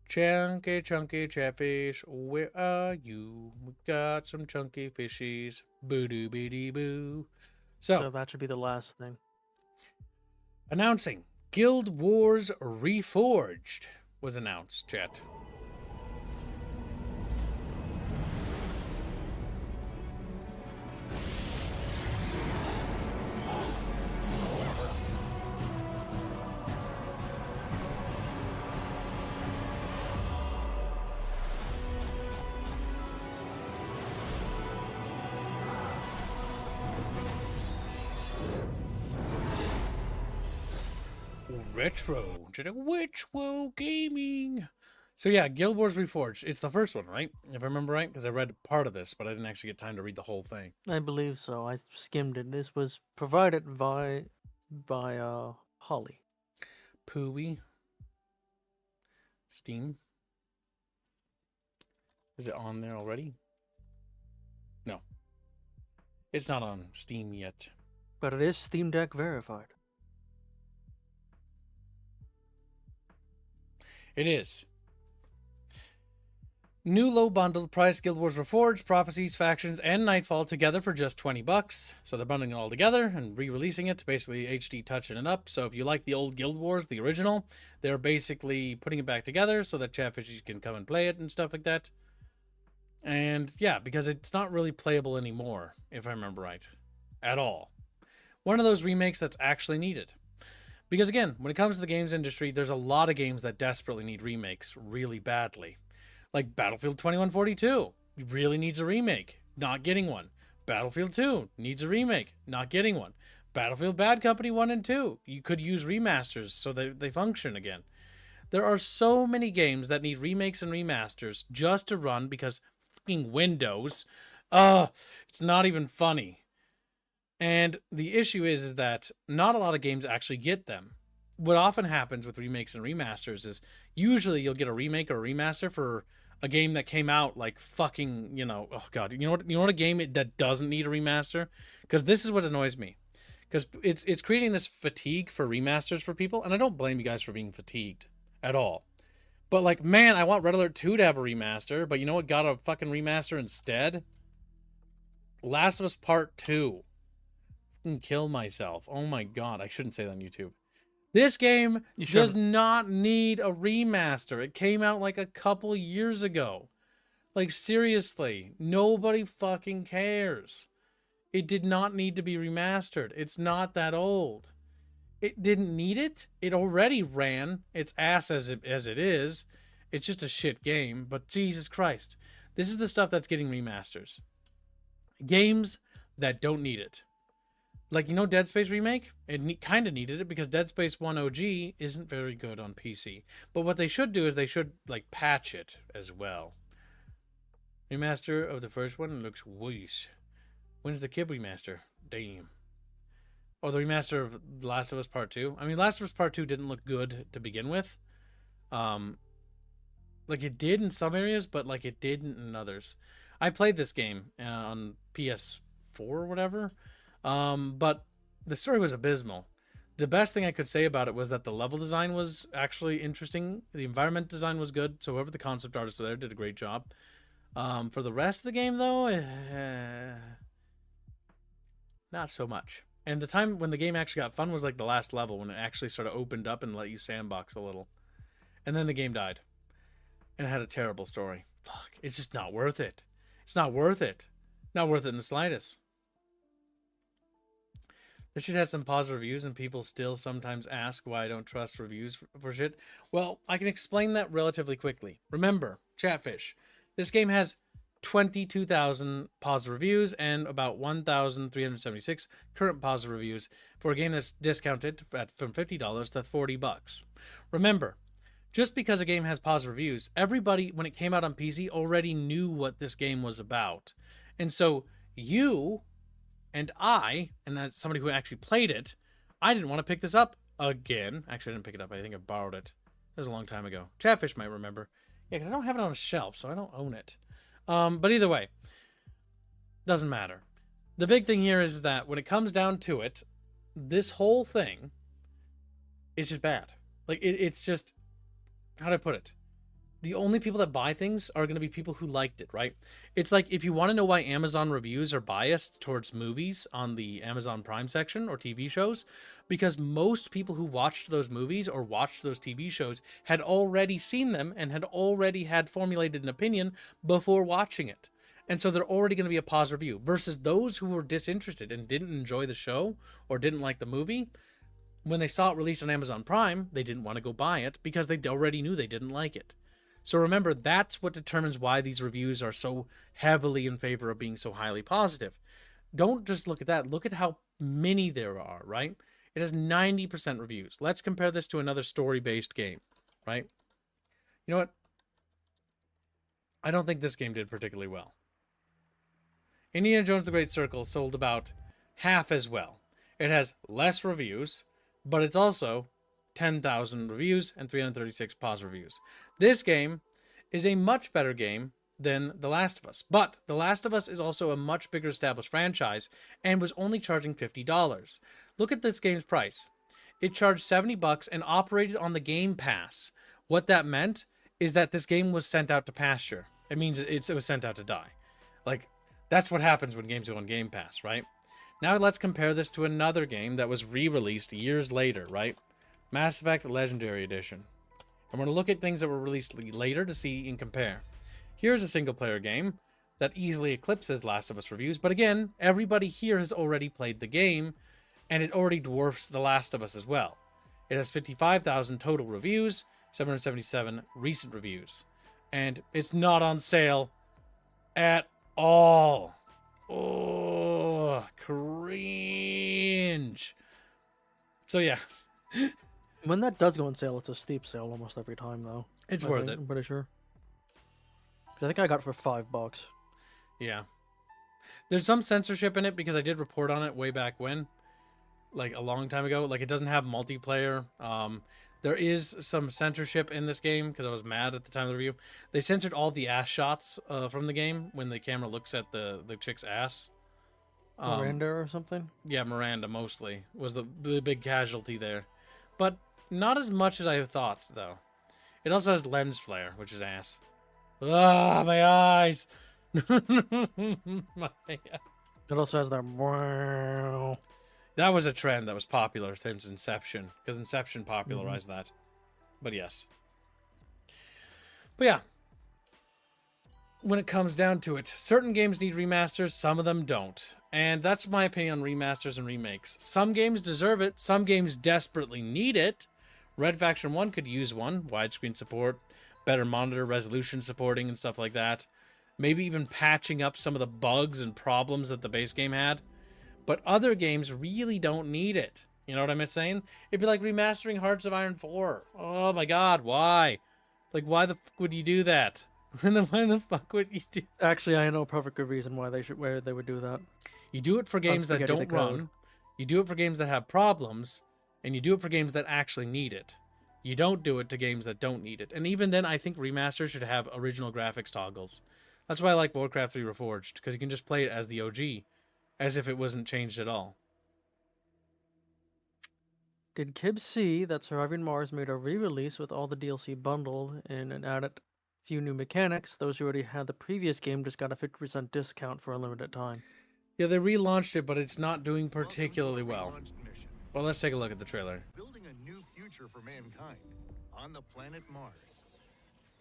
Chunky, chunky chatfish, where are you? We got some chunky fishies. Boo-doo, bee boo. So that should be the last thing. Announcing Guild Wars Reforged was announced, chat. Retro gaming. So yeah, Guild Wars Reforged. It's the first one, right? If I remember right, because I read part of this, but I didn't actually get time to read the whole thing. I believe so. I skimmed it. This was provided by Holly. Pooey. Steam. Is it on there already? No. It's not on Steam yet. But it is Steam Deck verified. It is. New low bundled price Guild Wars Reforged, Prophecies, Factions, and Nightfall together for just $20. So they're bundling it all together and re-releasing it, basically HD touching it up. So if you like the old Guild Wars, the original, they're basically putting it back together so that Chatfishies can come and play it and stuff like that. And yeah, because it's not really playable anymore, if I remember right, at all. One of those remakes that's actually needed. Because again, when it comes to the games industry, there's a lot of games that desperately need remakes really badly. Like Battlefield 2142 really needs a remake, not getting one. Battlefield 2 needs a remake, not getting one. Battlefield Bad Company 1 and 2, you could use remasters so they function again. There are so many games that need remakes and remasters just to run because fucking Windows. It's not even funny. And the issue is that not a lot of games actually get them. What often happens with remakes and remasters is usually you'll get a remake or a remaster for a game that came out like fucking, oh god, you know what a game that doesn't need a remaster? Because this is what annoys me. Because it's creating this fatigue for remasters for people, and I don't blame you guys for being fatigued at all. But like, man, I want Red Alert 2 to have a remaster, but you know what got a fucking remaster instead? Last of Us Part 2. Kill myself. Oh my god, I shouldn't say that on YouTube. This game does not need a remaster. It came out like a couple years ago. Like seriously, nobody fucking cares. It did not need to be remastered. It's not that old. It didn't need it. It already ran its ass as it is. It's just a shit game, but Jesus Christ. This is the stuff that's getting remasters. Games that don't need it. Like, Dead Space Remake? It kind of needed it because Dead Space 1 OG isn't very good on PC. But what they should do is they should, like, patch it as well. Remaster of the first one looks worse. When's the Kid remaster? Damn. Oh, the remaster of The Last of Us Part 2? I mean, Last of Us Part 2 didn't look good to begin with. Like, it did in some areas, but, like, it didn't in others. I played this game on PS4 or whatever. But the story was abysmal. The best thing I could say about it was that the level design was actually interesting. The environment design was good. So whoever the concept artists were there did a great job. For the rest of the game, though, not so much. And the time when the game actually got fun was like the last level when it actually sort of opened up and let you sandbox a little. And then the game died. And it had a terrible story. Fuck. It's just not worth it. It's not worth it. Not worth it in the slightest. This shit has some positive reviews, and people still sometimes ask why I don't trust reviews for shit. Well, I can explain that relatively quickly. Remember, Chatfish, this game has 22,000 positive reviews and about 1,376 current positive reviews for a game that's discounted from $50 to $40. Remember, just because a game has positive reviews, everybody, when it came out on PC, already knew what this game was about. And so you And that's somebody who actually played it, I didn't want to pick this up again. Actually, I didn't pick it up. I think I borrowed it. It was a long time ago. Chatfish might remember. Yeah, because I don't have it on a shelf, so I don't own it. But either way, doesn't matter. The big thing here is that when it comes down to it, this whole thing is just bad. Like, it's just, how do I put it? The only people that buy things are going to be people who liked it, right? It's like, if you want to know why Amazon reviews are biased towards movies on the Amazon Prime section or TV shows, because most people who watched those movies or watched those TV shows had already seen them and had already had formulated an opinion before watching it. And so they're already going to be a positive review, versus those who were disinterested and didn't enjoy the show or didn't like the movie. When they saw it released on Amazon Prime, they didn't want to go buy it because they already knew they didn't like it. So remember, that's what determines why these reviews are so heavily in favor of being so highly positive. Don't just look at that. Look at how many there are, right? It has 90% reviews. Let's compare this to another story-based game, right? You know what? I don't think this game did particularly well. Indiana Jones The Great Circle sold about half as well. It has less reviews, but it's also 10,000 reviews and 336 positive reviews. This game is a much better game than The Last of Us, but The Last of Us is also a much bigger established franchise and was only charging $50. Look at this game's price. It charged $70 and operated on the Game Pass. What that meant is that this game was sent out to pasture. It means it was sent out to die. Like, that's what happens when games go on Game Pass, right? Now let's compare this to another game that was re-released years later, right? Mass Effect Legendary Edition. I'm going to look at things that were released later to see and compare. Here's a single-player game that easily eclipses Last of Us reviews, but again, everybody here has already played the game, and it already dwarfs The Last of Us as well. It has 55,000 total reviews, 777 recent reviews, and it's not on sale at all. Oh, cringe. So yeah. When that does go on sale, it's a steep sale almost every time, though. It's worth it. I'm pretty sure. 'Cause I think I got it for $5. Yeah. There's some censorship in it because I did report on it way back when. Like a long time ago. Like, it doesn't have multiplayer. There is some censorship in this game because I was mad at the time of the review. They censored all the ass shots from the game when the camera looks at the chick's ass. Miranda or something? Yeah, Miranda mostly was the big casualty there. But not as much as I thought, though. It also has lens flare, which is ass. Ah, my eyes! It also has that. Wow. That was a trend that was popular since Inception, because Inception popularized that. But yes. But yeah. When it comes down to it, certain games need remasters, some of them don't. And that's my opinion on remasters and remakes. Some games deserve it, some games desperately need it. Red Faction 1 could use one, widescreen support, better monitor resolution supporting and stuff like that. Maybe even patching up some of the bugs and problems that the base game had. But other games really don't need it. You know what I'm saying? It'd be like remastering Hearts of Iron 4. Oh my god, why? Like, why the fuck would you do that? Why the fuck would you do? Actually, I know a perfect good reason why they would do that. You do it for games that don't run. You do it for games that have problems, and you do it for games that actually need it. You don't do it to games that don't need it. And even then, I think remasters should have original graphics toggles. That's why I like Warcraft 3 Reforged, because you can just play it as the OG, as if it wasn't changed at all. Did Kib see that Surviving Mars made a re-release with all the DLC bundled and added a few new mechanics? Those who already had the previous game just got a 50% discount for a limited time. Yeah, they relaunched it, but it's not doing particularly well. Well, let's take a look at the trailer. Building a new future for mankind on the planet Mars,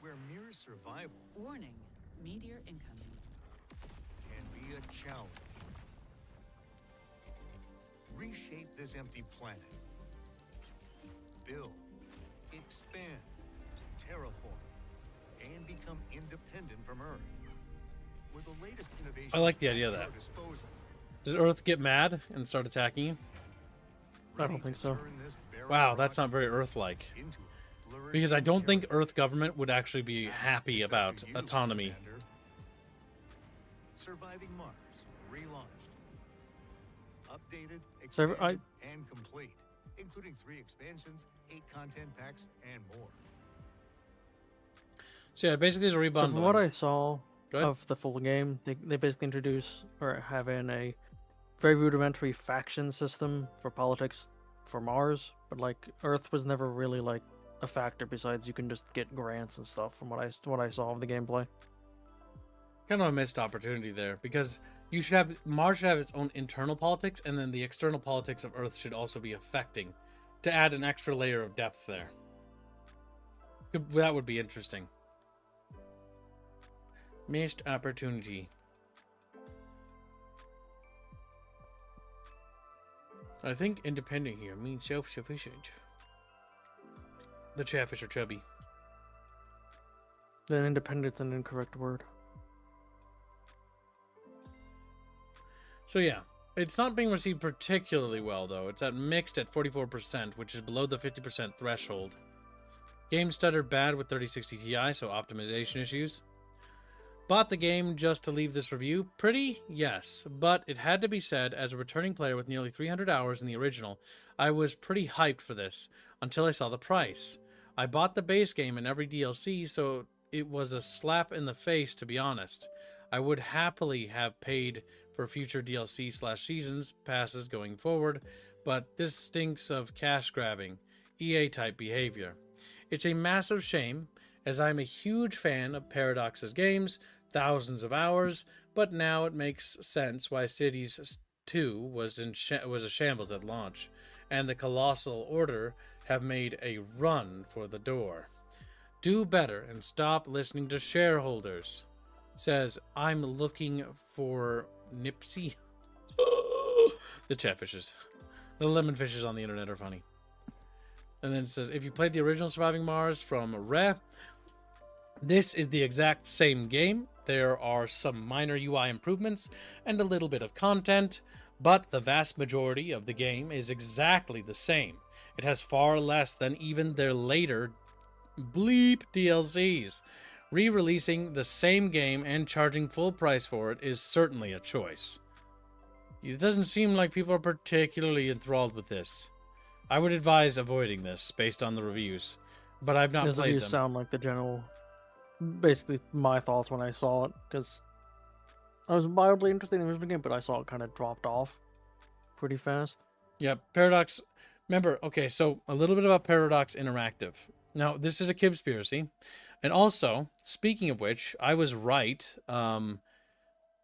where mere survival Warning, meteor incoming. can be a challenge. Reshape this empty planet. Build, expand, terraform, and become independent from Earth. With the latest innovations I like the idea of at that. your disposal, Does Earth get mad and start attacking you? I don't ready think to so. turn this barren Wow, that's rock not very Earth-like. into a Because I flourishing don't think paradise. Earth government would actually be happy It's up about to you, autonomy. Commander. Surviving Mars, relaunched. updated, So expanded, and complete, including 3 expansions, 8 content packs, and more. So yeah, basically there's a rebundling. So from what I saw Go ahead. of the full game, they basically introduce or have in a very rudimentary faction system for politics for Mars, but like Earth was never really like a factor. Besides, you can just get grants and stuff. From what I saw of the gameplay. Kind of a missed opportunity there, because you should have Mars should have its own internal politics, and then the external politics of Earth should also be affecting, to add an extra layer of depth there. That would be interesting. Missed opportunity. I think independent here means self-sufficient. The Chatfish are chubby. Then independent's an incorrect word. So yeah, it's not being received particularly well though. It's at mixed at 44%, which is below the 50% threshold. Game stuttered bad with 3060 Ti, so optimization issues. Bought the game just to leave this review? Pretty? Yes. But it had to be said, as a returning player with nearly 300 hours in the original, I was pretty hyped for this, until I saw the price. I bought the base game and every DLC, so it was a slap in the face, to be honest. I would happily have paid for future DLC/seasons passes going forward, but this stinks of cash grabbing, EA-type behavior. It's a massive shame, as I'm a huge fan of Paradox's games, thousands of hours, but now it makes sense why Cities 2 was a shambles at launch, and the Colossal Order have made a run for the door. Do better and stop listening to shareholders. Says, I'm looking for Nipsey. The Chatfishes. The lemon fishes on the internet are funny. And then it says, if you played the original Surviving Mars from Rare, this is the exact same game. There are some minor UI improvements and a little bit of content, but the vast majority of the game is exactly the same. It has far less than even their later bleep DLCs. Re-releasing the same game and charging full price for it is certainly a choice. It doesn't seem like people are particularly enthralled with this. I would advise avoiding this based on the reviews, but I've not Those played reviews them. sound like the general, basically my thoughts when I saw it, because I was mildly interested in the original game, but I saw it kind of dropped off pretty fast. Yeah, Paradox. Remember, okay, so a little bit about Paradox Interactive. Now, this is a Kibspiracy. And also, speaking of which, I was right.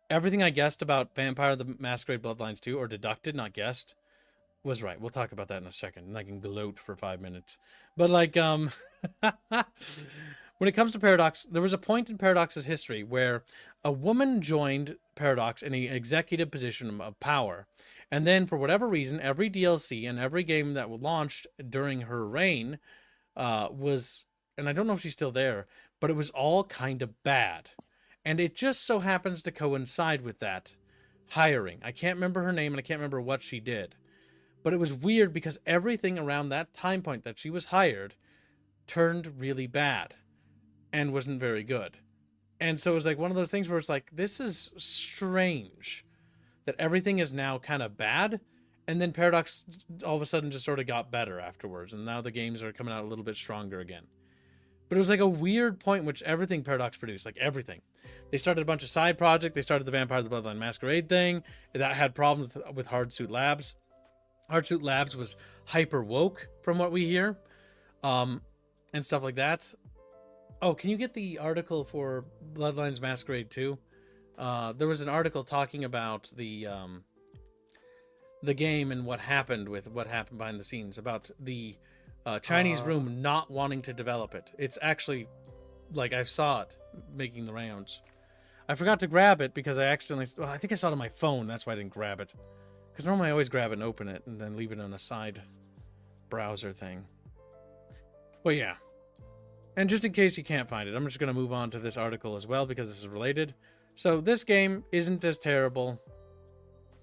Everything I guessed about Vampire the Masquerade Bloodlines 2, or deducted, not guessed, was right. We'll talk about that in a second, and I can gloat for 5 minutes. But, like, when it comes to Paradox, there was a point in Paradox's history where a woman joined Paradox in an executive position of power. And then, for whatever reason, every DLC and every game that was launched during her reign was, and I don't know if she's still there, but it was all kind of bad. And it just so happens to coincide with that hiring. I can't remember her name and I can't remember what she did. But it was weird because everything around that time point that she was hired turned really bad and wasn't very good. And so it was like one of those things where it's like, this is strange that everything is now kind of bad. And then Paradox all of a sudden just sort of got better afterwards. And now the games are coming out a little bit stronger again. But it was like a weird point in which everything Paradox produced, like everything. They started a bunch of side projects. They started the Vampire the Bloodline Masquerade thing. That had problems with Hardsuit Labs. Hardsuit Labs was hyper woke from what we hear. And stuff like that. Oh, can you get the article for Bloodlines Masquerade 2? There was an article talking about the game and what happened behind the scenes, about the Chinese room not wanting to develop it. It's actually, like, I saw it making the rounds. I forgot to grab it because I accidentally, well, I think I saw it on my phone. That's why I didn't grab it. Because normally I always grab it and open it and then leave it on a side browser thing. But yeah. And just in case you can't find it, I'm just going to move on to this article as well because this is related. So this game isn't as terrible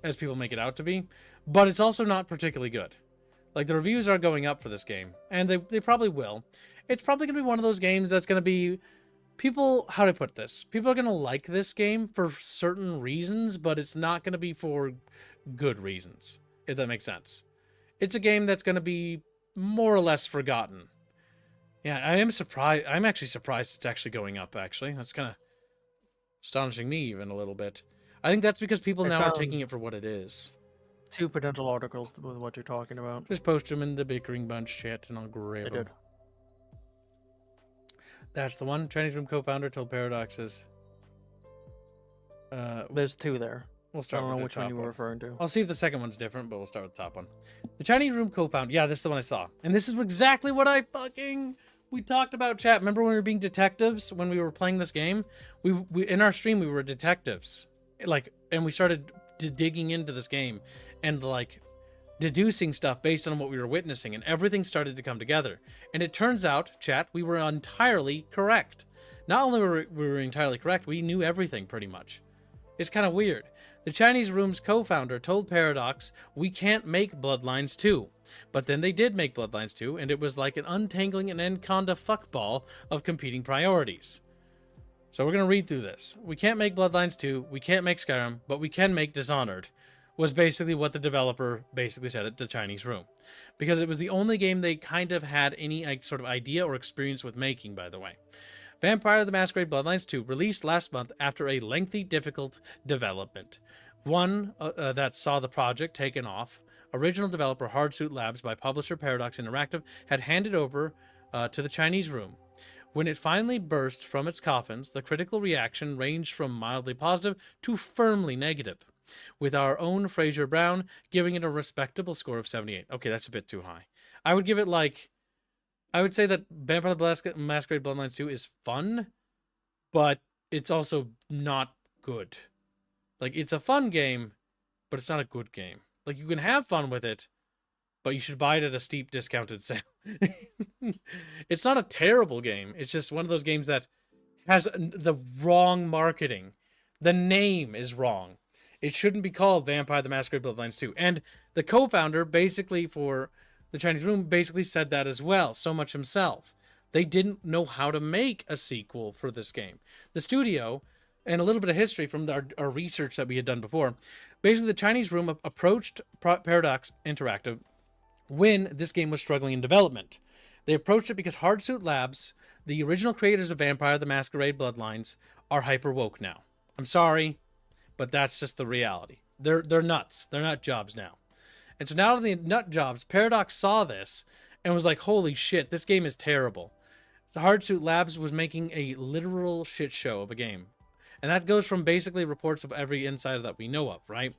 as people make it out to be, but it's also not particularly good. Like, the reviews are going up for this game, and they probably will. It's probably going to be one of those games that's going to be... People, how do I put this? People are going to like this game for certain reasons, but it's not going to be for good reasons. if that makes sense. It's a game that's going to be more or less forgotten. Yeah, I am surprised. I'm actually surprised it's actually going up, actually. That's kind of astonishing me even a little bit. I think that's because people I now are found taking it for what it is. 2 potential articles with what you're talking about. Just post them in the Bickering Bunch chat and I'll grab They them. did. That's the one. Chinese Room co-founder told Paradoxes. There's 2 there. We'll I start don't with know the which one top you were one. referring to. I'll see if the second one's different, but we'll start with the top one. The Chinese Room co-founder. Yeah, this is the one I saw. And this is exactly what we talked about, chat. Remember when we were being detectives when we were playing this game? We in our stream we were detectives. And we started digging into this game and deducing stuff based on what we were witnessing, and everything started to come together. And it turns out, chat, we were entirely correct. Not only were we entirely correct, we knew everything pretty much. It's kind of weird. The Chinese Room's co-founder told Paradox, we can't make Bloodlines 2. But then they did make Bloodlines 2, and it was like an untangling an anaconda fuckball of competing priorities. So we're going to read through this. We can't make Bloodlines 2, we can't make Skyrim, but we can make Dishonored, was basically what the developer basically said at the Chinese Room. Because it was the only game they kind of had any sort of idea or experience with making, by the way. Vampire the Masquerade Bloodlines 2 released last month after a lengthy, difficult development. One that saw the project taken off. Original developer Hardsuit Labs by publisher Paradox Interactive had handed over to the Chinese Room. When it finally burst from its coffins, the critical reaction ranged from mildly positive to firmly negative, with our own Fraser Brown giving it a respectable score of 78. Okay, that's a bit too high. I would give it I would say that Vampire the Masquerade Bloodlines 2 is fun, but it's also not good. It's a fun game, but it's not a good game. You can have fun with it, but you should buy it at a steep discounted sale. It's not a terrible game. It's just one of those games that has the wrong marketing. The name is wrong. It shouldn't be called Vampire the Masquerade Bloodlines 2. And the co-founder, basically for the Chinese Room, basically said that as well, so much himself. They didn't know how to make a sequel for this game. The studio, and a little bit of history from our research that we had done before, basically the Chinese Room approached Paradox Interactive when this game was struggling in development. They approached it because Hardsuit Labs, the original creators of Vampire the Masquerade Bloodlines, are hyper woke now. I'm sorry, but that's just the reality. They're nuts. They're nut jobs now. And so now the nut jobs, Paradox saw this and was like, holy shit, this game is terrible. So Hardsuit Labs was making a literal shit show of a game. And that goes from basically reports of every insider that we know of, right?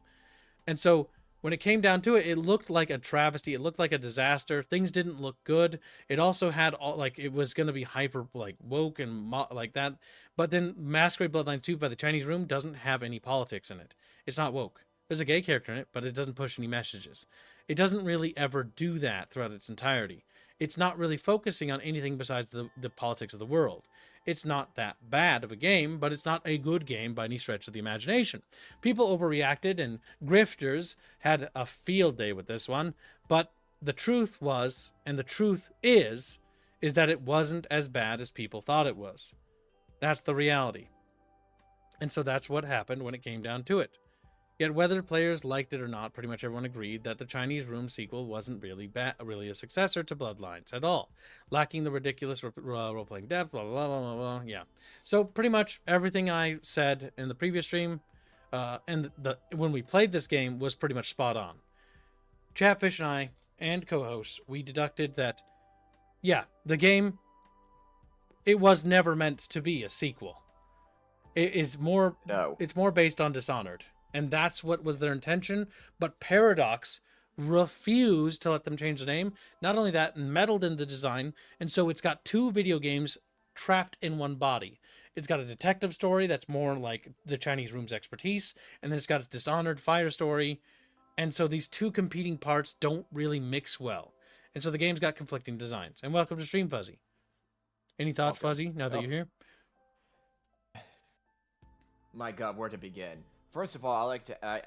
And so when it came down to it, it looked like a travesty. It looked like a disaster. Things didn't look good. It also had it was going to be hyper woke and like that. But then Masquerade Bloodlines 2 by the Chinese Room doesn't have any politics in it. It's not woke. There's a gay character in it, but it doesn't push any messages. It doesn't really ever do that throughout its entirety. It's not really focusing on anything besides the politics of the world. It's not that bad of a game, but it's not a good game by any stretch of the imagination. People overreacted, and grifters had a field day with this one, but the truth was, and the truth is that it wasn't as bad as people thought it was. That's the reality. And so that's what happened when it came down to it. Yet whether players liked it or not, pretty much everyone agreed that the Chinese Room sequel wasn't really a successor to Bloodlines at all, lacking the ridiculous role-playing depth, blah, blah, blah, blah, blah, yeah. So pretty much everything I said in the previous stream when we played this game was pretty much spot on. Chatfish and I, and co-hosts, we deducted that, yeah, the game, it was never meant to be a sequel. It's more based on Dishonored. And that's what was their intention. But Paradox refused to let them change the name. Not only that, meddled in the design. And so it's got 2 video games trapped in one body. It's got a detective story that's more like the Chinese Room's expertise. And then it's got its Dishonored fire story. And so these 2 competing parts don't really mix well. And so the game's got conflicting designs. And welcome to Stream, Fuzzy. Any thoughts, Fuzzy, now that you're here? My God, where to begin? First of all, I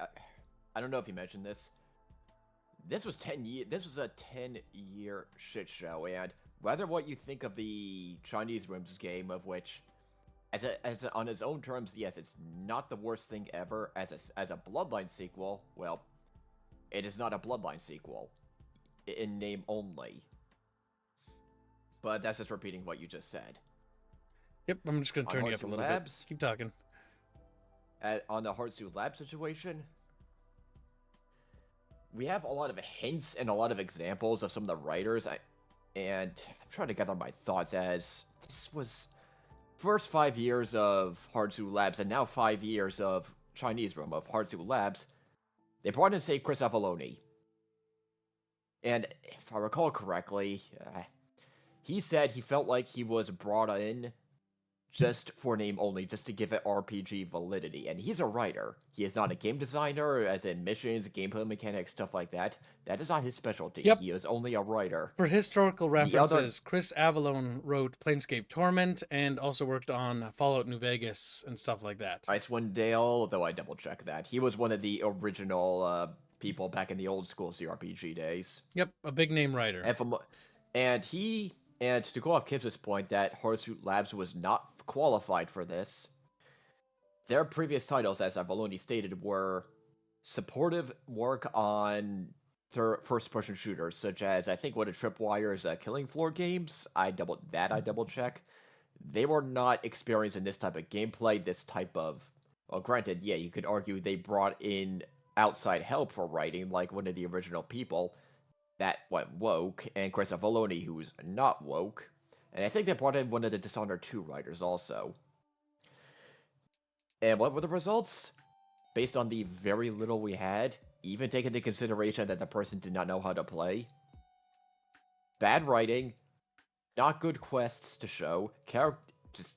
don't know if you mentioned this. This was 10 years. This was a 10-year shit show, and whether what you think of the Chinese Room's game, of which, on its own terms, yes, it's not the worst thing ever. As a Bloodline sequel, well, it is not a Bloodline sequel in name only. But that's just repeating what you just said. Yep, I'm just going to turn you up a Heartstone little Labs, bit. Keep talking. On the Heartstone Labs situation, we have a lot of hints and a lot of examples of some of the writers. And I'm trying to gather my thoughts as this was first 5 years of Heartstone Labs and now 5 years of Chinese Room of Heartstone Labs. They brought in, say, Chris Avallone. And if I recall correctly, he said he felt like he was brought in just for name only, just to give it RPG validity. And he's a writer. He is not a game designer, as in missions, gameplay mechanics, stuff like that. That is not his specialty. Yep. He is only a writer. For historical references, Chris Avallone wrote Planescape Torment and also worked on Fallout New Vegas and stuff like that. Icewind Dale, though I double-check that. He was one of the original people back in the old school CRPG days. Yep, a big-name writer. And to go off Kibbs' point that Heartstone Labs was not qualified for this, their previous titles, as Avallone stated, were supportive work on first-person shooters, such as, I think, Tripwire's Killing Floor games. I double-check. They were not experienced in this type of gameplay, this type of... Well, granted, yeah, you could argue they brought in outside help for writing, like one of the original people that went woke, and Chris Avallone, who's not woke. And I think they brought in one of the Dishonored 2 writers also. And what were the results? Based on the very little we had, even taking into consideration that the person did not know how to play. Bad writing, not good quests to show, characters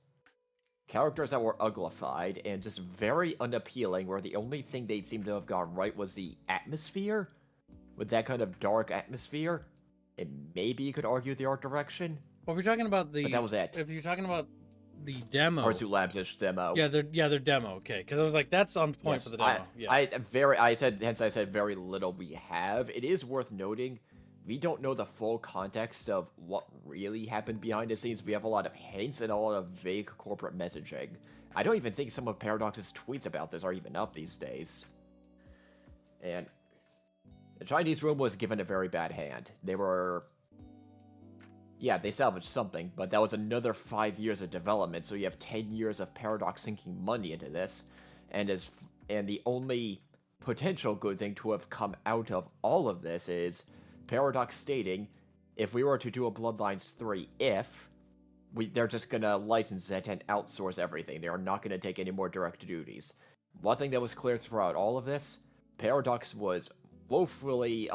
that were uglified, and just very unappealing, where the only thing they seemed to have gotten right was the atmosphere. With that kind of dark atmosphere, and maybe you could argue the art direction. Well, if you're talking about but that was it. If you're talking about the demo, Heartstone Labs-ish demo. Yeah, their demo. Okay, because I was like, that's on point for the demo. I said very little we have. It is worth noting, we don't know the full context of what really happened behind the scenes. We have a lot of hints and a lot of vague corporate messaging. I don't even think some of Paradox's tweets about this are even up these days. And the Chinese Room was given a very bad hand. They salvaged something, but that was another 5 years of development, so you have 10 years of Paradox sinking money into this, and the only potential good thing to have come out of all of this is Paradox stating, if we were to do a Bloodlines 3, they're just gonna license it and outsource everything. They are not gonna take any more direct duties. One thing that was clear throughout all of this, Paradox was woefully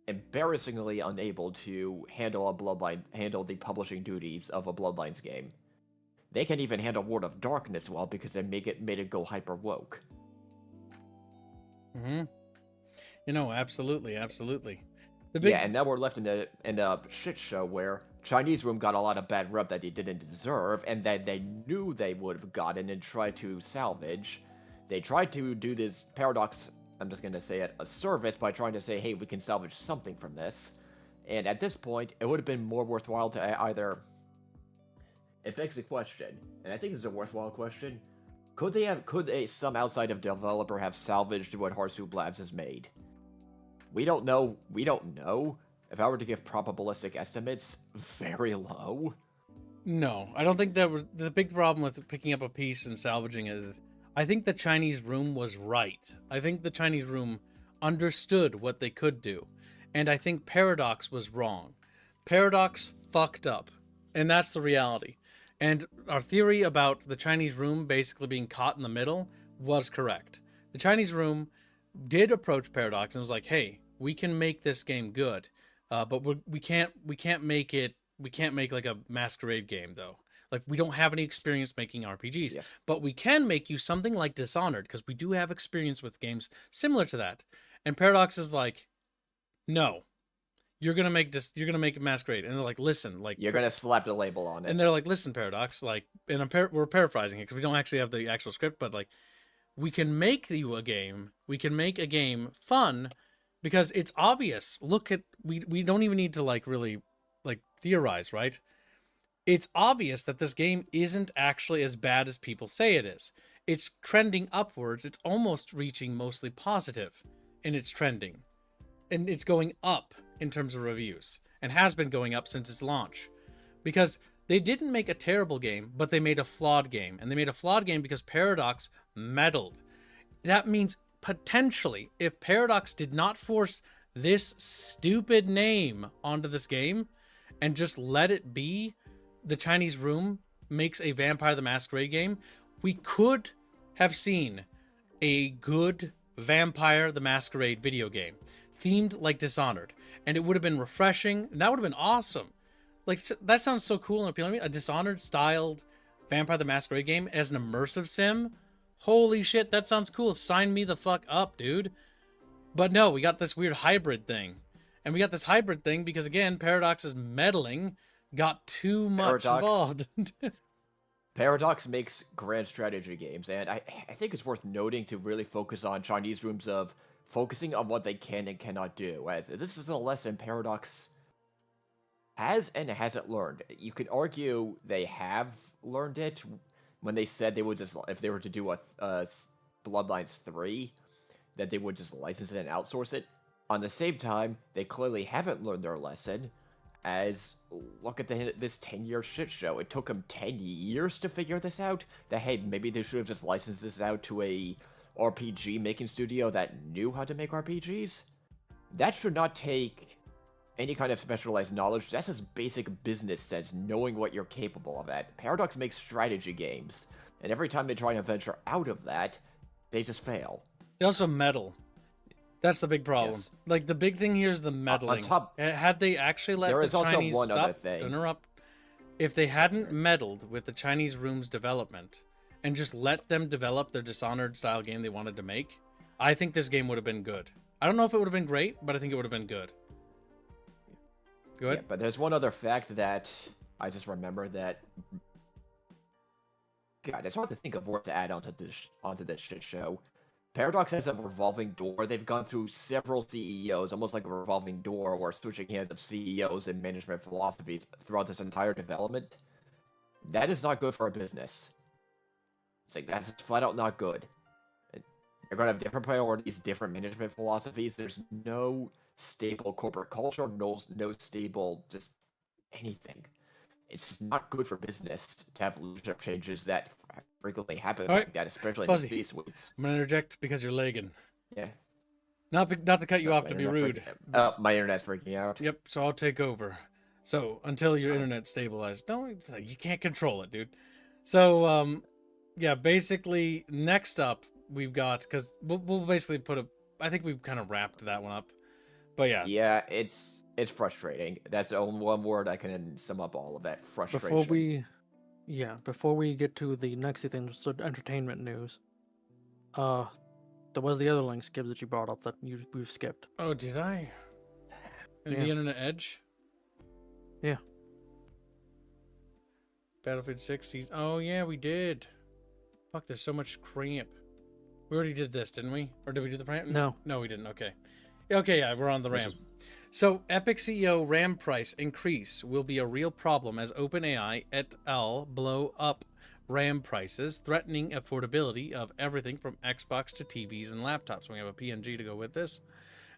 embarrassingly unable to handle the publishing duties of a Bloodlines game. They can't even handle World of Darkness well because they made it go hyper woke. Mm-hmm. Absolutely. And now we're left in a shit show where Chinese Room got a lot of bad rep that they didn't deserve, and that they knew they would have gotten and tried to salvage. They tried to do this Paradox, I'm just going to say it, a service by trying to say, hey, we can salvage something from this. And at this point, it would have been more worthwhile to either... It begs the question, and I think this is a worthwhile question, could some outside of developer have salvaged what Heartstone Labs has made? We don't know. If I were to give probabilistic estimates, very low. No, I don't think that was the big problem with picking up a piece and salvaging it is I think the Chinese Room was right. I think the Chinese Room understood what they could do. And I think Paradox was wrong. Paradox fucked up. And that's the reality. And our theory about the Chinese Room basically being caught in the middle was correct. The Chinese Room did approach Paradox and was like, hey, we can make this game good. But we can't make like a masquerade game though. Like, we don't have any experience making RPGs, but we can make you something like Dishonored because we do have experience with games similar to that. And Paradox is like, no, you're gonna make a Masquerade, and they're like, listen, like you're gonna slap the label on it. And they're like, listen, Paradox, like, and we're paraphrasing it because we don't actually have the actual script, but like, we can make you a game. We can make a game fun because it's obvious. Look at we don't even need to like really like theorize, right? It's obvious that this game isn't actually as bad as people say it is. it's trending upwards. It's almost reaching mostly positive in its trending. And it's going up in terms of reviews and has been going up since its launch. Because they didn't make a terrible game, but they made a flawed game. And they made a flawed game because Paradox meddled. That means potentially, if Paradox did not force this stupid name onto this game and just let it be the Chinese Room makes a Vampire the Masquerade game, we could have seen a good Vampire the Masquerade video game themed like Dishonored, and it would have been refreshing, and that would have been awesome. Like, that sounds so cool and appealing to me. A Dishonored styled Vampire the Masquerade game as an immersive sim. Holy shit, that sounds cool. Sign me the fuck up, dude. But no, we got this weird hybrid thing. And we got this hybrid thing because, again, Paradox's meddling got too much involved. Paradox makes grand strategy games, and I think it's worth noting to really focus on Chinese Rooms of focusing on what they can and cannot do, as this is a lesson Paradox has and hasn't learned. You could argue they have learned it when they said they would just, if they were to do a Bloodlines 3, that they would just license it and outsource it. On the same time, they clearly haven't learned their lesson, as look at this 10-year shit show. It took them 10 years to figure this out, that hey, maybe they should have just licensed this out to a RPG making studio that knew how to make RPGs. That should not take any kind of specialized knowledge. That's just basic business sense, knowing what you're capable of at. Paradox makes strategy games, and every time they try to venture out of that, they just fail. They also meddle. That's the big problem. Yes. Like, the big thing here is the meddling. On top, had they actually let there the is also Chinese one other thing. interrupt, if they hadn't meddled with the Chinese Room's development and just let them develop their Dishonored style game they wanted to make, I think this game would have been good. I don't know if it would have been great, but I think it would have been good. Go ahead. Yeah, but there's one other fact that I just remember that. God, it's hard to think of what to add onto this shit show. Paradox has a revolving door. They've gone through several CEOs, almost like a revolving door, or switching hands of CEOs and management philosophies throughout this entire development. That is not good for a business. It's like, that's flat out not good. They're going to have different priorities, different management philosophies. There's no stable corporate culture, no stable just anything. It's just not good for business to have leadership changes that frequently happen like that, especially Fuzzy, in the C-suites. I'm going to interject because you're lagging. Yeah. Not to cut you off, to be rude. My internet's freaking out. Yep, so I'll take over. So, until your internet stabilizes. No, you can't control it, dude. So, yeah, basically, next up, we've got, because we'll basically I think we've kind of wrapped that one up. But yeah. Yeah, it's frustrating. That's the only one word I can sum up all of that. Frustration. Before we get to the next thing, so entertainment news. There was the other link, Skip, that you brought up that we've skipped. Oh, did I? In the Internet Edge? Yeah. Battlefield 6 season. Oh, yeah, we did. Fuck, there's so much cramp. We already did this, didn't we? Or did we do the RAM? No. No, we didn't. Okay. Okay, yeah, we're on the RAM. So, Epic CEO RAM price increase will be a real problem as OpenAI et al. Blow up RAM prices, threatening affordability of everything from Xbox to TVs and laptops. We have a PNG to go with this.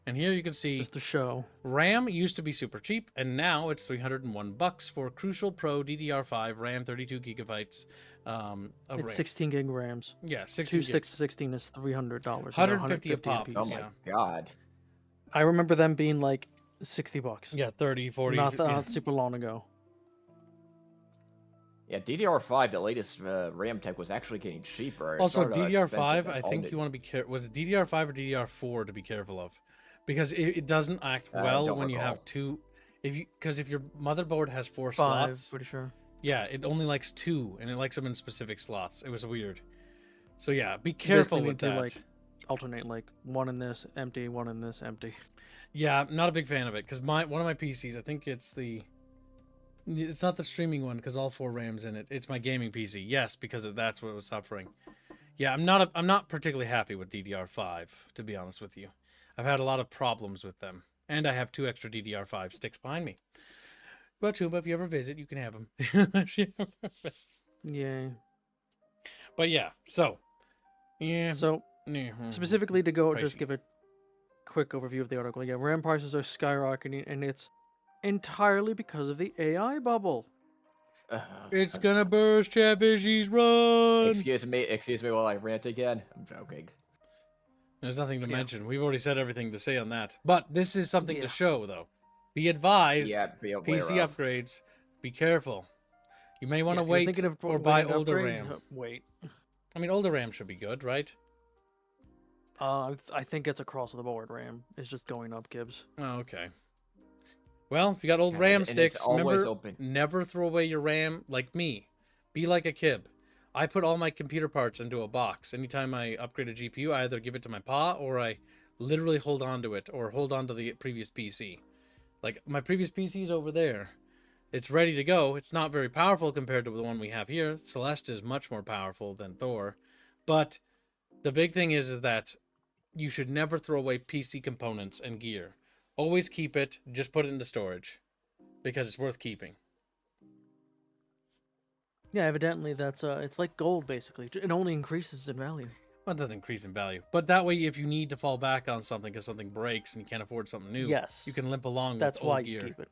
And here you can see just to show RAM used to be super cheap, and now it's $301 for Crucial Pro DDR5 RAM, 32 gigabytes of RAM. 16 gig RAMs. Yeah, 16 2 sticks 16 is $300. $150 a pop. Oh my god. I remember them being like $60. Yeah, 30, 40. Not super long ago. Yeah, DDR5, the latest RAM tech was actually getting cheaper. Also, DDR5, I think you want to be careful. Was it DDR5 or DDR4 to be careful of? Because it doesn't act well when you have two. Because if your motherboard has 4 slots, pretty sure. Yeah, it only likes 2, and it likes them in specific slots. It was weird. So yeah, be careful with that. Like, alternate, like one in this empty, one in this empty. Yeah, I'm not a big fan of it because one of my PCs, I think it's not the streaming one because all 4 RAMs in it. It's my gaming PC. Yes, because that's what was suffering. Yeah, I'm not particularly happy with DDR5, to be honest with you. I've had a lot of problems with them, and I have 2 extra DDR5 sticks behind me. Well, Chumba, if you ever visit, you can have them. Yeah. But yeah, so Yeah. So specifically to go, just Pricey. give a quick overview of the article. Yeah, RAM prices are skyrocketing, and it's entirely because of the AI bubble. It's gonna burst, Chatfishies, run! Excuse me while I rant again. I'm joking. There's nothing to Yeah. mention. We've already said everything to say on that. But this is something to Yeah. show, though. Be advised, Yeah, be aware PC of. upgrades, be careful. You may want Yeah, to if you're wait thinking of or waiting buy to older upgrade, RAM. wait. I mean, older RAM should be good, right? I think it's across the board. RAM is just going up, Gibbs. Oh, okay. Well, if you got old And RAM it's sticks, always remember, open. never throw away your RAM like me. Be like a kid. I put all my computer parts into a box. Anytime I upgrade a GPU, I either give it to my pa or I literally hold on to it or hold on to the previous PC. Like, my previous PC is over there. It's ready to go. It's not very powerful compared to the one we have here. Celeste is much more powerful than Thor. But the big thing is that you should never throw away PC components and gear. Always keep it. Just put it into storage. Because it's worth keeping. Yeah, evidently that's it's like gold basically. It only increases in value. Well, it doesn't increase in value. But that way, if you need to fall back on something because something breaks and you can't afford something new, Yes. you can limp along That's with why old you gear. keep it.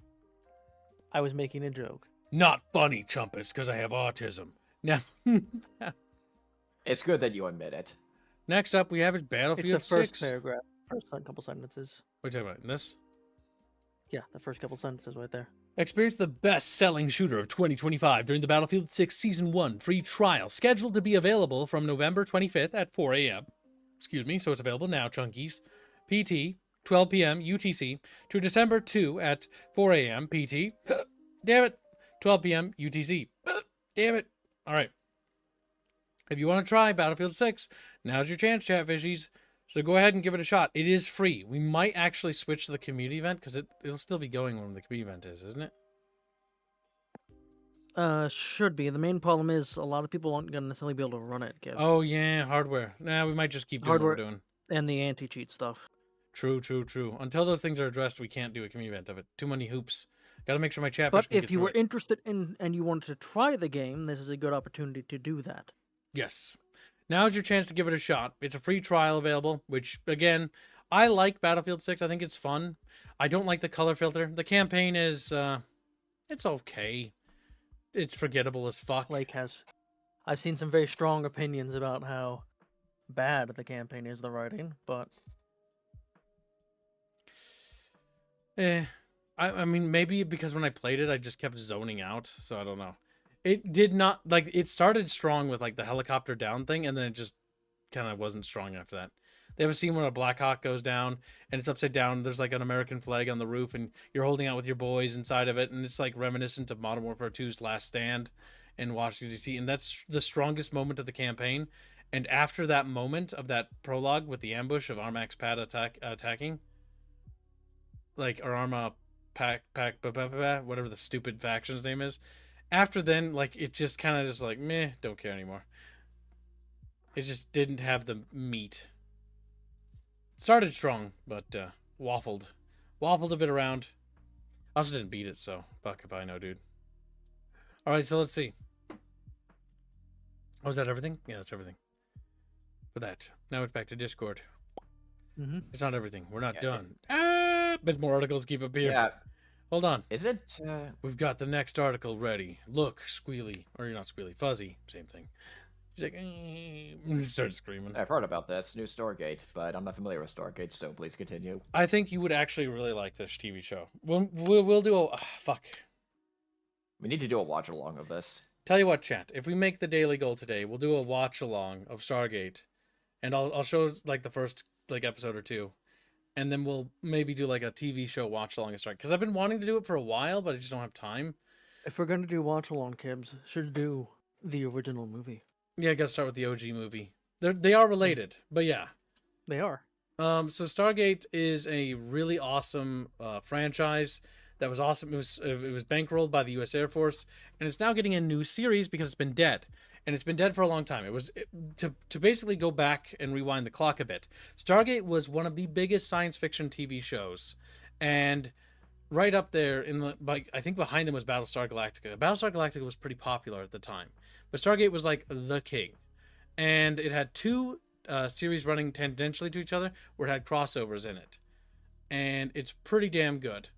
I was making a joke. Not funny, Chumpus, because I have autism. Now, It's good that you admit it. next up, we have is It's Battlefield the first 6. paragraph, first couple sentences. What are you talking about? This? Yeah, the first couple sentences right there. Experience the best-selling shooter of 2025 during the Battlefield 6 Season 1 free trial, scheduled to be available from November 25th at 4 a.m. Excuse me, so it's available now, chunkies. PT, 12 p.m. UTC, to December 2 at 4 a.m. PT. Damn it. 12 p.m. UTC. Damn it. All right. If you want to try Battlefield 6, now's your chance, Chatfishies. So go ahead and give it a shot. It is free. We might actually switch to the community event because it'll still be going when the community event is, isn't it? Should be. The main problem is a lot of people aren't gonna necessarily be able to run it, Gibbs. Oh, yeah, hardware. Nah, we might just keep doing what we're doing. And the anti-cheat stuff. True. Until those things are addressed, we can't do a community event of it. Too many hoops. Got to make sure my Chatfish But can if get you through were it. interested in and you wanted to try the game, this is a good opportunity to do that. Yes. Now's your chance to give it a shot. It's a free trial available, which, again, I like Battlefield 6. I think it's fun. I don't like the color filter. The campaign is, it's okay. It's forgettable as fuck. I've seen some very strong opinions about how bad the campaign is, the writing, but I mean, maybe because when I played it, I just kept zoning out, so I don't know. It did not, like, it started strong with, like, the helicopter down thing, and then it just kind of wasn't strong after that. They have a scene where a Black Hawk goes down, and it's upside down, there's, like, an American flag on the roof, and you're holding out with your boys inside of it, and it's, like, reminiscent of Modern Warfare 2's Last Stand in Washington, D.C., and that's the strongest moment of the campaign. And after that moment of that prologue with the ambush of Armax Pad attacking, like, or Arma Pack, whatever the stupid faction's name is, after then, like, it just kind of just like, meh, don't care anymore. It just didn't have the meat. Started strong, but waffled a bit around. I also didn't beat it, so fuck if I know, dude. All right, so let's see. Oh, is that everything? Yeah, that's everything for that. Now it's back to Discord. It's not everything. We're not done. But more articles keep appearing. Yeah. Hold on. Isn't We've got the next article ready. Look, Squealy. Or you're not Squealy. Fuzzy. Same thing. He's like, he started screaming. I've heard about this new Stargate, but I'm not familiar with Stargate, so please continue. I think you would actually really like this TV show. We'll do a... fuck. We need to do a watch-along of this. Tell you what, chat. If we make the daily goal today, we'll do a watch-along of Stargate. And I'll show, like, the first, like, episode or two. And then we'll maybe do, like, a TV show watch-along of Stargate. Because I've been wanting to do it for a while, but I just don't have time. If we're going to do watch-along, Kibbs, should do the original movie. Yeah, I gotta start with the OG movie. They are related, but yeah. They are. So Stargate is a really awesome franchise that was awesome. It was bankrolled by the U.S. Air Force, and it's now getting a new series because it's been dead. And it's been dead for a long time. To basically go back and rewind the clock a bit. Stargate was one of the biggest science fiction TV shows, and right up there I think behind them was Battlestar Galactica. Battlestar Galactica was pretty popular at the time, but Stargate was like the king, and it had two series running tangentially to each other where it had crossovers in it, and it's pretty damn good.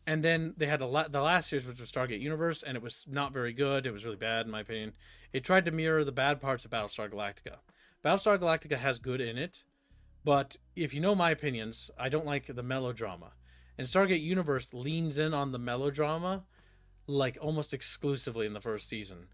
And then they had the last series, which was Stargate Universe, and it was not very good. It was really bad, in my opinion. It tried to mirror the bad parts of Battlestar Galactica. Battlestar Galactica has good in it, but if you know my opinions, I don't like the melodrama. And Stargate Universe leans in on the melodrama, like almost exclusively in the first season,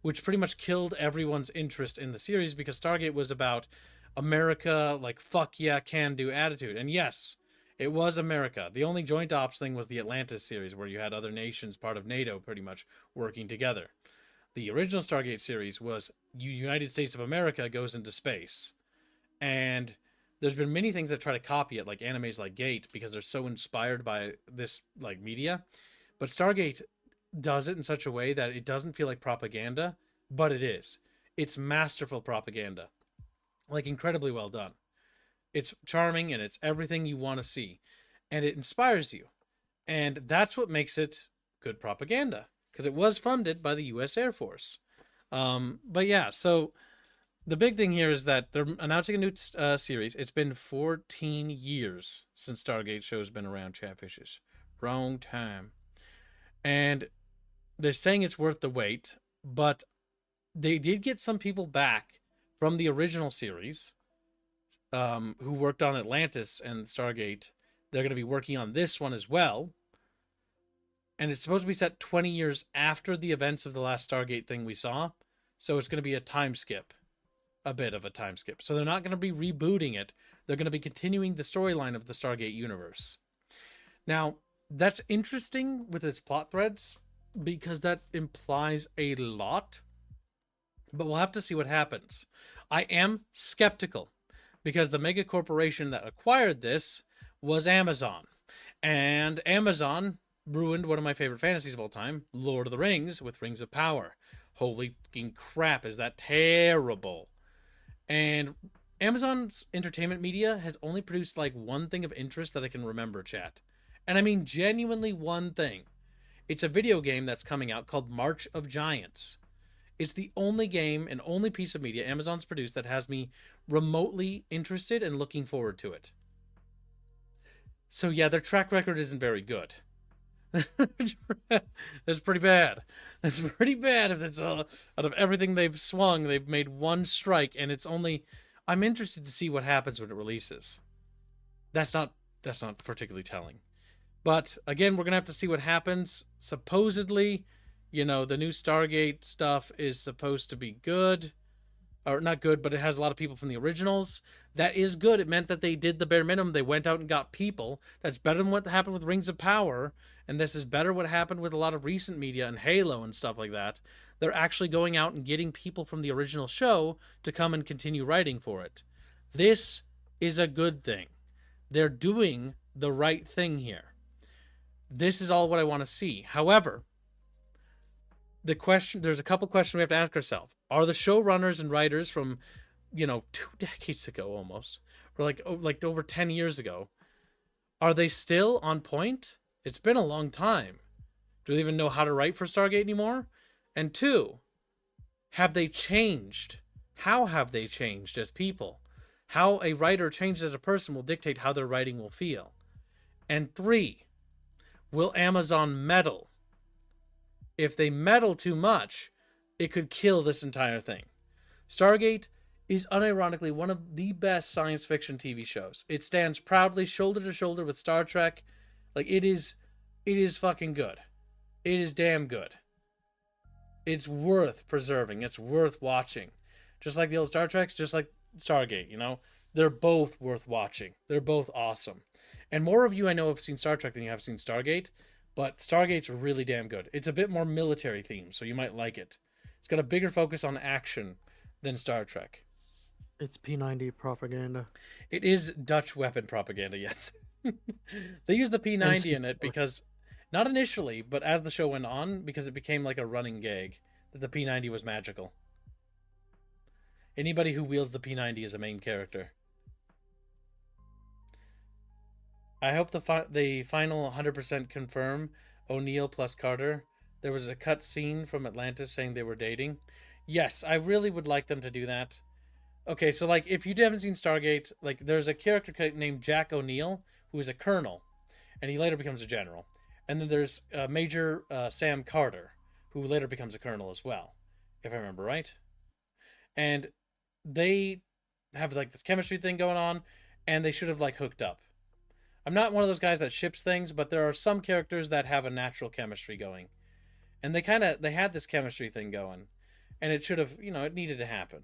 which pretty much killed everyone's interest in the series because Stargate was about America, like, fuck yeah, can do attitude. And yes, it was America. The only joint ops thing was the Atlantis series, where you had other nations, part of NATO, pretty much working together. The original Stargate series was United States of America goes into space. And there's been many things that try to copy it, like animes like Gate, because they're so inspired by this like media. But Stargate does it in such a way that it doesn't feel like propaganda, but it is. It's masterful propaganda. Like, incredibly well done. It's charming and it's everything you want to see. And it inspires you. And that's what makes it good propaganda. Because it was funded by the U.S. Air Force. But yeah, so the big thing here is that they're announcing a new series. It's been 14 years since Stargate show's been around, Chatfishes. Wrong time. And they're saying it's worth the wait, but they did get some people back from the original series who worked on Atlantis and Stargate. They're going to be working on this one as well. And it's supposed to be set 20 years after the events of the last Stargate thing we saw. So it's going to be a time skip. A bit of a time skip. So they're not going to be rebooting it. They're going to be continuing the storyline of the Stargate universe. Now, that's interesting with its plot threads because that implies a lot. But we'll have to see what happens. I am skeptical because the mega corporation that acquired this was Amazon. And Amazon ruined one of my favorite fantasies of all time, Lord of the Rings, with Rings of Power. Holy fucking crap, is that terrible. And Amazon's entertainment media has only produced like one thing of interest that I can remember, chat. And I mean genuinely one thing. It's a video game that's coming out called March of Giants. It's the only game and only piece of media Amazon's produced that has me remotely interested and looking forward to it. So yeah, their track record isn't very good. That's pretty bad. That's pretty bad if it's out of everything they've swung, they've made one strike, and it's only... I'm interested to see what happens when it releases. That's not particularly telling. But again, we're gonna have to see what happens. Supposedly, you know, the new Stargate stuff is supposed to be good. Or not good, but it has a lot of people from the originals. That is good. It meant that they did the bare minimum. They went out and got people. That's better than what happened with Rings of Power. And this is better what happened with a lot of recent media and Halo and stuff like that. They're actually going out and getting people from the original show to come and continue writing for it. This is a good thing. They're doing the right thing here. This is all what I want to see. However, there's a couple questions we have to ask ourselves. Are the showrunners and writers from, 2 decades ago almost, or like over 10 years ago, are they still on point? It's been a long time. Do they even know how to write for Stargate anymore? And 2, have they changed? How have they changed as people? How a writer changes as a person will dictate how their writing will feel. And 3, will Amazon meddle? If they meddle too much, it could kill this entire thing. Stargate is unironically one of the best science fiction TV shows. It stands proudly shoulder to shoulder with Star Trek. Like, it is fucking good. It is damn good. It's worth preserving. It's worth watching. Just like the old Star Treks, just like Stargate, They're both worth watching. They're both awesome. And more of you I know have seen Star Trek than you have seen Stargate. But Stargate's really damn good. It's a bit more military themed, so you might like it. It's got a bigger focus on action than Star Trek. It's P90 propaganda. It is Dutch weapon propaganda, yes. They used the P90 in it because, not initially, but as the show went on, because it became like a running gag that the P90 was magical. Anybody who wields the P90 is a main character. I hope the final 100% confirm O'Neill plus Carter. There was a cut scene from Atlantis saying they were dating. Yes, I really would like them to do that. Okay, so like if you haven't seen Stargate, like there's a character named Jack O'Neill who is a colonel, and he later becomes a general. And then there's Major Sam Carter, who later becomes a colonel as well, if I remember right. And they have like this chemistry thing going on, and they should have like hooked up. I'm not one of those guys that ships things, but there are some characters that have a natural chemistry going, and they had this chemistry thing going, and it should have, it needed to happen.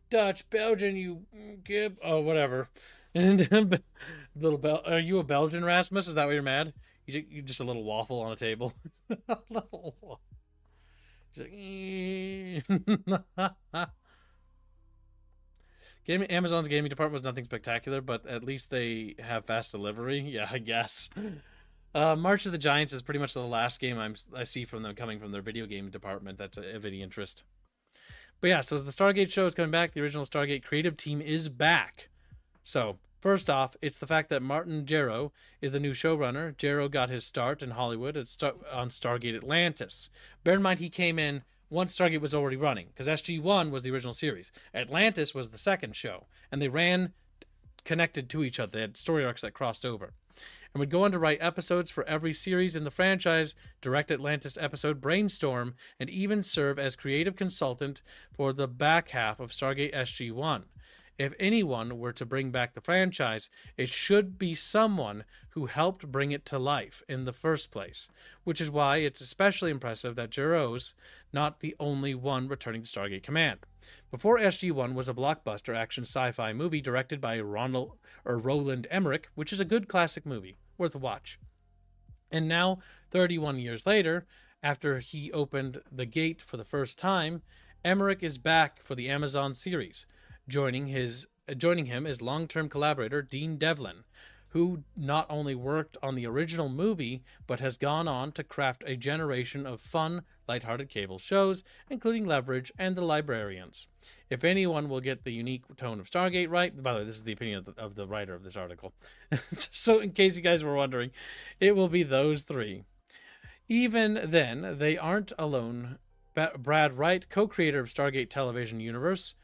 Dutch, Belgian, you gib, oh whatever. And are you a Belgian, Rasmus? Is that why you're mad? You just a little waffle on a table. He's like, Amazon's gaming department was nothing spectacular, but at least they have fast delivery. Yeah, I guess. March of the Giants is pretty much the last game I see from them coming from their video game department. That's of any interest. But yeah, so the Stargate show is coming back. The original Stargate creative team is back. So, first off, it's the fact that Martin Gero is the new showrunner. Gero got his start in Hollywood on Stargate Atlantis. Bear in mind, he came in once Stargate was already running, because SG-1 was the original series. Atlantis was the second show, and they ran connected to each other. They had story arcs that crossed over. And would go on to write episodes for every series in the franchise, direct Atlantis episode Brainstorm, and even serve as creative consultant for the back half of Stargate SG-1. If anyone were to bring back the franchise, it should be someone who helped bring it to life in the first place, which is why it's especially impressive that Gero's not the only one returning to Stargate Command. Before SG-1 was a blockbuster action sci-fi movie directed by Roland Emmerich, which is a good classic movie, worth a watch. And now, 31 years later, after he opened the gate for the first time, Emmerich is back for the Amazon series. Joining him is long-term collaborator Dean Devlin, who not only worked on the original movie, but has gone on to craft a generation of fun, lighthearted cable shows, including Leverage and The Librarians. If anyone will get the unique tone of Stargate right, by the way, this is the opinion of the writer of this article, so in case you guys were wondering, it will be those three. Even then, they aren't alone. Brad Wright, co-creator of Stargate Television Universe,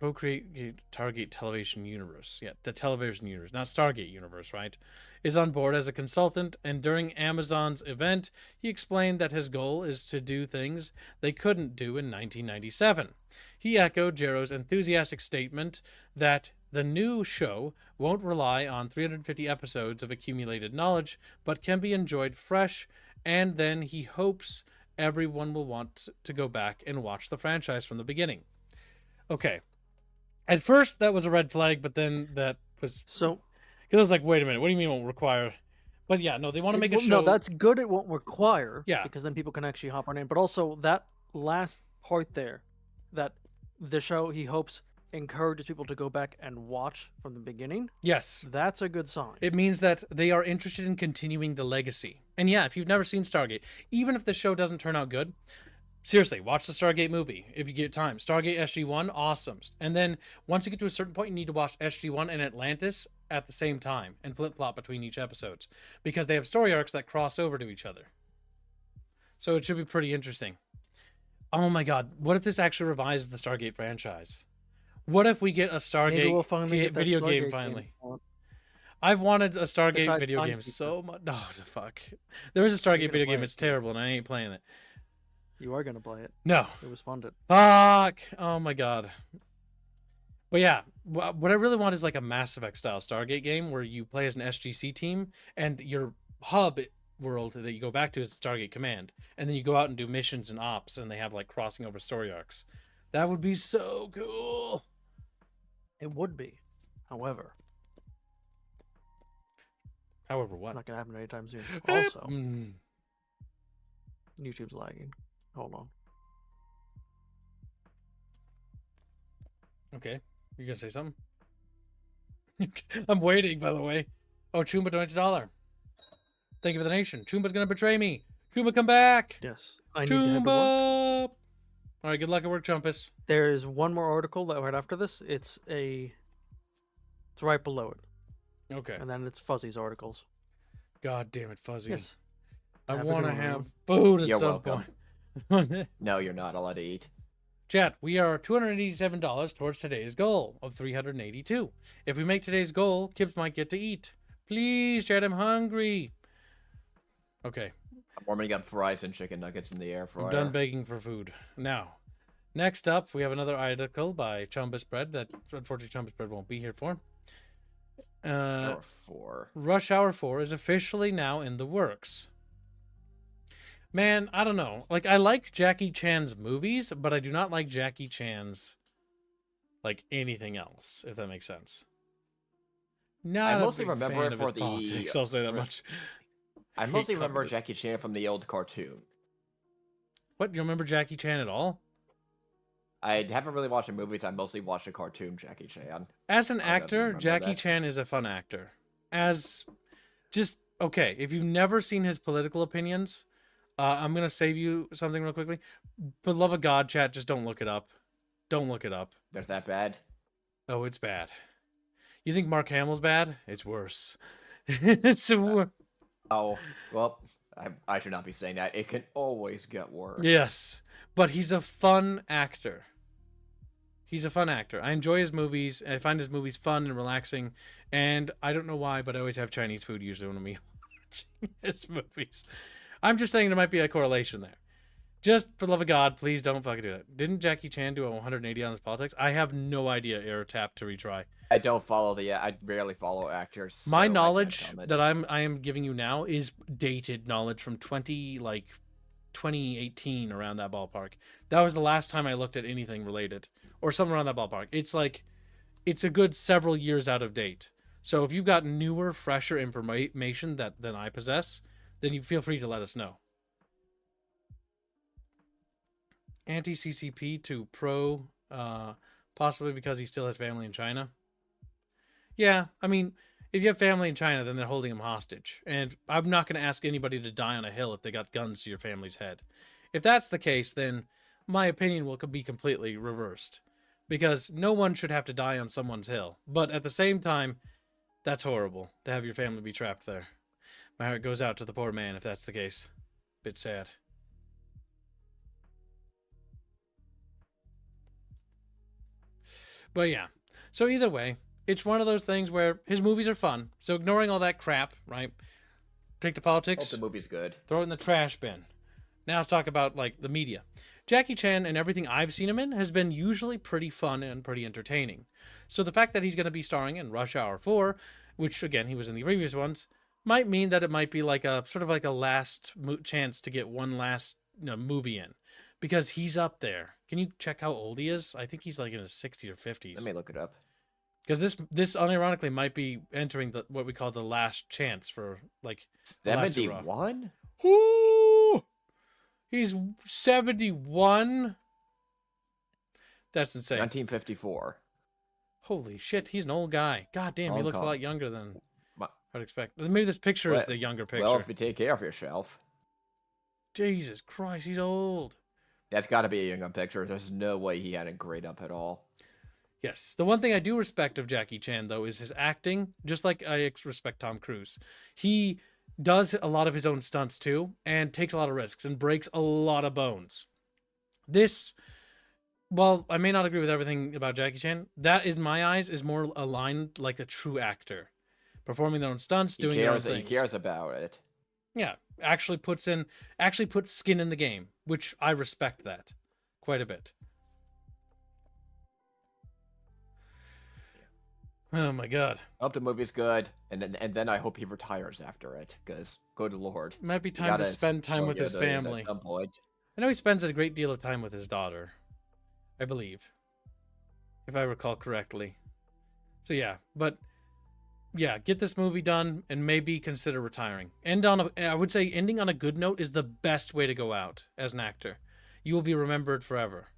Stargate Television Universe. Yeah, the television universe, not Stargate Universe, right? Is on board as a consultant, and during Amazon's event, he explained that his goal is to do things they couldn't do in 1997. He echoed Gero's enthusiastic statement that the new show won't rely on 350 episodes of accumulated knowledge, but can be enjoyed fresh, and then he hopes everyone will want to go back and watch the franchise from the beginning. Okay. At first, that was a red flag, but then that was... So... Because I was like, wait a minute, what do you mean it won't require... But yeah, no, they want to make a show... No, that's good it won't require, yeah, because then people can actually hop on in. But also, that last part there, that the show, he hopes, encourages people to go back and watch from the beginning. Yes. That's a good sign. It means that they are interested in continuing the legacy. And yeah, if you've never seen Stargate, even if the show doesn't turn out good... Seriously, watch the Stargate movie if you get time. Stargate SG-1, awesome. And then once you get to a certain point, you need to watch SG-1 and Atlantis at the same time and flip-flop between each episodes because they have story arcs that cross over to each other. So it should be pretty interesting. Oh my god, what if this actually revises the Stargate franchise? What if we get a Stargate video game finally? I've wanted a Stargate video game so much. Oh, fuck. There is a Stargate video game. It's terrible, and I ain't playing it. You are going to play it. No. It was funded. Fuck. Oh my god. But yeah, what I really want is like a Mass Effect style Stargate game where you play as an SGC team and your hub world that you go back to is Stargate Command. And then you go out and do missions and ops and they have like crossing over story arcs. That would be so cool. It would be. However what? It's not going to happen anytime soon. Also, YouTube's lagging. Hold on. Okay. You gonna say something? I'm waiting, by the way. Oh, Chumba donates $1. Thank you for the donation. Chumba's gonna betray me. Chumba, come back! Yes. I need to head to work. Alright, good luck at work, Chumpus. There is one more article that right after this. It's right below it. Okay. And then it's Fuzzy's articles. God damn it, Fuzzy. Yes. I want to have food at You're some welcome. point. No, you're not allowed to eat. Chat, we are $287 towards today's goal of 382. If we make today's goal, Kibbs might get to eat. Please, chat, I'm hungry. Okay. I'm warming up fries and chicken nuggets in the air fryer. I'm done begging for food. Now, next up, we have another article by Chumbus Bread that unfortunately Chumbus Bread won't be here for. Hour 4. Rush Hour 4 is officially now in the works. Man, I don't know. Like, I like Jackie Chan's movies, but I do not like Jackie Chan's, like, anything else, if that makes sense. Not I mostly a big remember fan it of his for the- politics, I'll say that much. I hate mostly remember communism. Jackie Chan from the old cartoon. What, you remember Jackie Chan at all? I haven't really watched the movies. I mostly watched the cartoon Jackie Chan. As an I don't actor, remember Jackie that. Chan is a fun actor. As, just, okay, if you've never seen his political opinions, I'm going to save you something real quickly. For the love of God, chat, just don't look it up. Don't look it up. There's that bad? Oh, it's bad. You think Mark Hamill's bad? It's worse. It's Oh, well, I should not be saying that. It can always get worse. yes, but he's a fun actor. He's a fun actor. I enjoy his movies. I find his movies fun and relaxing. And I don't know why, but I always have Chinese food usually when I'm watching his movies. I'm just saying there might be a correlation there. Just for the love of God, please don't fucking do that. Didn't Jackie Chan do a 180 on his politics? I have no idea. Air tap to retry. I don't follow I rarely follow actors. so I My can't knowledge comment. that I am giving you now is dated knowledge from 2018 around that ballpark. That was the last time I looked at anything related or somewhere around that ballpark. It's like it's a good several years out of date. So if you've got newer, fresher information than I possess, then you feel free to let us know. Anti-CCP to pro, possibly because he still has family in China. Yeah, I mean, if you have family in China, then they're holding him hostage. And I'm not going to ask anybody to die on a hill if they got guns to your family's head. If that's the case, then my opinion will be completely reversed. Because no one should have to die on someone's hill. But at the same time, that's horrible to have your family be trapped there. My heart goes out to the poor man if that's the case. Bit sad. But yeah, so either way, it's one of those things where his movies are fun. So ignoring all that crap, right? Take the Hope politics, the movie's good. throw it in the trash bin. Now let's talk about like the media. Jackie Chan and everything I've seen him in has been usually pretty fun and pretty entertaining. So the fact that he's going to be starring in Rush Hour 4, which again he was in the previous ones, might mean that it might be like a sort of like a last chance to get one last movie in, because he's up there. Can you check how old he is? I think he's like in his 60s or 50s. Let me look it up. Because this unironically might be entering what we call the last chance for like the last hurrah. 71? Ooh, he's 71. That's insane. 1954. Holy shit, he's an old guy. God damn, he Hong looks a Kong. lot younger than Ma- I'd expect. Maybe this picture is Well- the younger picture. Well, if you take care of yourself. Jesus Christ, he's old. That's got to be a younger picture. There's no way he hadn't grayed up at all. Yes. The one thing I do respect of Jackie Chan, though, is his acting, just like I respect Tom Cruise. He does a lot of his own stunts, too, and takes a lot of risks and breaks a lot of bones. This, while I may not agree with everything about Jackie Chan, that, in my eyes, is more aligned like a true actor. Performing their own stunts, doing their own He things. cares about it. Yeah, actually puts skin in the game, which I respect that quite a bit. Oh my god. Hope the movie's good, and then I hope he retires after it, because good lord. It might be You time to gotta spend time with enjoy his those at family. some point. I know he spends a great deal of time with his daughter, I believe, if I recall correctly. So yeah, but yeah, get this movie done and maybe consider retiring. I would say ending on a good note is the best way to go out as an actor. You will be remembered forever.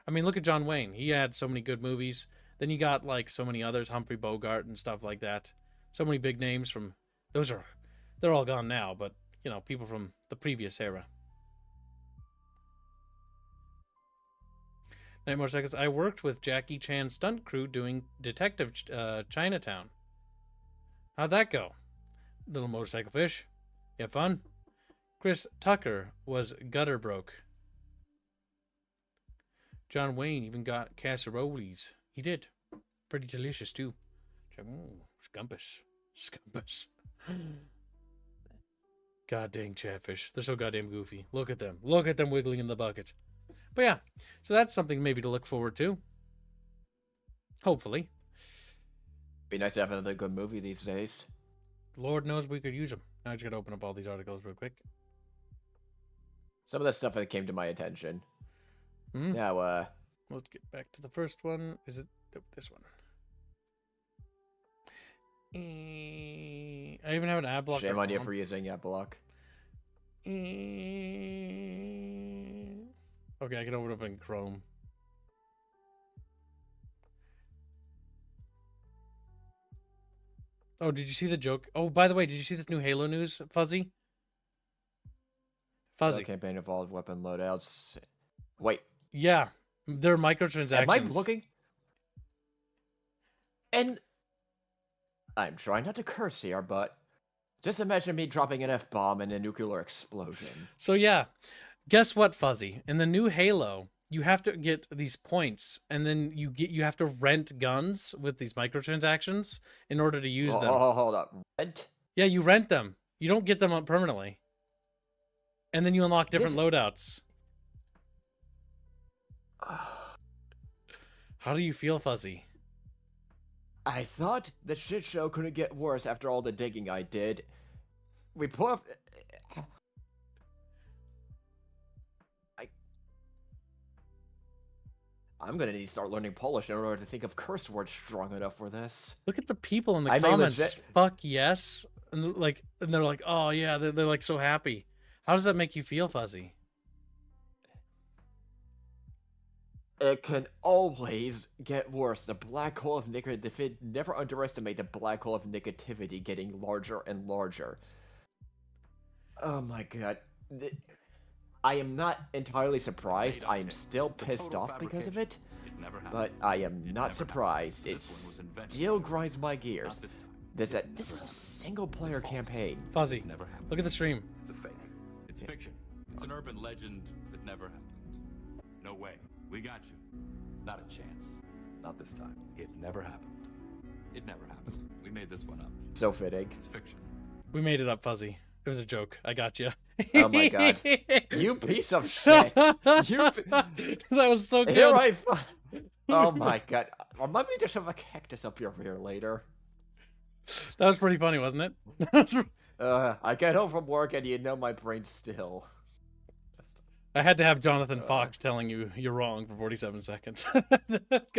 I mean, look at John Wayne. He had so many good movies. Then you got like so many others, Humphrey Bogart and stuff like that. So many big names from they're all gone now, but people from the previous era. Night more seconds. I worked with Jackie Chan's stunt crew doing Detective Chinatown. How'd that go? Little motorcycle fish. You have fun? Chris Tucker was gutter broke. John Wayne even got casseroles. He did. Pretty delicious too. Scumpus. Scumpus. God dang chatfish. They're so goddamn goofy. Look at them. Look at them wiggling in the bucket. But yeah, so that's something maybe to look forward to. Hopefully. Be nice to have another good movie these days. Lord knows we could use them. Now I just gotta open up all these articles real quick. Some of the stuff that came to my attention. Hmm. Now, Let's get back to the first one. Is it this one? I even have an ad blocker. shame on you for using ad block. Okay, I can open up in Chrome. Oh, did you see the joke? Oh, by the way, did you see this new Halo news, Fuzzy? Fuzzy. The campaign involved weapon loadouts. Wait, Yeah, they're microtransactions. am I looking? And I'm trying not to curse here, but just imagine me dropping an F-bomb in a nuclear explosion. So yeah, guess what, Fuzzy? In the new Halo, you have to get these points, and then you have to rent guns with these microtransactions in order to use them. Oh, hold up. Rent? Yeah, you rent them. You don't get them up permanently. And then you unlock different loadouts. How do you feel, Fuzzy? I thought the shit show couldn't get worse after all the digging I did. We put off... I'm gonna need to start learning Polish in order to think of curse words strong enough for this. Look at the people in the I may comments. legit- Fuck yes. And they're like, oh yeah, they're like so happy. How does that make you feel, Fuzzy? It can always get worse. The black hole of negativity. Never underestimate the black hole of negativity getting larger and larger. Oh my god. I am not entirely surprised. I am still pissed off because of it. But I am not surprised. It still grinds my gears. This is a single player campaign. Fuzzy, look at the stream. It's a fake. It's fiction. It's an urban legend that never happened. No way. We got you. Not a chance. Not this time. It never happened. It never happened. We made this one up. So fitting. It's fiction. We made it up, Fuzzy. It was a joke. I got you. Oh my god. You piece of shit. That was so good. Here I... Oh my god. Remind me to shove a cactus up your rear later. That was pretty funny, wasn't it? I get home from work and you know my brain's still. I had to have Jonathan Fox telling you you're wrong for 47 seconds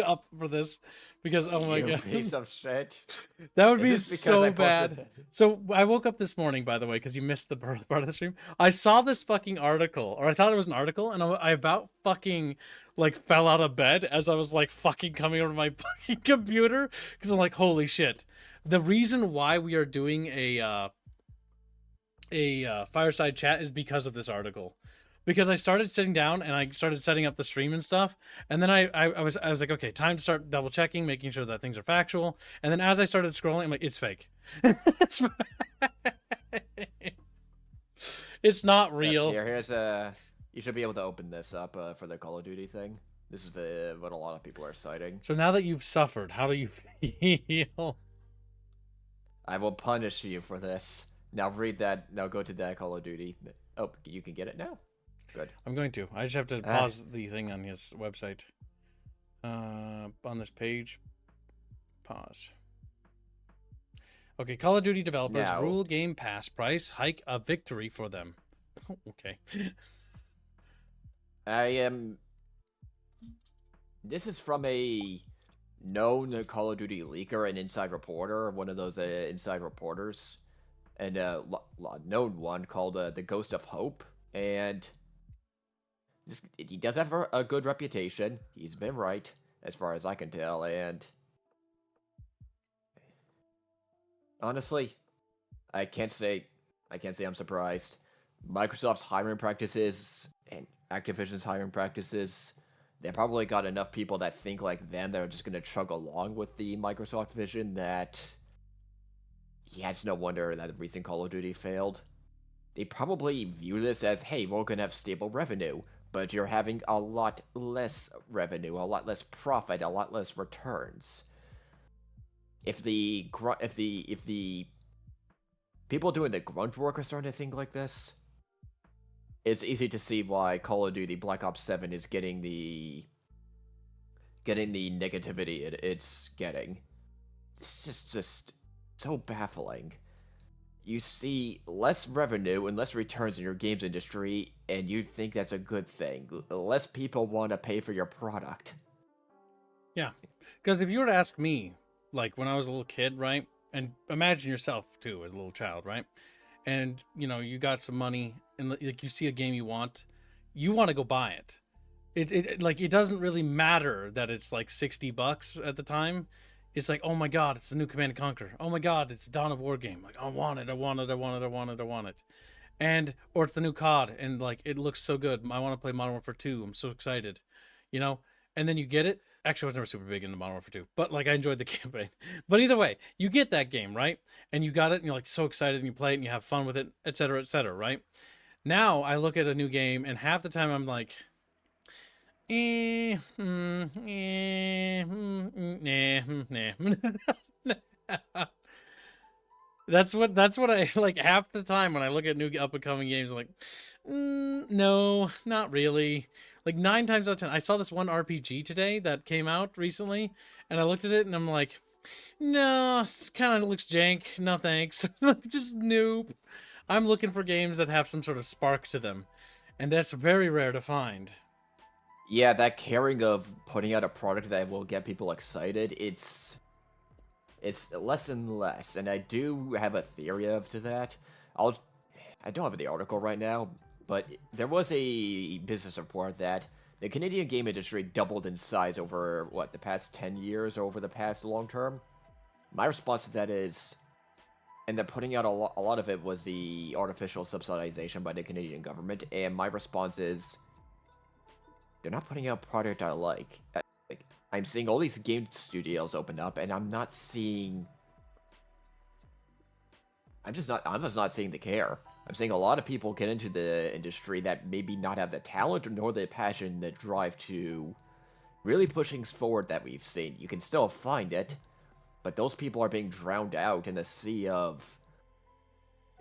up for this because oh my god, piece of shit. That would be Is this because so I posted bad. that? So I woke up this morning, by the way, because you missed the birth part of the stream. I saw this fucking article, or I thought it was an article, and I about fucking like fell out of bed as I was like fucking coming over to my fucking computer because I'm like, holy shit. The reason why we are doing a fireside chat is because of this article. Because I started sitting down and I started setting up the stream and stuff, and then I was like, okay, time to start double checking, making sure that things are factual. And then as I started scrolling, I'm like, it's fake. It's not real. Here's you should be able to open this up for the Call of Duty thing. This is what a lot of people are citing. So now that you've suffered, how do you feel? I will punish you for this. Now read that. Now go to that Call of Duty. Oh, you can get it now. Good. I'm going to. I just have to pause the thing on his website. On this page. Pause. Okay, Call of Duty developers rule Game Pass price hike a victory for them. Oh, okay. This is from a known Call of Duty leaker, an inside reporter, one of those inside reporters, and a known one called the Ghost of Hope, and he does have a good reputation. He's been right, as far as I can tell, and honestly, I can't say I'm surprised. Microsoft's hiring practices and Activision's hiring practices, they probably got enough people that think like them that are just going to chug along with the Microsoft vision that, yeah, it's no wonder that the recent Call of Duty failed. They probably view this as, hey, we're going to have stable revenue. but you're having a lot less revenue, a lot less profit, a lot less returns. If the people doing the grunt work are starting to think like this, it's easy to see why Call of Duty Black Ops 7 is getting the negativity it's getting. This is just so baffling. You see less revenue and less returns in your games industry, and you think that's a good thing. Less people want to pay for your product. Yeah, because if you were to ask me, like when I was a little kid, right, and imagine yourself too as a little child, right, and you got some money and like you see a game you want to go buy it. It like it doesn't really matter that it's like $60 at the time. It's like, oh my god, it's the new Command and Conquer. Oh my god, it's Dawn of War game. Like, I want it, I want it, I want it, I want it, I want it. And or it's the new COD, and like it looks so good. I want to play Modern Warfare 2. I'm so excited, you know. And then you get it. Actually, I was never super big into Modern Warfare 2, but like I enjoyed the campaign. But either way, you get that game, right? And you got it, and you're like so excited, and you play it, and you have fun with it, etc., right? Now I look at a new game, and half the time I'm like, that's what I like half the time when I look at new up and coming games. I'm like, no, not really. Like 9 times out of 10, I saw this one RPG today that came out recently, and I looked at it and I'm like, no, it kind of looks jank. No thanks. Just nope. I'm looking for games that have some sort of spark to them, and that's very rare to find. Yeah, that caring of putting out a product that will get people excited, it's less and less, and I do have a theory of to that. I don't have the article right now, but there was a business report that the Canadian game industry doubled in size over the past 10 years, or over the past long term. My response to that is, and they're putting out a lot of it was the artificial subsidization by the Canadian government, and my response is, they're not putting out product I like. I'm seeing all these game studios open up, and I'm just not seeing the care. I'm seeing a lot of people get into the industry that maybe not have the talent nor the passion, the drive to really push things forward that we've seen. You can still find it, but those people are being drowned out in the sea of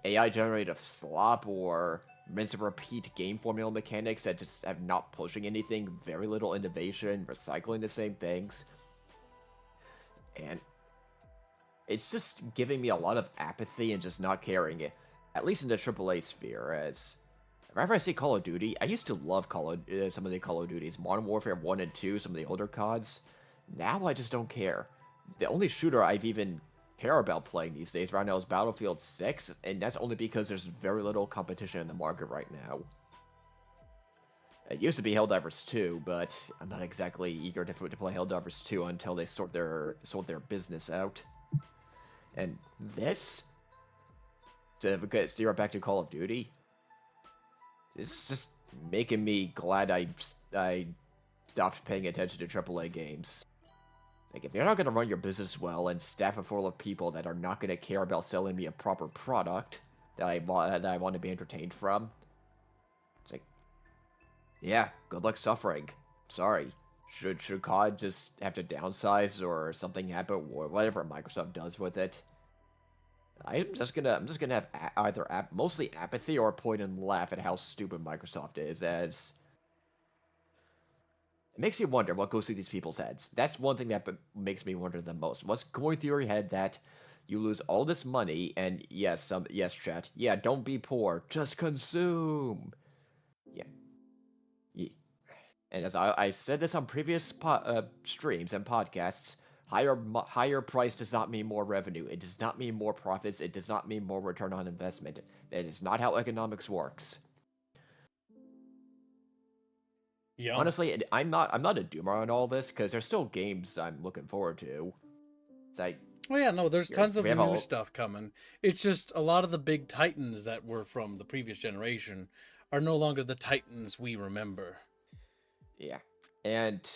AI-generated slop or rinse and repeat game formula mechanics that just have not pushing anything, very little innovation, recycling the same things. And it's just giving me a lot of apathy and just not caring, at least in the AAA sphere, as whenever I see Call of Duty, I used to love some of the Call of Duties, Modern Warfare 1 and 2, some of the older CODs. Now I just don't care. The only shooter I've even care about playing these days right now is Battlefield 6, and that's only because there's very little competition in the market right now. It used to be Helldivers 2, but I'm not exactly eager to play Helldivers 2 until they sort their business out. And this, to steer back to Call of Duty, it's just making me glad I stopped paying attention to AAA games. Like, if they're not going to run your business well and staff it full of people that are not going to care about selling me a proper product that I want to be entertained from, it's like, yeah, good luck suffering. Sorry. Should COD just have to downsize or something happen, or whatever Microsoft does with it? I'm just gonna have either mostly apathy or point and laugh at how stupid Microsoft is, as it makes you wonder what goes through these people's heads. That's one thing that makes me wonder the most. What's going through your head that you lose all this money, and yes, chat, yeah, don't be poor, just consume. Yeah. And as I said this on previous streams and podcasts, higher price does not mean more revenue. It does not mean more profits. It does not mean more return on investment. That is not how economics works. Yeah. Honestly, I'm not a doomer on all this, because there's still games I'm looking forward to. It's like, Oh yeah, no, there's tons of we have new stuff coming. It's just a lot of the big titans that were from the previous generation are no longer the titans we remember. Yeah, and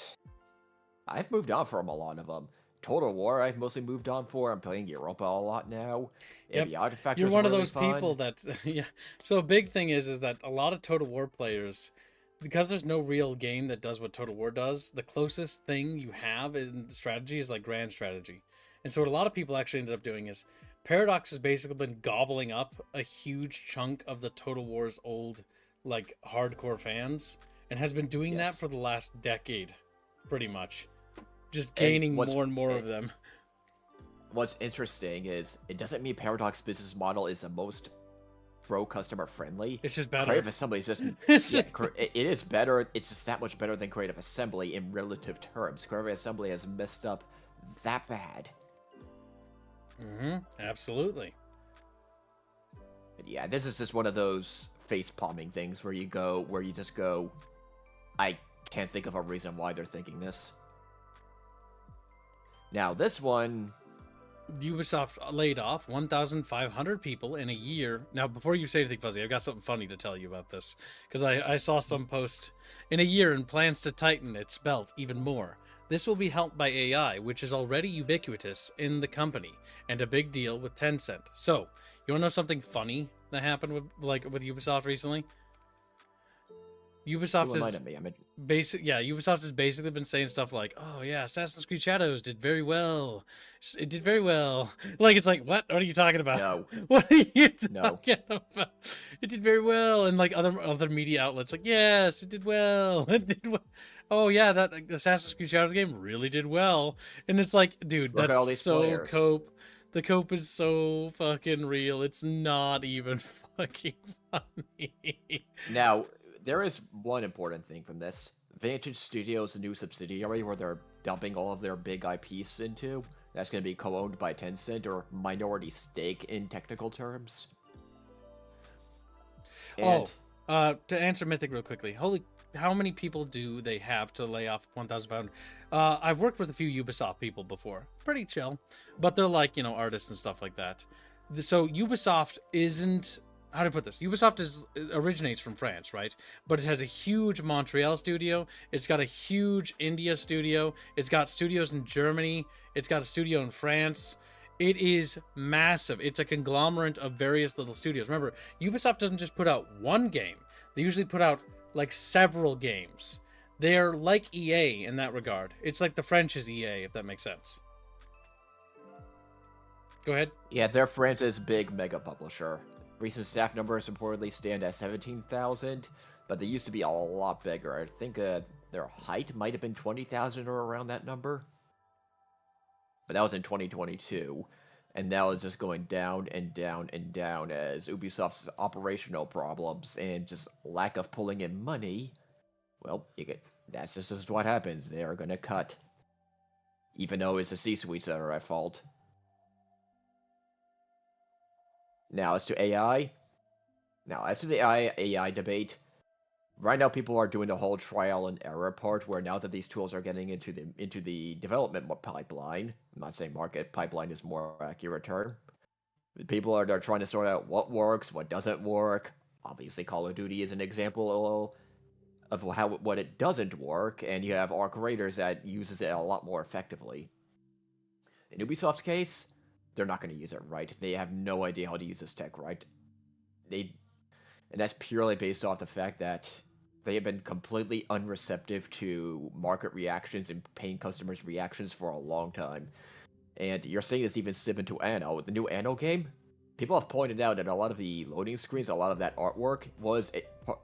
I've moved on from a lot of them. Total War, I've mostly moved on for. I'm playing Europa a lot now. Yep. The artifactors You're one are of really those fun. people that yeah. So a big thing is that a lot of Total War players, because there's no real game that does what Total War does, the closest thing you have in strategy is like grand strategy. And so what a lot of people actually ended up doing is Paradox has basically been gobbling up a huge chunk of the Total War's old like hardcore fans and has been doing that Yes. for the last decade pretty much. Just And gaining more and more of them. What's interesting is it doesn't mean Paradox business model is the most pro customer friendly. It's just better. Creative Assembly is just It's yeah, just- it is better. It's just that much better than Creative Assembly in relative terms. Creative Assembly has messed up that bad. Absolutely. But yeah, this is just one of those face palming things where you just go, I can't think of a reason why they're thinking this. Now this one, Ubisoft laid off 1,500 people in a year. Now, before you say anything, Fuzzy, I've got something funny to tell you about this. Because I saw some post. In a year, and plans to tighten its belt even more. This will be helped by AI, which is already ubiquitous in the company, and a big deal with Tencent. So, you want to know something funny that happened with Ubisoft recently? Ubisoft is reminded me. Ubisoft has basically been saying stuff like, "Oh yeah, Assassin's Creed Shadows did very well. It did very well." Like it's like, what? What are you talking about? No. What are you No. talking about? It did very well, and like other media outlets, like, yes, it did well. It did well. Oh yeah, that Assassin's Creed Shadows game really did well, and it's like, dude, Look at all that's these so players. cope. The cope is so fucking real. It's not even fucking funny. Now, there is one important thing from this. Vantage Studios, a new subsidiary where they're dumping all of their big IPs into. That's going to be co-owned by Tencent, or minority stake in technical terms. And To answer Mythic real quickly, how many people do they have to lay off 1,500? I've worked with a few Ubisoft people before. Pretty chill. But they're like, artists and stuff like that. So Ubisoft isn't... How do I put this? Ubisoft originates from France, right? But it has a huge Montreal studio. It's got a huge India studio. It's got studios in Germany. It's got a studio in France. It is massive. It's a conglomerate of various little studios. Remember, Ubisoft doesn't just put out one game. They usually put out like several games. They're like EA in that regard. It's like the French is EA, if that makes sense. Go ahead. yeah, they're France's big mega publisher. Recent staff numbers reportedly stand at 17,000, but they used to be a lot bigger. I think their height might have been 20,000 or around that number. But that was in 2022, and now it's just going down and down and down as Ubisoft's operational problems and just lack of pulling in money. Well, that's just what happens. They are going to cut, even though it's the C-suites that are at fault. Now, as to AI. Now, as to the AI debate, right now people are doing the whole trial and error part, where now that these tools are getting into the development pipeline, I'm not saying market, pipeline is more accurate term. People are trying to sort out what works, what doesn't work. Obviously, Call of Duty is an example of what it doesn't work, and you have Arc Raiders that uses it a lot more effectively. In Ubisoft's case, they're not going to use it right. They have no idea how to use this tech right. And that's purely based off the fact that they have been completely unreceptive to market reactions and paying customers' reactions for a long time. And you're seeing this even slip into Anno. The new Anno game, people have pointed out that a lot of the loading screens, a lot of that artwork was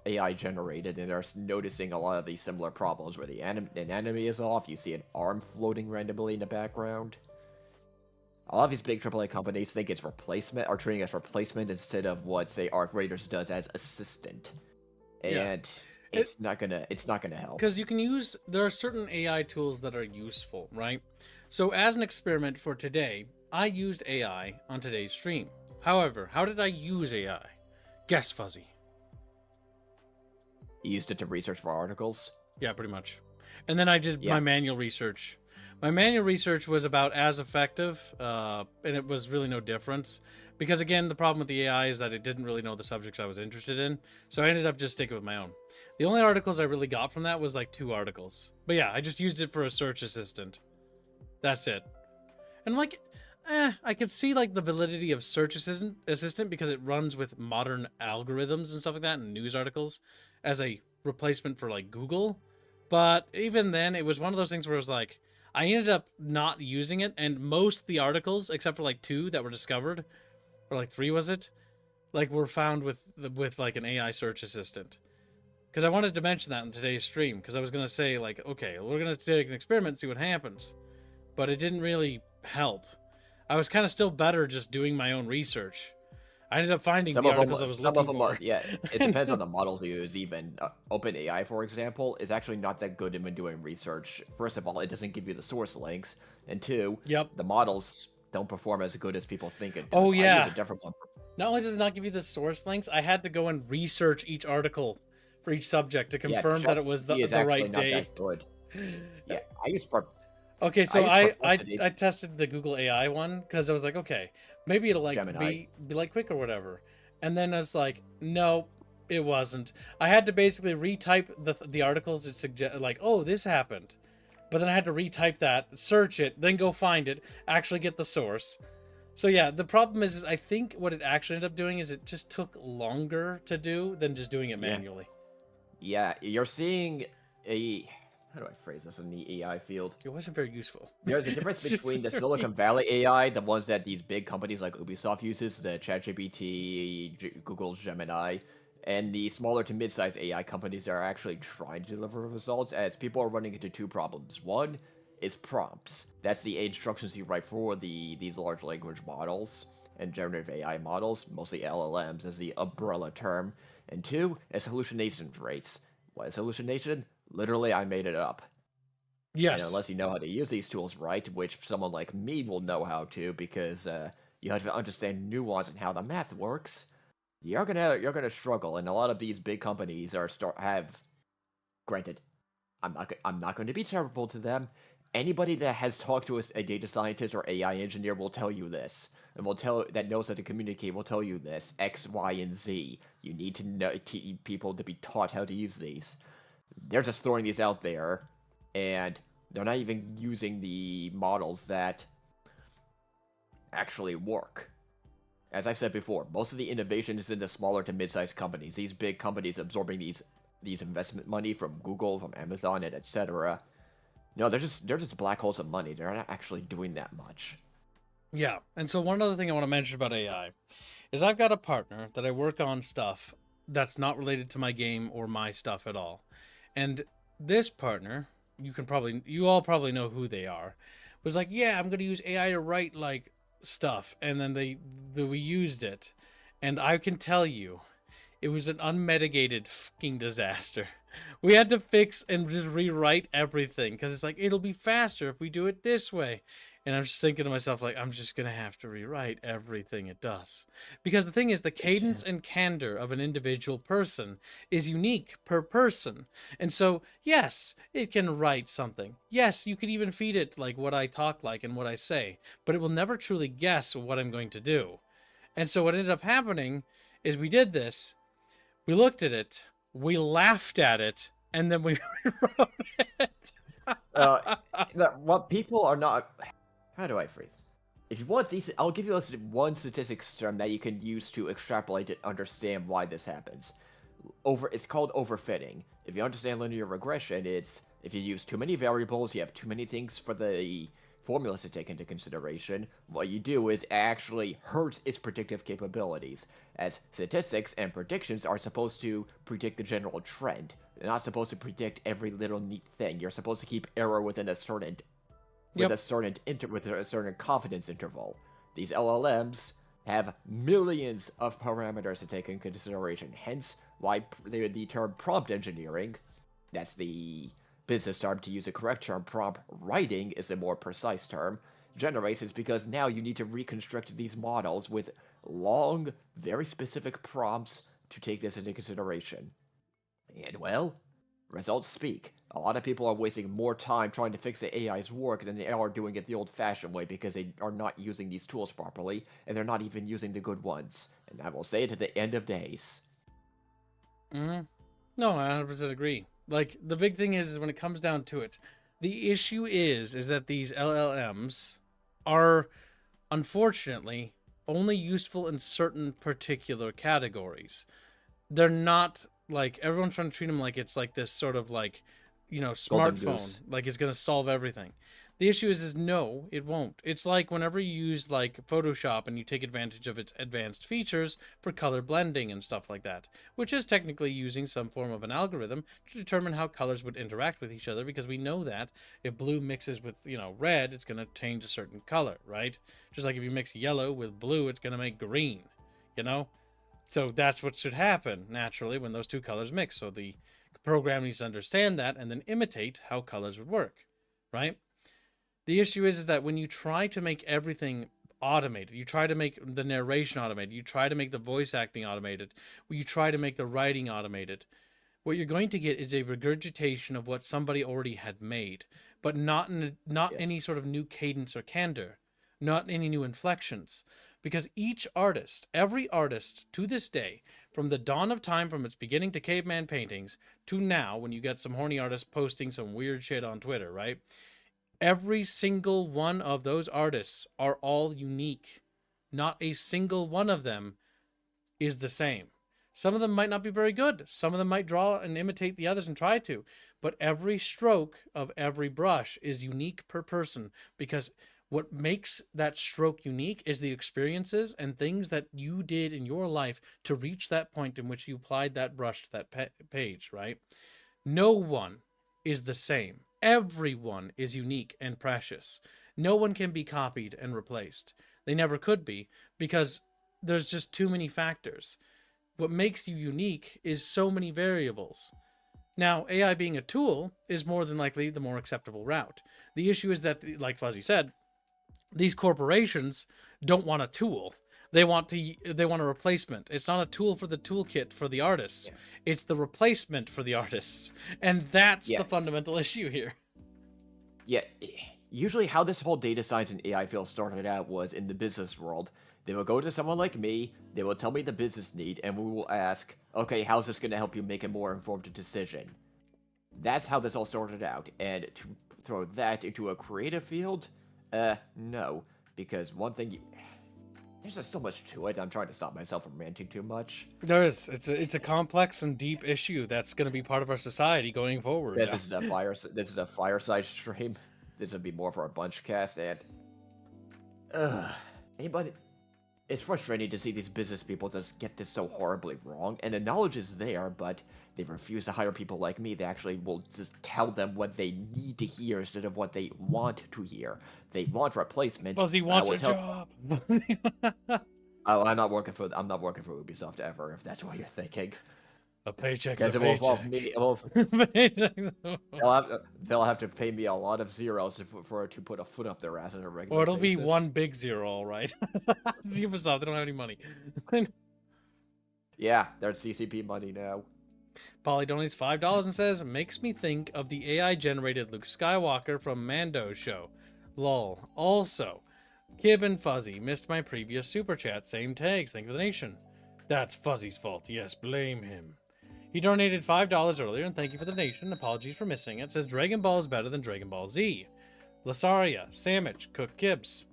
AI generated, and they're noticing a lot of these similar problems where an enemy is off, you see an arm floating randomly in the background. A lot of these big AAA companies think it's replacement, are treating it as replacement instead of what, say, Arc Raiders does as assistant. And it's not gonna help. Because there are certain AI tools that are useful, right? So as an experiment for today, I used AI on today's stream. However, how did I use AI? Guess, Fuzzy. You used it to research for articles? Yeah, pretty much. And then I did my manual research. My manual research was about as effective, and it was really no difference. Because again, the problem with the AI is that it didn't really know the subjects I was interested in. So I ended up just sticking with my own. The only articles I really got from that was like 2 articles. But yeah, I just used it for a search assistant. That's it. And like, I could see like the validity of search assistant because it runs with modern algorithms and stuff like that and news articles as a replacement for like Google. But even then, it was one of those things where it was like, I ended up not using it, and most of the articles, except for like 2 that were discovered, or like 3 was it, like were found with like an AI search assistant. Because I wanted to mention that in today's stream, because I was gonna say like, okay, we're gonna take an experiment and see what happens, but it didn't really help. I was kind of still better just doing my own research. I ended up finding the articles I was looking for. Yeah, it depends on the models you use. Even OpenAI, for example, is actually not that good when doing research. First of all, it doesn't give you the source links, and 2, Yep. the models don't perform as good as people think it does. Oh yeah. I use a different one. Not only does it not give you the source links, I had to go and research each article for each subject to confirm that it was the right day. That good. Yeah, I use Okay, so I Perplexity. tested the Google AI one because I was like, okay, maybe it'll like Gemini. be like quick or whatever, and then it's like, no, it wasn't. I had to basically retype the articles that suggest like, oh, this happened, but then I had to retype that, search it, then go find it, actually get the source. So yeah, the problem is I think what it actually ended up doing is it just took longer to do than just doing it manually. Yeah, you're seeing a... How do I phrase this in the AI field? It wasn't very useful. There's a difference between the Silicon Valley AI, the ones that these big companies like Ubisoft uses, the ChatGPT, Google's Gemini, and the smaller to mid-sized AI companies that are actually trying to deliver results, as people are running into 2 problems. One is prompts. That's the instructions you write for these large language models and generative AI models, mostly LLMs as the umbrella term. And 2 is hallucination rates. What is hallucination? Literally, I made it up. Yes. And unless you know how to use these tools right, which someone like me will know how to, because you have to understand nuance and how the math works, you're gonna struggle. And a lot of these big companies have. Granted, I'm not going to be terrible to them. Anybody that has talked to a data scientist or AI engineer will tell you this, and that knows how to communicate will tell you this. X, Y, and Z. You need to know people to be taught how to use these. They're just throwing these out there, and they're not even using the models that actually work. As I've said before, most of the innovation is in the smaller to mid-sized companies. These big companies absorbing these investment money from Google, from Amazon, and etc. No, they're just black holes of money. They're not actually doing that much. Yeah, and so one other thing I want to mention about AI is I've got a partner that I work on stuff that's not related to my game or my stuff at all. And this partner, you all probably know who they are, was like, yeah, I'm going to use AI to write like stuff. And then we used it. And I can tell you, it was an unmitigated fucking disaster. We had to fix and just rewrite everything because it's like, it'll be faster if we do it this way. And I'm just thinking to myself, like, I'm just going to have to rewrite everything it does. Because the thing is, the cadence and candor of an individual person is unique per person. And so, yes, it can write something. Yes, you could even feed it like what I talk like and what I say. But it will never truly guess what I'm going to do. And so what ended up happening is we did this. We looked at it. We laughed at it. And then we rewrote it. What people are not... How do I phrase it? If you want these, I'll give you one statistics term that you can use to extrapolate to understand why this happens. It's called overfitting. If you understand linear regression, it's if you use too many variables, you have too many things for the formulas to take into consideration, what you do is actually hurts its predictive capabilities, as statistics and predictions are supposed to predict the general trend. They're not supposed to predict every little neat thing. You're supposed to keep error within a certain with a certain confidence interval. These LLMs have millions of parameters to take into consideration, hence why the term prompt engineering, that's the business term to use a correct term, prompt writing is a more precise term, generates is because now you need to reconstruct these models with long, very specific prompts to take this into consideration. And well, results speak. A lot of people are wasting more time trying to fix the AI's work than they are doing it the old-fashioned way because they are not using these tools properly, and they're not even using the good ones. And I will say it to the end of days. Mm-hmm. No, I 100% agree. Like, the big thing is when it comes down to it, the issue is that these LLMs are, unfortunately, only useful in certain particular categories. They're not like everyone's trying to treat him like it's like this sort of like, you know, Golden smartphone, goose. like it's gonna solve everything. The issue is no, it won't. It's like whenever you use like Photoshop and you take advantage of its advanced features for color blending and stuff like that, which is technically using some form of an algorithm to determine how colors would interact with each other, because we know that if blue mixes with, you know, red, it's going to change a certain color, right? Just like if you mix yellow with blue, it's going to make green, you know? So that's what should happen naturally when those two colors mix. So the program needs to understand that and then imitate how colors would work, right? The issue is that when you try to make everything automated, you try to make the narration automated, you try to make the voice acting automated, you try to make the writing automated, what you're going to get is a regurgitation of what somebody already had made, but not Yes. any sort of new cadence or candor, not any new inflections. Because each artist, every artist to this day, from the dawn of time, from its beginning to caveman paintings, to now, when you get some horny artists posting some weird shit on Twitter, right? Every single one of those artists are all unique. Not a single one of them is the same. Some of them might not be very good. Some of them might draw and imitate the others and try to. But every stroke of every brush is unique per person, because what makes that stroke unique is the experiences and things that you did in your life to reach that point in which you applied that brush to that page, right? No one is the same. Everyone is unique and precious. No one can be copied and replaced. They never could be, because there's just too many factors. What makes you unique is so many variables. Now, AI being a tool is more than likely the more acceptable route. The issue is that, like Fuzzy said, these corporations don't want a tool. They want a replacement. It's not a tool for the toolkit for the artists. Yeah. It's the replacement for the artists. And that's Yeah. the fundamental issue here. Yeah, usually how this whole data science and AI field started out was in the business world. They will go to someone like me, they will tell me the business need, and we will ask, okay, how's this going to help you make a more informed decision? That's how this all started out, and to throw that into a creative field? No. Because one thing there's just so much to it, I'm trying to stop myself from ranting too much. There is. It's a complex and deep issue that's going to be part of our society going forward. This is a fireside stream. This would be more for a bunch cast, and anybody. It's frustrating to see these business people just get this so horribly wrong, and the knowledge is there, but they refuse to hire people like me that actually will just tell them what they need to hear instead of what they want to hear. They want replacement. Fuzzy wants a job. Oh, I'm not working for Ubisoft ever, if that's what you're thinking. A paycheck's Because a it will involve paycheck. me. They'll have to pay me a lot of zeros to put a foot up their ass on a regular Or it'll be basis. one big zero, all right. It's Ubisoft. They don't have any money. Yeah, they're CCP money now. Polly donates $5 and says, makes me think of the AI-generated Luke Skywalker from Mando's show. Lol. Also, Kib and Fuzzy missed my previous super chat. Same tags. Thank you for the nation. That's Fuzzy's fault. Yes, blame him. He donated $5 earlier, and thank you for the donation. Apologies for missing it. Says Dragon Ball is better than Dragon Ball Z. Lasaria, Sandwich, Cook Gibbs.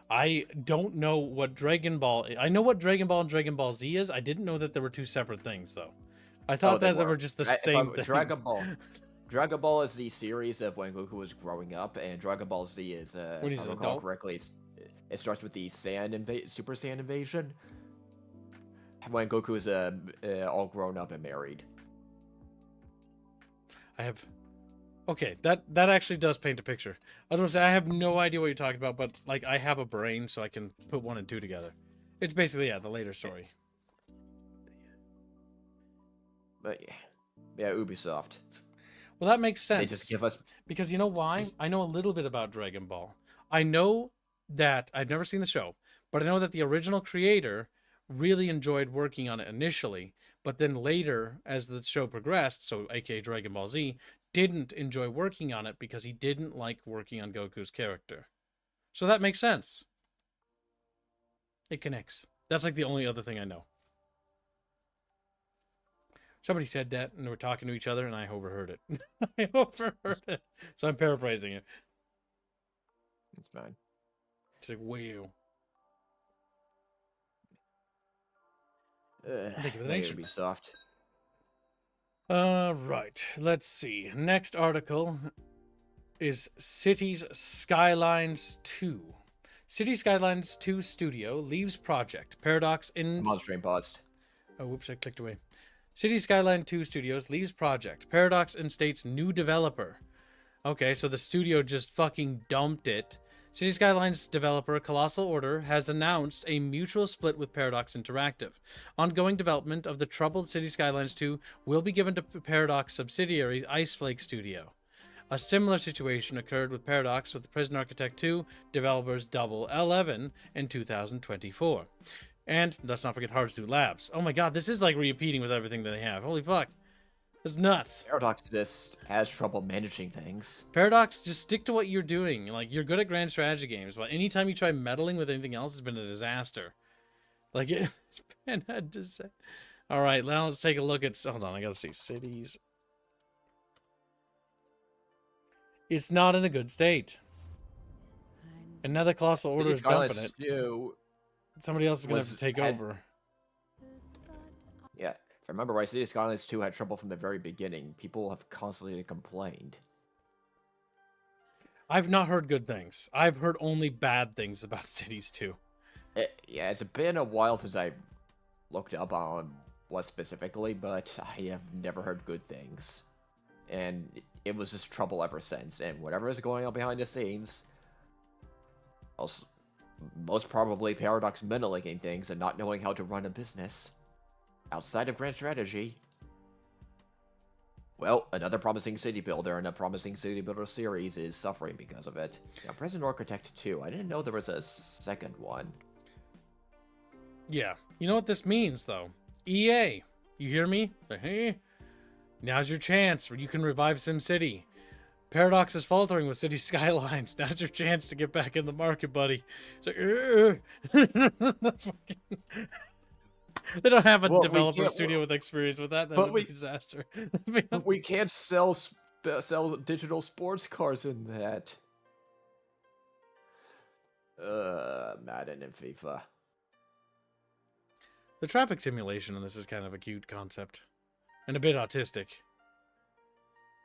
I don't know what Dragon Ball is. I know what Dragon Ball and Dragon Ball Z is. I didn't know that there were two separate things, though. I thought that they were just the same thing. Dragon Ball is the series of when Goku was growing up, and Dragon Ball Z is, When if he's I an recall adult? correctly, it starts with the Super Saiyan invasion. When Goku is all grown up and married. I have... Okay, that actually does paint a picture. I was going to say, I have no idea what you're talking about, but, like, I have a brain, so I can put one and two together. It's basically, yeah, the later story. But yeah, Ubisoft. Well, that makes sense. They just give us. Because you know why? I know a little bit about Dragon Ball. I know that I've never seen the show, but I know that the original creator really enjoyed working on it initially, but then later, as the show progressed, so aka Dragon Ball Z, didn't enjoy working on it because he didn't like working on Goku's character. So that makes sense. It connects. That's like the only other thing I know. Somebody said that, and they were talking to each other, and I overheard it. I overheard it. So I'm paraphrasing it. It's fine. It's like, wow. Thank you for the nation. Ubisoft. Right. Let's see. Next article is Cities Skylines 2. City Skylines 2 studio leaves project. Paradox in... I'm on stream paused. Oh, whoops, I clicked away. City Skyline 2 Studios leaves project. Paradox instates new developer. Okay, so the studio just fucking dumped it. City Skylines developer Colossal Order has announced a mutual split with Paradox Interactive. Ongoing development of the troubled City Skylines 2 will be given to Paradox subsidiary Iceflake Studio. A similar situation occurred with Paradox with the Prison Architect 2 developers Double 11 in 2024. And let's not forget Hardsuit Labs. Oh my god, this is like repeating with everything that they have. Holy fuck. It's nuts. Paradox just has trouble managing things. Paradox, just stick to what you're doing. Like, you're good at grand strategy games, but anytime you try meddling with anything else, it's been a disaster. Like, it's been a disaster. All right, now let's take a look at... Hold on, I gotta see. Cities. It's not in a good state. And now the Colossal Order is dumping it. Somebody else is gonna have to take over. Yeah, if I remember right, City Skylines 2 had trouble from the very beginning. People have constantly complained. I've not heard good things. I've heard only bad things about Cities 2. Yeah, it's been a while since I looked up on what specifically, but I have never heard good things. And it was just trouble ever since. And whatever is going on behind the scenes, also, most probably Paradox meddling things and not knowing how to run a business outside of grand strategy. Well, another promising city builder and a promising city builder series is suffering because of it. Now, Prison Architect 2, I didn't know there was a second one. Yeah. You know what this means, though? EA, you hear me? Hey, now's your chance where you can revive SimCity. Paradox is faltering with City Skylines. Now's your chance to get back in the market, buddy. It's like, they don't have a developer studio with experience with that. That would be a disaster. But we can't sell digital sports cars in that. Madden and FIFA. The traffic simulation on this is kind of a cute concept. And a bit autistic.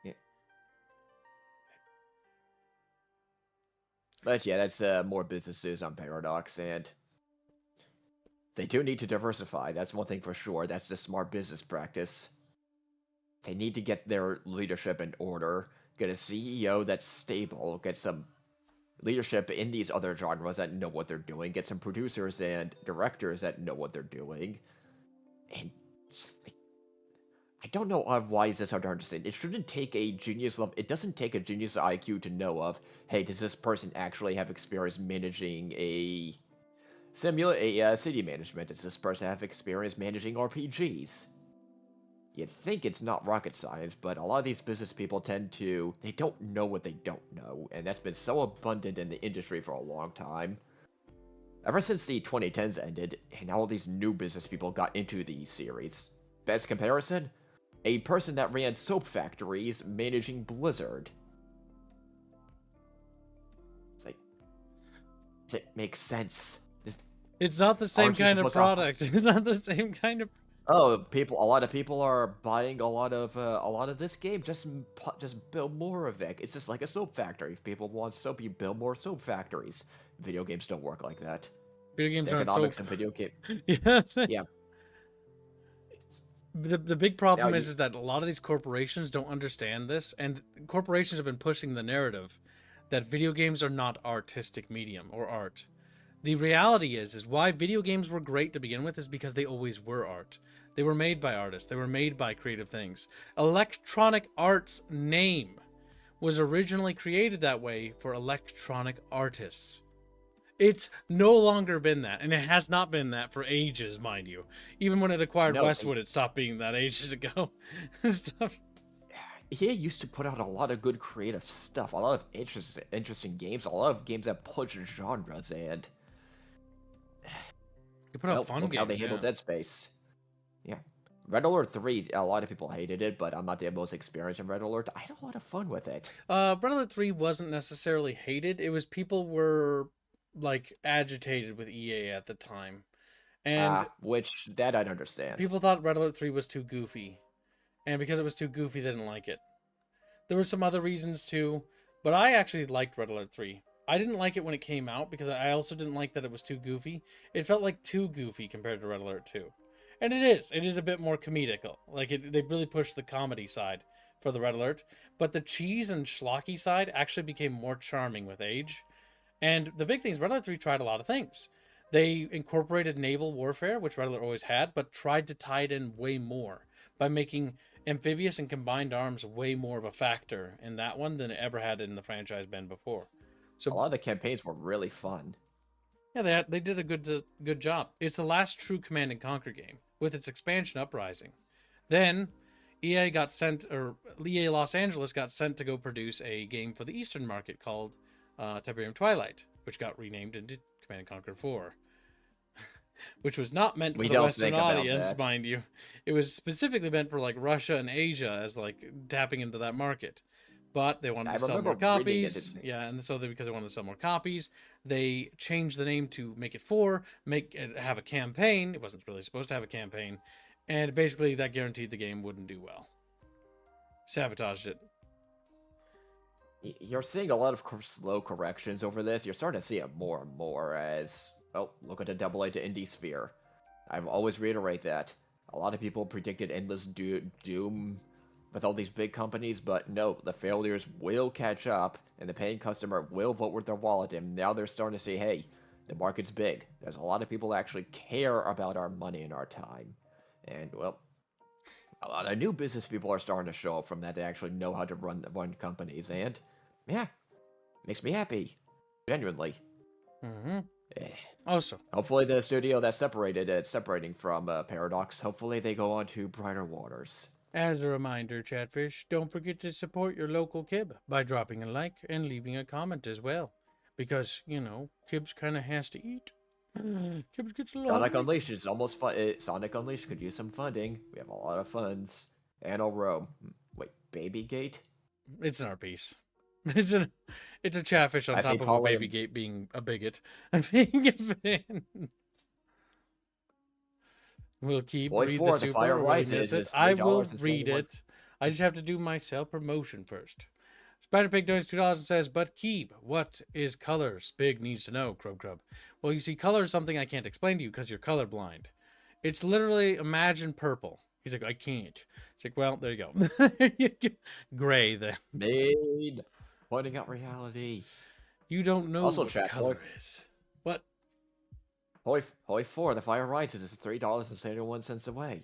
Yeah. But yeah, that's more business news on Paradox, and they do need to diversify. That's one thing for sure. That's just smart business practice. They need to get their leadership in order, get a CEO that's stable, get some leadership in these other genres that know what they're doing, get some producers and directors that know what they're doing, and just, like, I don't know why is this hard to understand. It shouldn't take a genius level. It doesn't take a genius IQ to know of, hey, does this person actually have experience managing a city management? Does this person have experience managing RPGs? You'd think it's not rocket science, but a lot of these business people they don't know what they don't know, and that's been so abundant in the industry for a long time. Ever since the 2010s ended, and all these new business people got into the series. Best comparison? A person that ran soap factories managing Blizzard. It's like, does it make sense? It's not the same kind of product. It's not the same kind of... Oh, a lot of people are buying a lot of this game. Just build more of it. It's just like a soap factory. If people want soap, you build more soap factories. Video games don't work like that. Video games aren't economics soap. And video game. Yeah. The big problem is that a lot of these corporations don't understand this, and corporations have been pushing the narrative that video games are not artistic medium or art. The reality is why video games were great to begin with is because they always were art. They were made by artists. They were made by creative things. Electronic Arts name was originally created that way for electronic artists. It's no longer been that, and it has not been that for ages, mind you. Even when it acquired Westwood, it stopped being that ages ago. EA used to put out a lot of good creative stuff, a lot of interesting games, a lot of games that push genres, and they put out fun games. How they handled Dead Space. Yeah. Red Alert 3, a lot of people hated it, but I'm not the most experienced in Red Alert. I had a lot of fun with it. Red Alert 3 wasn't necessarily hated. It was people were, like, agitated with EA at the time. And which, that I'd understand. People thought Red Alert 3 was too goofy. and because it was too goofy, they didn't like it. There were some other reasons too, but I actually liked Red Alert 3. I didn't like it when it came out because I also didn't like that it was too goofy. It felt like too goofy compared to Red Alert 2. And it is. It is a bit more comedical. Like, they really pushed the comedy side for the Red Alert. But the cheese and schlocky side actually became more charming with age. And the big thing is Red Alert 3 tried a lot of things. They incorporated naval warfare, which Red Alert always had, but tried to tie it in way more by making amphibious and combined arms way more of a factor in that one than it ever had in the franchise been before. So A lot of the campaigns were really fun. yeah, they did a good job. It's the last true Command and Conquer game with its expansion Uprising. Then EA Los Angeles got sent to go produce a game for the Eastern market called Tiberium Twilight, which got renamed into Command and Conquer 4. Which was not meant for the Western audience, mind you. It was specifically meant for like Russia and Asia as like tapping into that market. But they wanted to sell more copies. Yeah, and so because they wanted to sell more copies, they changed the name to make it 4, make it have a campaign. It wasn't really supposed to have a campaign. And basically that guaranteed the game wouldn't do well. Sabotaged it. You're seeing a lot of slow corrections over this. You're starting to see it more and more as, oh, look at the AA to indie sphere. I always reiterate that. A lot of people predicted endless doom with all these big companies, but no, the failures will catch up, and the paying customer will vote with their wallet, and now they're starting to say, hey, the market's big. There's a lot of people that actually care about our money and our time. And, well, a lot of new business people are starting to show up from that. They actually know how to run companies, and, yeah, makes me happy. Genuinely. Mm-hmm. Also, hopefully the studio that's separating from Paradox, hopefully they go on to brighter waters. As a reminder, Chatfish, don't forget to support your local Kib by dropping a like and leaving a comment as well. Because, you know, Kibs kind of has to eat. Kibs gets a lot. Sonic Unleashed is almost fun. Sonic Unleashed could use some funding. We have a lot of funds. Anno Rome. Wait, Babygate? It's an art piece. It's a Chatfish on top of a Babygate being a bigot and being a fan. We'll keep read the super. Fire Rise is I will read it. I just have to do my self-promotion first. Spider Pig donates $2 and says, but Keeb, what is color? Spig needs to know, Crub. Well, you see, color is something I can't explain to you because you're colorblind. It's literally, imagine purple. He's like, I can't. It's like, well, there you go. Gray, then. Made. Pointing out reality. You don't know also, what color is. What? Hoi 4, the Fire Rises is $3.71 away.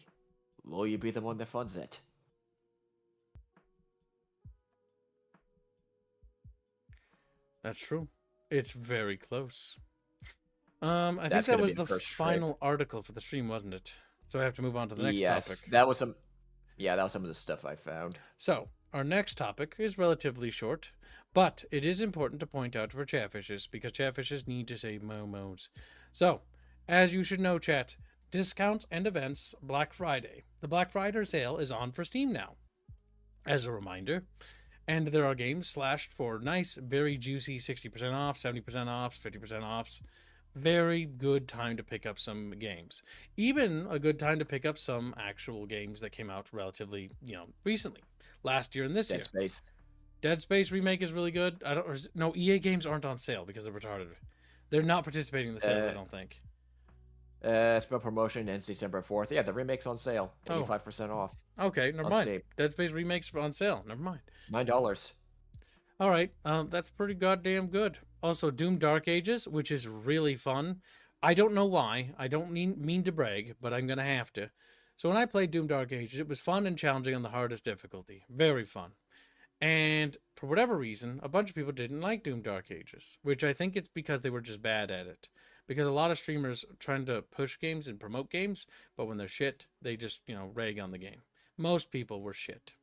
Will you be the one that funds it? That's true. It's very close. I think that was the final article for the stream, wasn't it? So I have to move on to the next topic. That was some of the stuff I found. So, our next topic is relatively short, but it is important to point out for Chatfishes, because Chatfishes need to say momos. So, as you should know, chat, discounts and events, Black Friday. The Black Friday sale is on for Steam now, as a reminder. And there are games slashed for nice, very juicy 60% off, 70% off, 50% offs. Very good time to pick up some games. Even a good time to pick up some actual games that came out relatively, recently. Last year and this year. Dead Space remake is really good. No, EA games aren't on sale because they're retarded. They're not participating in the sales, I don't think. Spell promotion ends December 4th. Yeah, the remake's on sale. 85% off. Okay, never mind. Steam. Dead Space remake's on sale. Never mind. $9. All right, that's pretty goddamn good. Also, Doom Dark Ages, which is really fun. I don't know why. I don't mean to brag, but I'm going to have to. So when I played Doom Dark Ages, it was fun and challenging on the hardest difficulty. Very fun. And for whatever reason, a bunch of people didn't like Doom Dark Ages, which I think it's because they were just bad at it. Because a lot of streamers trying to push games and promote games, but when they're shit, they just, rag on the game. Most people were shit.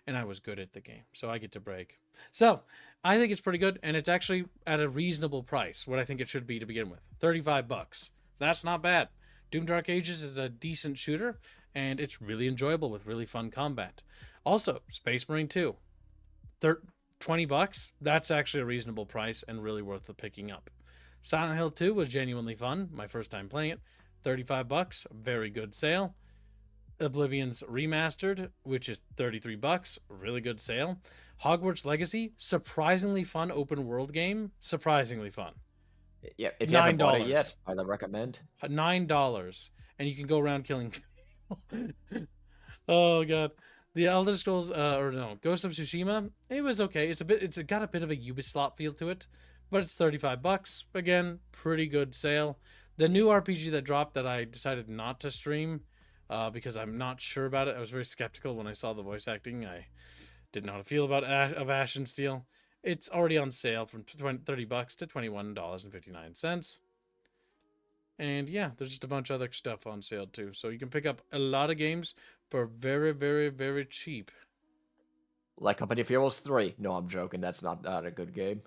And I was good at the game, so I get to brag. So, I think it's pretty good, and it's actually at a reasonable price, what I think it should be to begin with. $35. That's not bad. Doom Dark Ages is a decent shooter, and it's really enjoyable with really fun combat. Also, Space Marine 2. $20. That's actually a reasonable price and really worth the picking up. Silent Hill 2 was genuinely fun. My first time playing it. $35. Very good sale. Oblivion's Remastered, which is $33, really good sale. Hogwarts Legacy, surprisingly fun open world game, surprisingly fun. Yeah, if you haven't bought it yet, $9. I'd recommend. $9, and you can go around killing people. Oh god. The Elder Scrolls, or no, Ghost of Tsushima, it was okay. It's got a bit of a Ubisoft feel to it, but it's $35. Again, pretty good sale. The new RPG that dropped that I decided not to stream, because I'm not sure about it. I was very skeptical when I saw the voice acting. I didn't know how to feel about Ash and Steel. It's already on sale from $30 to $21.59. And yeah, there's just a bunch of other stuff on sale too. So you can pick up a lot of games for very, very, very cheap. Like Company of Heroes 3. No, I'm joking. That's not a good game.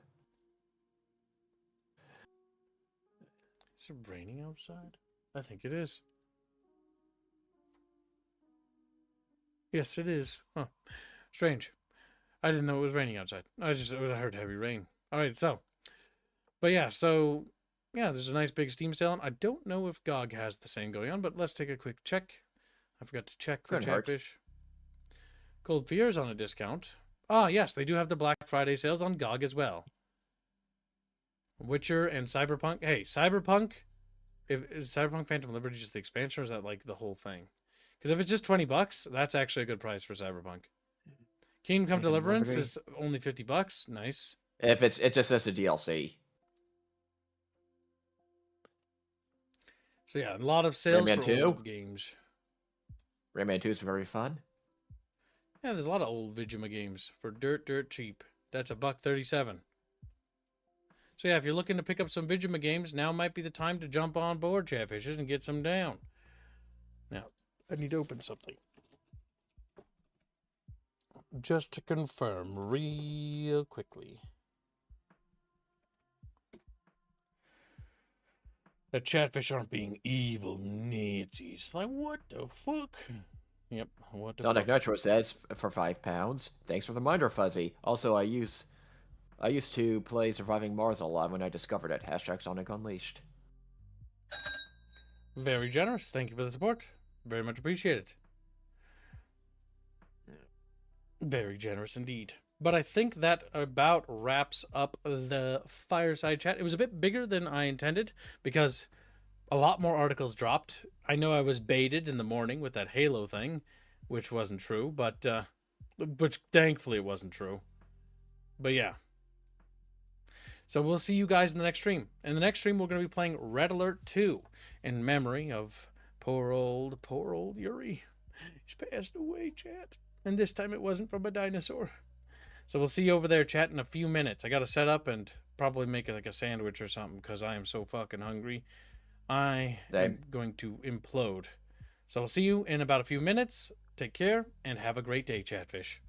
Is it raining outside? I think it is. Yes, it is. Huh. Strange. I didn't know it was raining outside. I heard heavy rain. All right, so. But yeah, so yeah, there's a nice big Steam sale. I don't know if GOG has the same going on, but let's take a quick check. I forgot to check for Chatfish. Cold Fear's on a discount. Ah, yes, they do have the Black Friday sales on GOG as well. Witcher and Cyberpunk. Hey, Cyberpunk. Is Cyberpunk Phantom Liberty just the expansion, or is that like the whole thing? Because if it's just $20, that's actually a good price for Cyberpunk. Kingdom Come Deliverance is only $50. Nice. If it just says the DLC. So yeah, a lot of sales Rayman for 2? old games. Rayman 2 is very fun. Yeah, there's a lot of old Vigima games for dirt cheap. That's $1.37. So yeah, if you're looking to pick up some Vigima games, now might be the time to jump on board, Chatfishes, and get some down. Now, I need to open something. Just to confirm real quickly. The Chatfish aren't being evil Nazis. Like, what the fuck? Yep, what the Sonic fuck? Nitro says for £5. Thanks for the reminder, Fuzzy. Also, I used to play Surviving Mars a lot when I discovered it. Hashtag Sonic Unleashed. Very generous. Thank you for the support. Very much appreciated. Very generous indeed. But I think that about wraps up the fireside chat. It was a bit bigger than I intended because a lot more articles dropped. I know I was baited in the morning with that Halo thing, which wasn't true, but which thankfully it wasn't true. But yeah. So we'll see you guys in the next stream. In the next stream, we're going to be playing Red Alert 2 in memory of poor old Yuri. He's passed away, chat. And this time it wasn't from a dinosaur. So we'll see you over there, chat, in a few minutes. I got to set up and probably make like a sandwich or something because I am so fucking hungry. I am going to implode. So I'll see you in about a few minutes. Take care and have a great day, Chatfish.